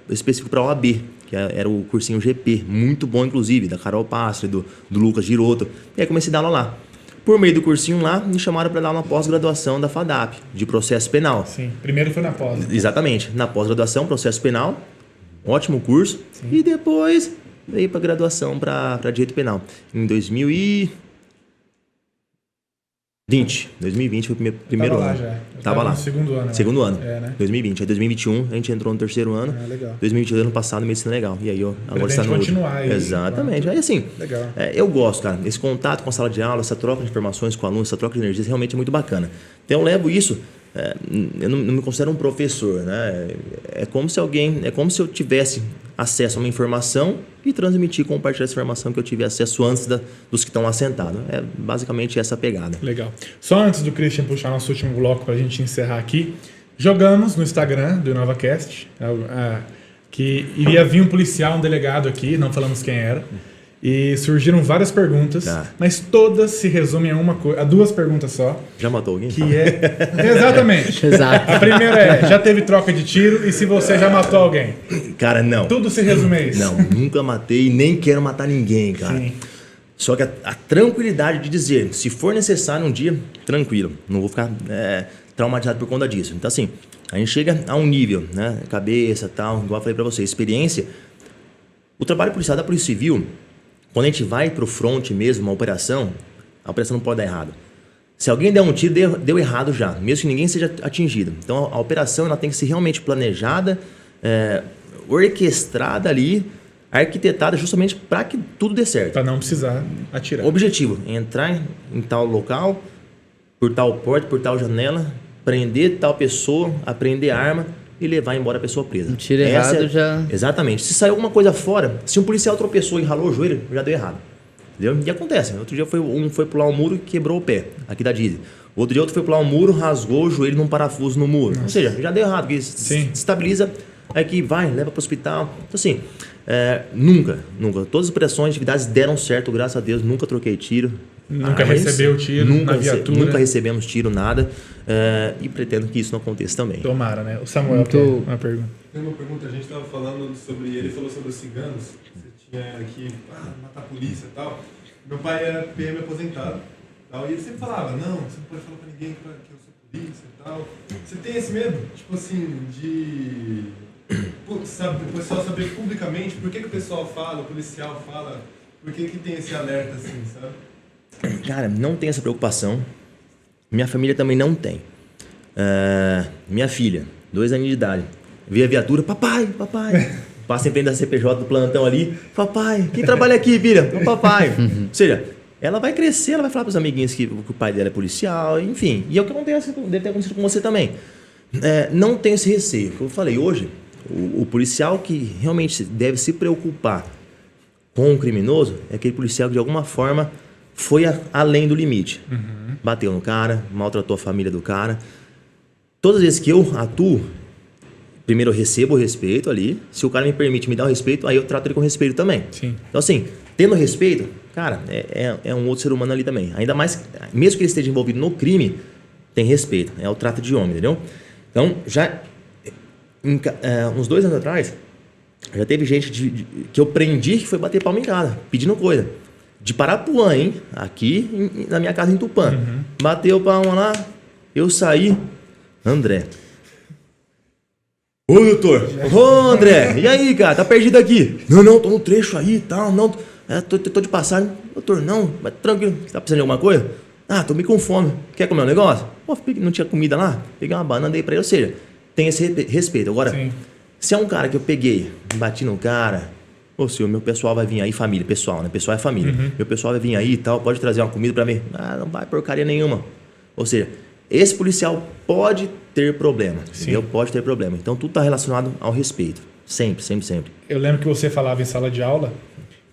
específico para a OAB, que era o cursinho GP, muito bom inclusive, da Carol Pastre, do Lucas Giroto. E aí comecei a dar aula lá. Por meio do cursinho lá, me chamaram para dar uma pós-graduação da FADAP, de processo penal. Sim, primeiro foi na pós. Exatamente, na pós-graduação, processo penal, ótimo curso. Sim. E depois veio para graduação para direito penal. Em 2020 foi o primeiro ano. Tava lá. Segundo ano. Segundo ano. Né? 2020. Aí 2021 a gente entrou no terceiro ano. Legal. 2022 ano passado medicina legal. E aí agora está no continuar aí. Exatamente. Aí assim, legal. Eu gosto, cara. Esse contato com a sala de aula, essa troca de informações com alunos, essa troca de energias realmente é muito bacana. Então eu levo isso. Eu não me considero um professor, né? É como se eu tivesse acesso a uma informação e transmitir, compartilhar essa informação que eu tive acesso antes dos que estão lá sentados. É basicamente essa pegada. Legal. Só antes do Christian puxar nosso último bloco para a gente encerrar aqui, jogamos no Instagram do InovaCast que iria vir um policial, um delegado aqui, não falamos quem era, e surgiram várias perguntas, mas todas se resumem a 2 perguntas só. Já matou alguém? Que é... Exatamente. Exato. A primeira é, já teve troca de tiro e se você já matou alguém? Cara, não. Tudo se resume a isso. Não, nunca matei e nem quero matar ninguém, cara. Sim. Só que a tranquilidade de dizer, se for necessário um dia, tranquilo. Não vou ficar traumatizado por conta disso. Então, assim, a gente chega a um nível, né? Cabeça, tal, igual eu falei pra você, experiência. O trabalho policial da Polícia Civil, quando a gente vai pro front mesmo, a operação não pode dar errado. Se alguém der um tiro, deu errado já, mesmo que ninguém seja atingido. Então, a operação ela tem que ser realmente planejada, orquestrada ali, arquitetada justamente para que tudo dê certo. Para não precisar atirar. Objetivo, entrar em tal local, por tal porta, por tal janela, prender tal pessoa, apreender a arma e levar embora a pessoa presa. Um tiro errado já... Exatamente. Se saiu alguma coisa fora, se um policial tropeçou e ralou o joelho, já deu errado. Entendeu? E acontece. Outro dia um foi pular um muro e quebrou o pé, aqui da Dizzy. Outro dia outro foi pular um muro, rasgou o joelho num parafuso no muro. Nossa. Ou seja, já deu errado, porque estabiliza, aí que vai, leva para o hospital. Então assim, nunca. Todas as operações, atividades deram certo, graças a Deus, nunca troquei tiro. Nunca recebeu tiro na viatura. Nunca recebemos tiro, nada. E pretendo que isso não aconteça também. Tomara, né? O Samuel tem uma pergunta. Tem uma pergunta, a gente estava falando sobre... Ele falou sobre os ciganos. Você tinha que matar a polícia e tal. Meu pai era PM aposentado. Tal, e ele sempre falava, não, você não pode falar pra ninguém que eu sou polícia e tal. Você tem esse medo? Tipo assim, de... sabe, o pessoal saber publicamente por que o pessoal fala, o policial fala, por que tem esse alerta assim, sabe? Cara, não tem essa preocupação. Minha família também não tem. Minha filha, 2 anos de idade, vê a viatura, papai. Passa em frente da CPJ do plantão ali, papai, quem trabalha aqui, filha? O papai. Ou seja, ela vai crescer, ela vai falar para os amiguinhos que o pai dela é policial, enfim. E é o que acontece, deve ter acontecido com você também. Não tem esse receio. Como eu falei, hoje, o policial que realmente deve se preocupar com o criminoso é aquele policial que de alguma forma foi além do limite. Bateu no cara, maltratou a família do cara. Todas as vezes que eu atuo, primeiro eu recebo o respeito ali. Se o cara me permite me dar o respeito, aí eu trato ele com respeito também. Sim. Então assim, tendo respeito, cara, é um outro ser humano ali também. Ainda mais, mesmo que ele esteja envolvido no crime, tem respeito. É o trato de homem, entendeu? Então, já uns 2 anos atrás, Já teve gente que eu prendi que foi bater palma em casa, pedindo coisa. De Parapuã, hein? Aqui na minha casa em Tupã. Bateu palma lá, eu saí. André. Ô, doutor. Ô, André. E aí, cara? Tá perdido aqui? Não, tô no trecho aí e tal. Não, tô de passagem. Doutor, não, mas tranquilo. Você tá precisando de alguma coisa? Ah, tô meio com fome. Quer comer um negócio? Pô, não tinha comida lá? Peguei uma banana, dei pra ele. Ou seja, tem esse respeito. Agora, Sim. se é um cara que eu peguei, bati no cara... Ô, senhor, meu pessoal vai vir aí, família, pessoal, né? Pessoal é família. Meu pessoal vai vir aí e tal, pode trazer uma comida pra mim. Ah, não vai porcaria nenhuma. Ou seja, esse policial pode ter problema, entendeu? Pode ter problema. Então, tudo tá relacionado ao respeito. Sempre, sempre, sempre. Eu lembro que você falava em sala de aula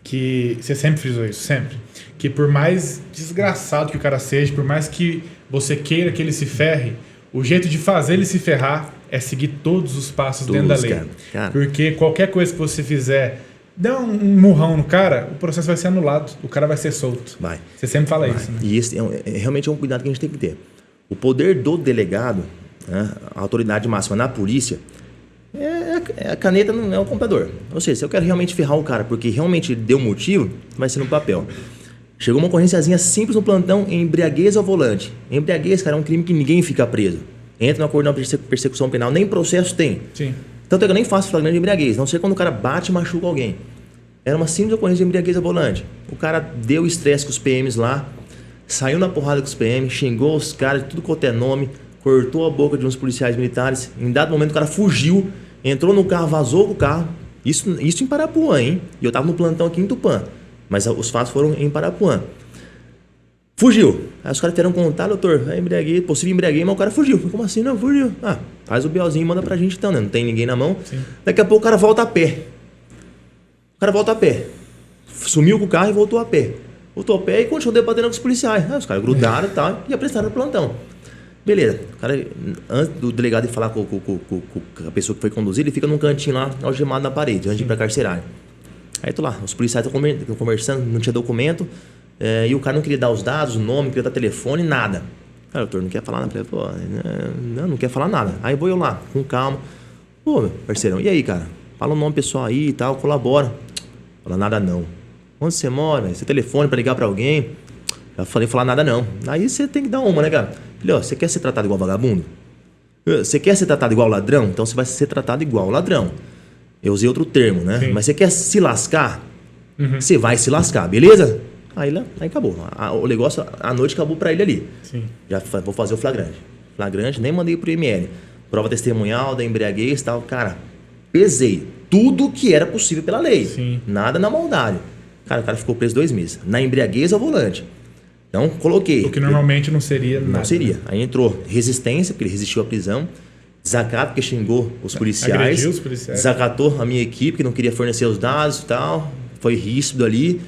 que você sempre frisou isso, sempre. Que por mais desgraçado que o cara seja, por mais que você queira que ele se ferre, o jeito de fazer ele se ferrar é seguir todos os passos dentro da lei. Cara. Porque qualquer coisa que você fizer, der um murrão no cara, o processo vai ser anulado. O cara vai ser solto. Vai. Você sempre fala Vai. isso, né? E esse realmente é um cuidado que a gente tem que ter. O poder do delegado, né, a autoridade máxima na polícia, é a caneta, não é o computador. Ou seja, se eu quero realmente ferrar o cara porque realmente deu motivo, vai ser no papel. Chegou uma ocorrênciazinha simples no plantão, embriaguez ao volante. Embriaguez, cara, é um crime que ninguém fica preso. Entra no acordo de persecução penal, nem processo tem. Sim. Tanto é que eu nem faço flagrante de embriaguez, não sei quando o cara bate e machuca alguém. Era uma simples ocorrência de embriaguez ao volante. O cara deu estresse com os PMs lá, saiu na porrada com os PMs, xingou os caras de tudo quanto é nome, cortou a boca de uns policiais militares. Em dado momento o cara fugiu, entrou no carro, vazou com o carro. Isso em Parapuã, hein? E eu tava no plantão aqui em Tupã. Mas os fatos foram em Parapuã. Fugiu. Aí os caras tiveram contar, doutor, embriaguei, possível embriaguei, mas o cara fugiu. Como assim? Não, fugiu. Ah, faz o BOzinho e manda pra gente então, né? Não tem ninguém na mão. Sim. Daqui a pouco o cara volta a pé. O cara volta a pé. Sumiu com o carro e voltou a pé. Voltou a pé e continuou debatendo com os policiais. Aí os caras grudaram e tal e apressaram o plantão. Beleza. O cara, antes do delegado ir falar com a pessoa que foi conduzida, ele fica num cantinho lá, algemado na parede, antes de ir pra carcerária. Aí tô lá, os policiais estão conversando, não tinha documento, e o cara não queria dar os dados, o nome, não queria dar telefone, nada. Cara, doutor, não quer falar nada. Pô, não quer falar nada. Aí vou eu lá, com calma. Pô, meu parceirão, e aí, cara? Fala o nome pessoal aí e tal, colabora. Fala nada não. Onde você mora? Você telefone pra ligar pra alguém? Já falei falar nada não. Aí você tem que dar uma, né, cara? Falei, ó, você quer ser tratado igual vagabundo? Você quer ser tratado igual ladrão? Então você vai ser tratado igual ladrão. Eu usei outro termo, né? Sim. Mas você quer se lascar? Você vai se lascar, beleza? Aí acabou. O negócio, a noite acabou pra ele ali. Sim. Já vou fazer o flagrante. Flagrante, nem mandei pro ML. Prova testemunhal, da embriaguez e tal. Cara, pesei tudo que era possível pela lei. Sim. Nada na maldade. Cara, o cara ficou preso 2 meses. Na embriaguez ao volante. Então, coloquei. O que normalmente não seria nada. Não seria. Aí entrou resistência, porque ele resistiu à prisão. Desacato, porque xingou os policiais. Agrediu os policiais. Desacatou a minha equipe, que não queria fornecer os dados e tal. Foi ríspido ali.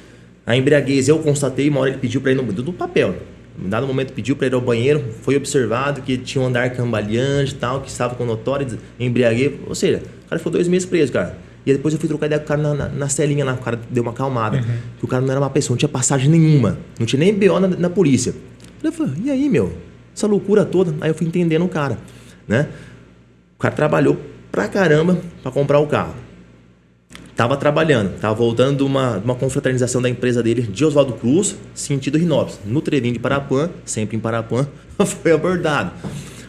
A embriaguez, eu constatei, uma hora ele pediu para ir no papel. Em dado momento pediu para ir ao banheiro. Foi observado que tinha um andar cambaleante e tal, que estava com notória embriaguez. Ou seja, o cara ficou 2 meses preso, cara. E depois eu fui trocar ideia com o cara na celinha lá. O cara deu uma acalmada. Que o cara não era uma pessoa, não tinha passagem nenhuma. Não tinha nem BO na polícia. Eu falei, e aí, meu? Essa loucura toda. Aí eu fui entendendo o cara, né? O cara trabalhou pra caramba pra comprar o carro. Tava trabalhando, tava voltando de uma confraternização da empresa dele, de Oswaldo Cruz, sentido Rinópolis. No Trevinho de Parapuã, sempre em Parapuã, foi abordado.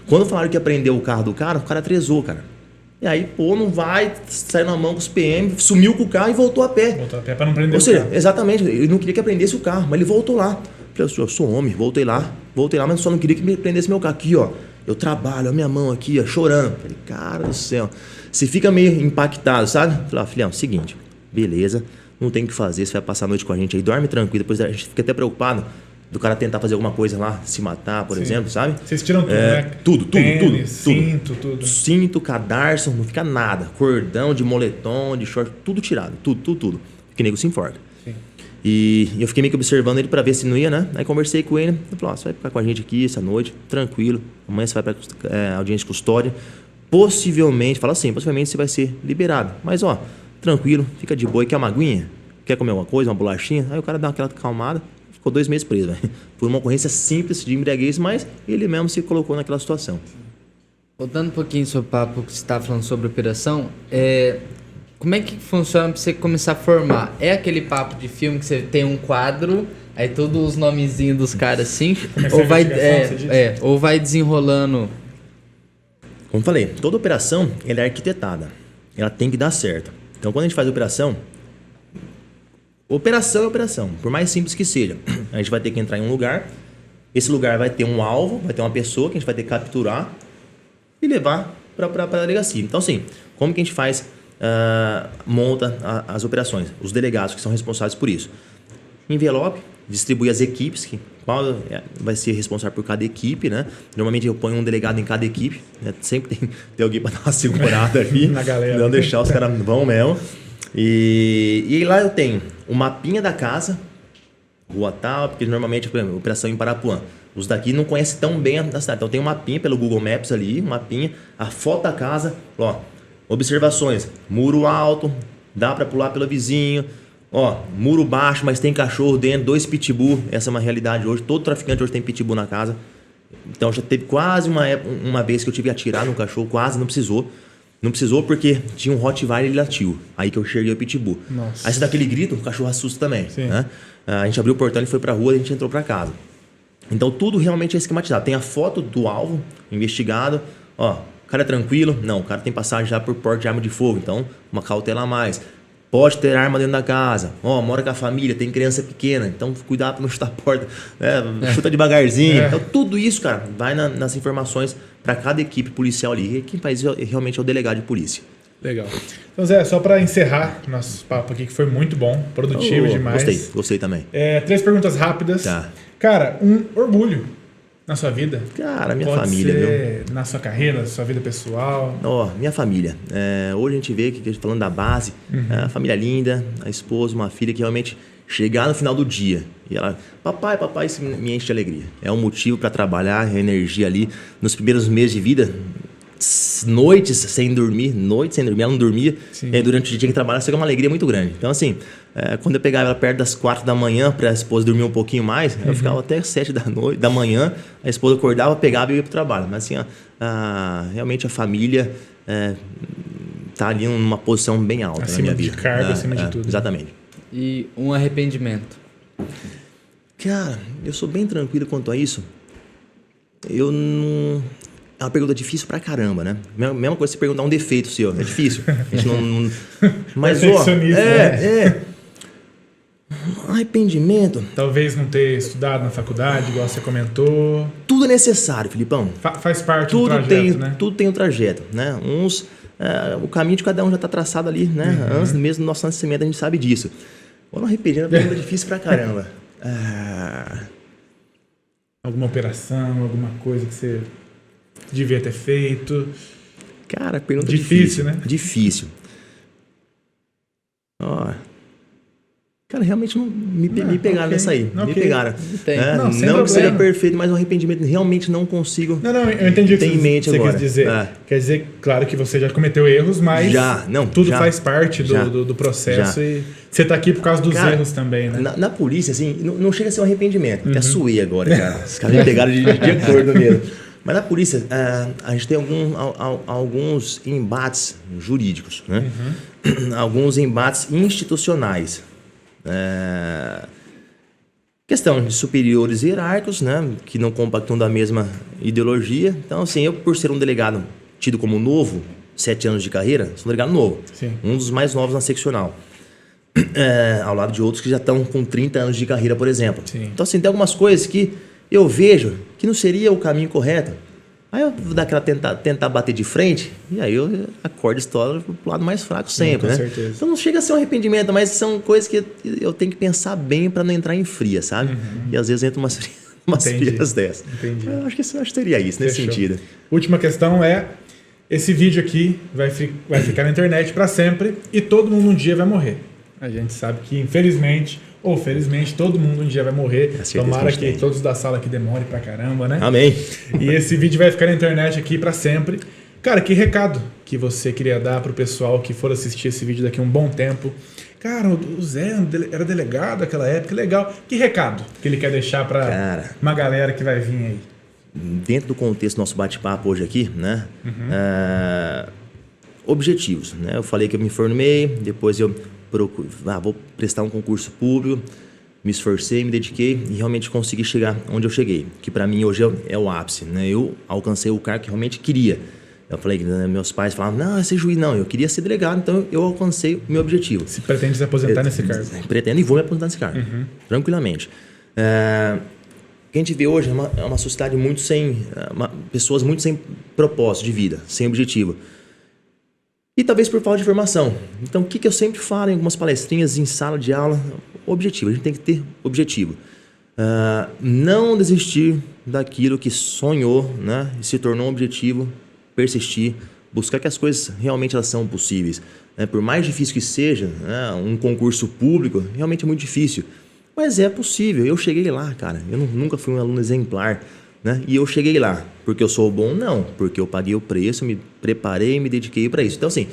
Quando falaram que ia prender o carro do cara, o cara atrasou, cara. E aí, pô, não vai, saiu na mão com os PM, sumiu com o carro e voltou a pé. Voltou a pé pra não prender Ou o seja, carro. exatamente, ele não queria que aprendesse o carro, mas ele voltou lá. Falei, eu sou homem, voltei lá, mas só não queria que me prendesse meu carro. Aqui, ó, eu trabalho, a minha mão aqui, ó, chorando. Falei, cara do céu. Você fica meio impactado, sabe? Falei, filhão, seguinte, beleza, não tem o que fazer, você vai passar a noite com a gente aí, dorme tranquilo, depois a gente fica até preocupado do cara tentar fazer alguma coisa lá, se matar, por exemplo, sabe? Vocês tiram tudo, né? Tudo. Cinto, tudo. Cinto, cadarço, não fica nada. Cordão de moletom, de short, tudo tirado. Tudo. Que nego se enforca. Sim. E eu fiquei meio que observando ele pra ver se não ia, né? Aí conversei com ele. Ele falou, você vai ficar com a gente aqui essa noite, tranquilo. Amanhã você vai pra audiência de custódia. Possivelmente você vai ser liberado. Mas, ó, tranquilo, fica de boa. Quer uma aguinha? Quer comer alguma coisa, uma bolachinha? Aí o cara dá aquela acalmada. Ficou 2 meses preso, velho. Por uma ocorrência simples de embriaguez, mas ele mesmo se colocou naquela situação. Voltando um pouquinho sobre o papo que você estava falando sobre operação, como é que funciona pra você começar a formar? É aquele papo de filme que você tem um quadro, aí todos os nomezinhos dos caras assim, Começar a investigação, você diz? ou vai desenrolando. Como falei, toda operação ela é arquitetada. Ela tem que dar certo. Então, quando a gente faz operação é operação. Por mais simples que seja. A gente vai ter que entrar em um lugar. Esse lugar vai ter um alvo, vai ter uma pessoa que a gente vai ter que capturar e levar para a delegacia. Então, assim, como que a gente faz, monta as operações? Os delegados que são responsáveis por isso. Envelope, distribui as equipes, qual vai ser responsável por cada equipe, né? Normalmente eu ponho um delegado em cada equipe, né? Sempre tem alguém para dar uma segurada ali, Na galera. não deixar os caras vão mesmo. E lá eu tenho o mapinha da casa, rua tal, porque normalmente, por exemplo, operação em Parapuã, os daqui não conhecem tão bem a cidade. Então tem um mapinha pelo Google Maps ali, um mapinha, a foto da casa, ó, observações, muro alto, dá para pular pelo vizinho, ó, muro baixo, mas tem cachorro dentro, 2 pitbull, essa é uma realidade hoje, todo traficante hoje tem pitbull na casa. Então já teve quase uma vez que eu tive que atirar no cachorro, quase, não precisou. Não precisou porque tinha um Rottweiler e ele latiu. Aí que eu enxerguei o pitbull. Nossa. Aí você dá aquele grito, o cachorro assusta também. Sim. Né? A gente abriu o portão, ele foi pra rua e a gente entrou pra casa. Então tudo realmente é esquematizado. Tem a foto do alvo, investigado. Ó, o cara é tranquilo? Não, o cara tem passagem já por porte de arma de fogo. Então, uma cautela a mais. Pode ter arma dentro da casa. Ó, mora com a família, tem criança pequena. Então, cuidado pra não chutar a porta. Chuta devagarzinho. Então, tudo isso, cara, vai nas informações para cada equipe policial ali. E quem faz isso realmente é o delegado de polícia. Legal. Então, Zé, só para encerrar nosso papo aqui, que foi muito bom, produtivo demais. Gostei também. 3 perguntas rápidas. Tá. Cara, um orgulho na sua vida. Cara, minha Pode família, ser na sua carreira, na sua vida pessoal. Ó, minha família. Hoje a gente vê que falando da base, a família linda, a esposa, uma filha que realmente chegar no final do dia e ela, papai, isso me enche de alegria. É um motivo para trabalhar, a energia ali. Nos primeiros meses de vida, noites sem dormir, ela não dormia. Durante o dia tinha que trabalhar, isso é uma alegria muito grande. Então, assim, quando eu pegava ela perto das 4 da manhã para a esposa dormir um pouquinho mais, eu ficava até 7 da manhã, a esposa acordava, pegava e ia para o trabalho. Mas, assim, realmente a família tá ali numa posição bem alta Acima na minha de vida. cargo, acima de tudo. Exatamente. E um arrependimento. Cara, eu sou bem tranquilo quanto a isso. Eu não... É uma pergunta difícil pra caramba, né? Mesma coisa se perguntar um defeito seu. É difícil. A gente não... Mas, ó... Arrependimento... Talvez não ter estudado na faculdade, igual você comentou. Tudo é necessário, Filipão. Faz parte do trajeto, né? Tudo tem um trajeto, né? O caminho de cada um já está traçado ali, né? Antes mesmo do nosso nascimento a gente sabe disso. Agora, um arrependimento é uma pergunta difícil pra caramba. Alguma operação, alguma coisa que você devia ter feito. Cara, pergunta difícil, né? Difícil. Ó... Cara, realmente me pegaram nessa aí. Me pegaram. Não que seja perfeito, mas um arrependimento realmente não consigo. Não, eu entendi o que você agora. quis dizer. Quer dizer, claro que você já cometeu erros, mas tudo faz parte do processo e você tá aqui por causa dos erros também, né? Na polícia, assim, não chega a ser um arrependimento. Até suei agora, cara. Os caras me pegaram de acordo mesmo. Mas na polícia, a gente tem alguns embates jurídicos, né? Alguns embates institucionais. Questão de superiores hierárquicos, né, que não compactam da mesma ideologia. Então, assim, eu, por ser um delegado tido como novo, 7 anos de carreira, sou um delegado novo. Sim. Um dos mais novos na seccional. Ao lado de outros que já estão com 30 anos de carreira, por exemplo. Sim. Então, assim, tem algumas coisas que eu vejo que não seria o caminho correto. Aí eu vou dar aquela tentar bater de frente, e aí eu acordo e estouro pro lado mais fraco sempre, com né? certeza. Então não chega a ser um arrependimento, mas são coisas que eu tenho que pensar bem para não entrar em fria, sabe? E às vezes entra umas frias dessas. Entendi. Eu acho que seria isso, nesse sentido. Última questão é, esse vídeo aqui vai ficar na internet para sempre e todo mundo um dia vai morrer. A gente sabe que, infelizmente... ou felizmente, todo mundo um dia vai morrer. Tomara que todos da sala aqui demorem pra caramba, né? Amém. E esse vídeo vai ficar na internet aqui pra sempre. Cara, que recado que você queria dar pro pessoal que for assistir esse vídeo daqui a um bom tempo? Cara, o Zé era delegado naquela época, legal. Que recado que ele quer deixar pra uma galera que vai vir aí? Dentro do contexto do nosso bate-papo hoje aqui, né? objetivos, né? Eu falei que eu me formei, depois eu vou prestar um concurso público, me esforcei, me dediquei e realmente consegui chegar onde eu cheguei, que para mim hoje é o ápice, né? Eu alcancei o cargo que realmente queria. Eu falei que meus pais falavam, não, ser juiz não, eu queria ser delegado, então eu alcancei o meu objetivo. Você pretende se aposentar nesse cargo? Pretendo e vou me aposentar nesse cargo, tranquilamente. O que a gente vê hoje é uma sociedade muito pessoas muito sem propósito de vida, sem objetivo. E talvez por falta de informação. Então, o que eu sempre falo em algumas palestrinhas, em sala de aula? Objetivo. A gente tem que ter objetivo. Não desistir daquilo que sonhou, né? E se tornou um objetivo, persistir, buscar que as coisas realmente elas são possíveis. Por mais difícil que seja, né? Um concurso público, realmente é muito difícil. Mas é possível. Eu cheguei lá, cara. Eu nunca fui um aluno exemplar. Né? E eu cheguei lá porque eu sou bom? Não, porque eu paguei o preço, me preparei, me dediquei para isso. Então, assim,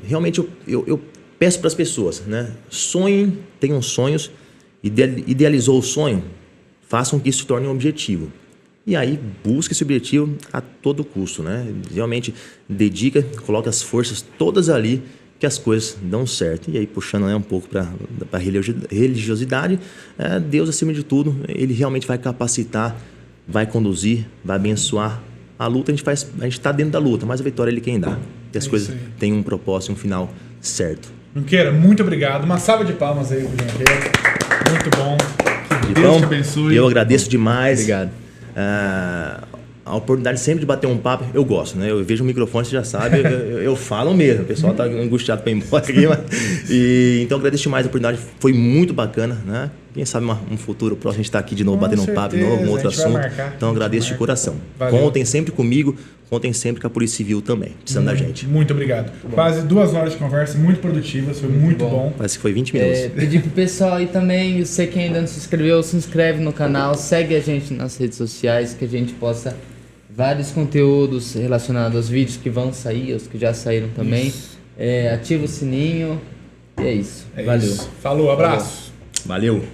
realmente eu peço para as pessoas, né? Sonhem, tenham sonhos, idealizou o sonho, façam que isso se torne um objetivo. E aí, busque esse objetivo a todo custo, né? Realmente, dedica, coloca as forças todas ali, que as coisas dão certo. E aí, puxando, né, um pouco para a religiosidade, Deus, acima de tudo, ele realmente vai capacitar, vai conduzir, vai abençoar. A luta a gente está dentro da luta, mas a vitória é ele quem dá. E as coisas têm um propósito, um final certo. Junqueira, muito obrigado. Uma salva de palmas aí pro Junqueira. Muito bom. Que Deus te abençoe. Eu agradeço demais. Obrigado. A oportunidade sempre de bater um papo, eu gosto, né? Eu vejo o microfone, você já sabe, eu falo mesmo. O pessoal tá angustiado para ir embora aqui, então agradeço demais a oportunidade, foi muito bacana, né? Quem sabe um futuro próximo a gente tá aqui de novo, batendo um papo de novo, um outro assunto. Então agradeço de coração. Valeu. Contem sempre comigo, contem sempre com a Polícia Civil também, precisando da gente. Muito obrigado. Quase 2 horas de conversa, muito produtivas, foi muito bom. Parece que foi 20 minutos. Pedir pro pessoal aí também, você que ainda não se inscreveu, se inscreve no canal, segue a gente nas redes sociais, que a gente possa vários conteúdos relacionados aos vídeos que vão sair, os que já saíram também. Ativa o sininho. E é isso. Valeu. Falou, abraço. Valeu.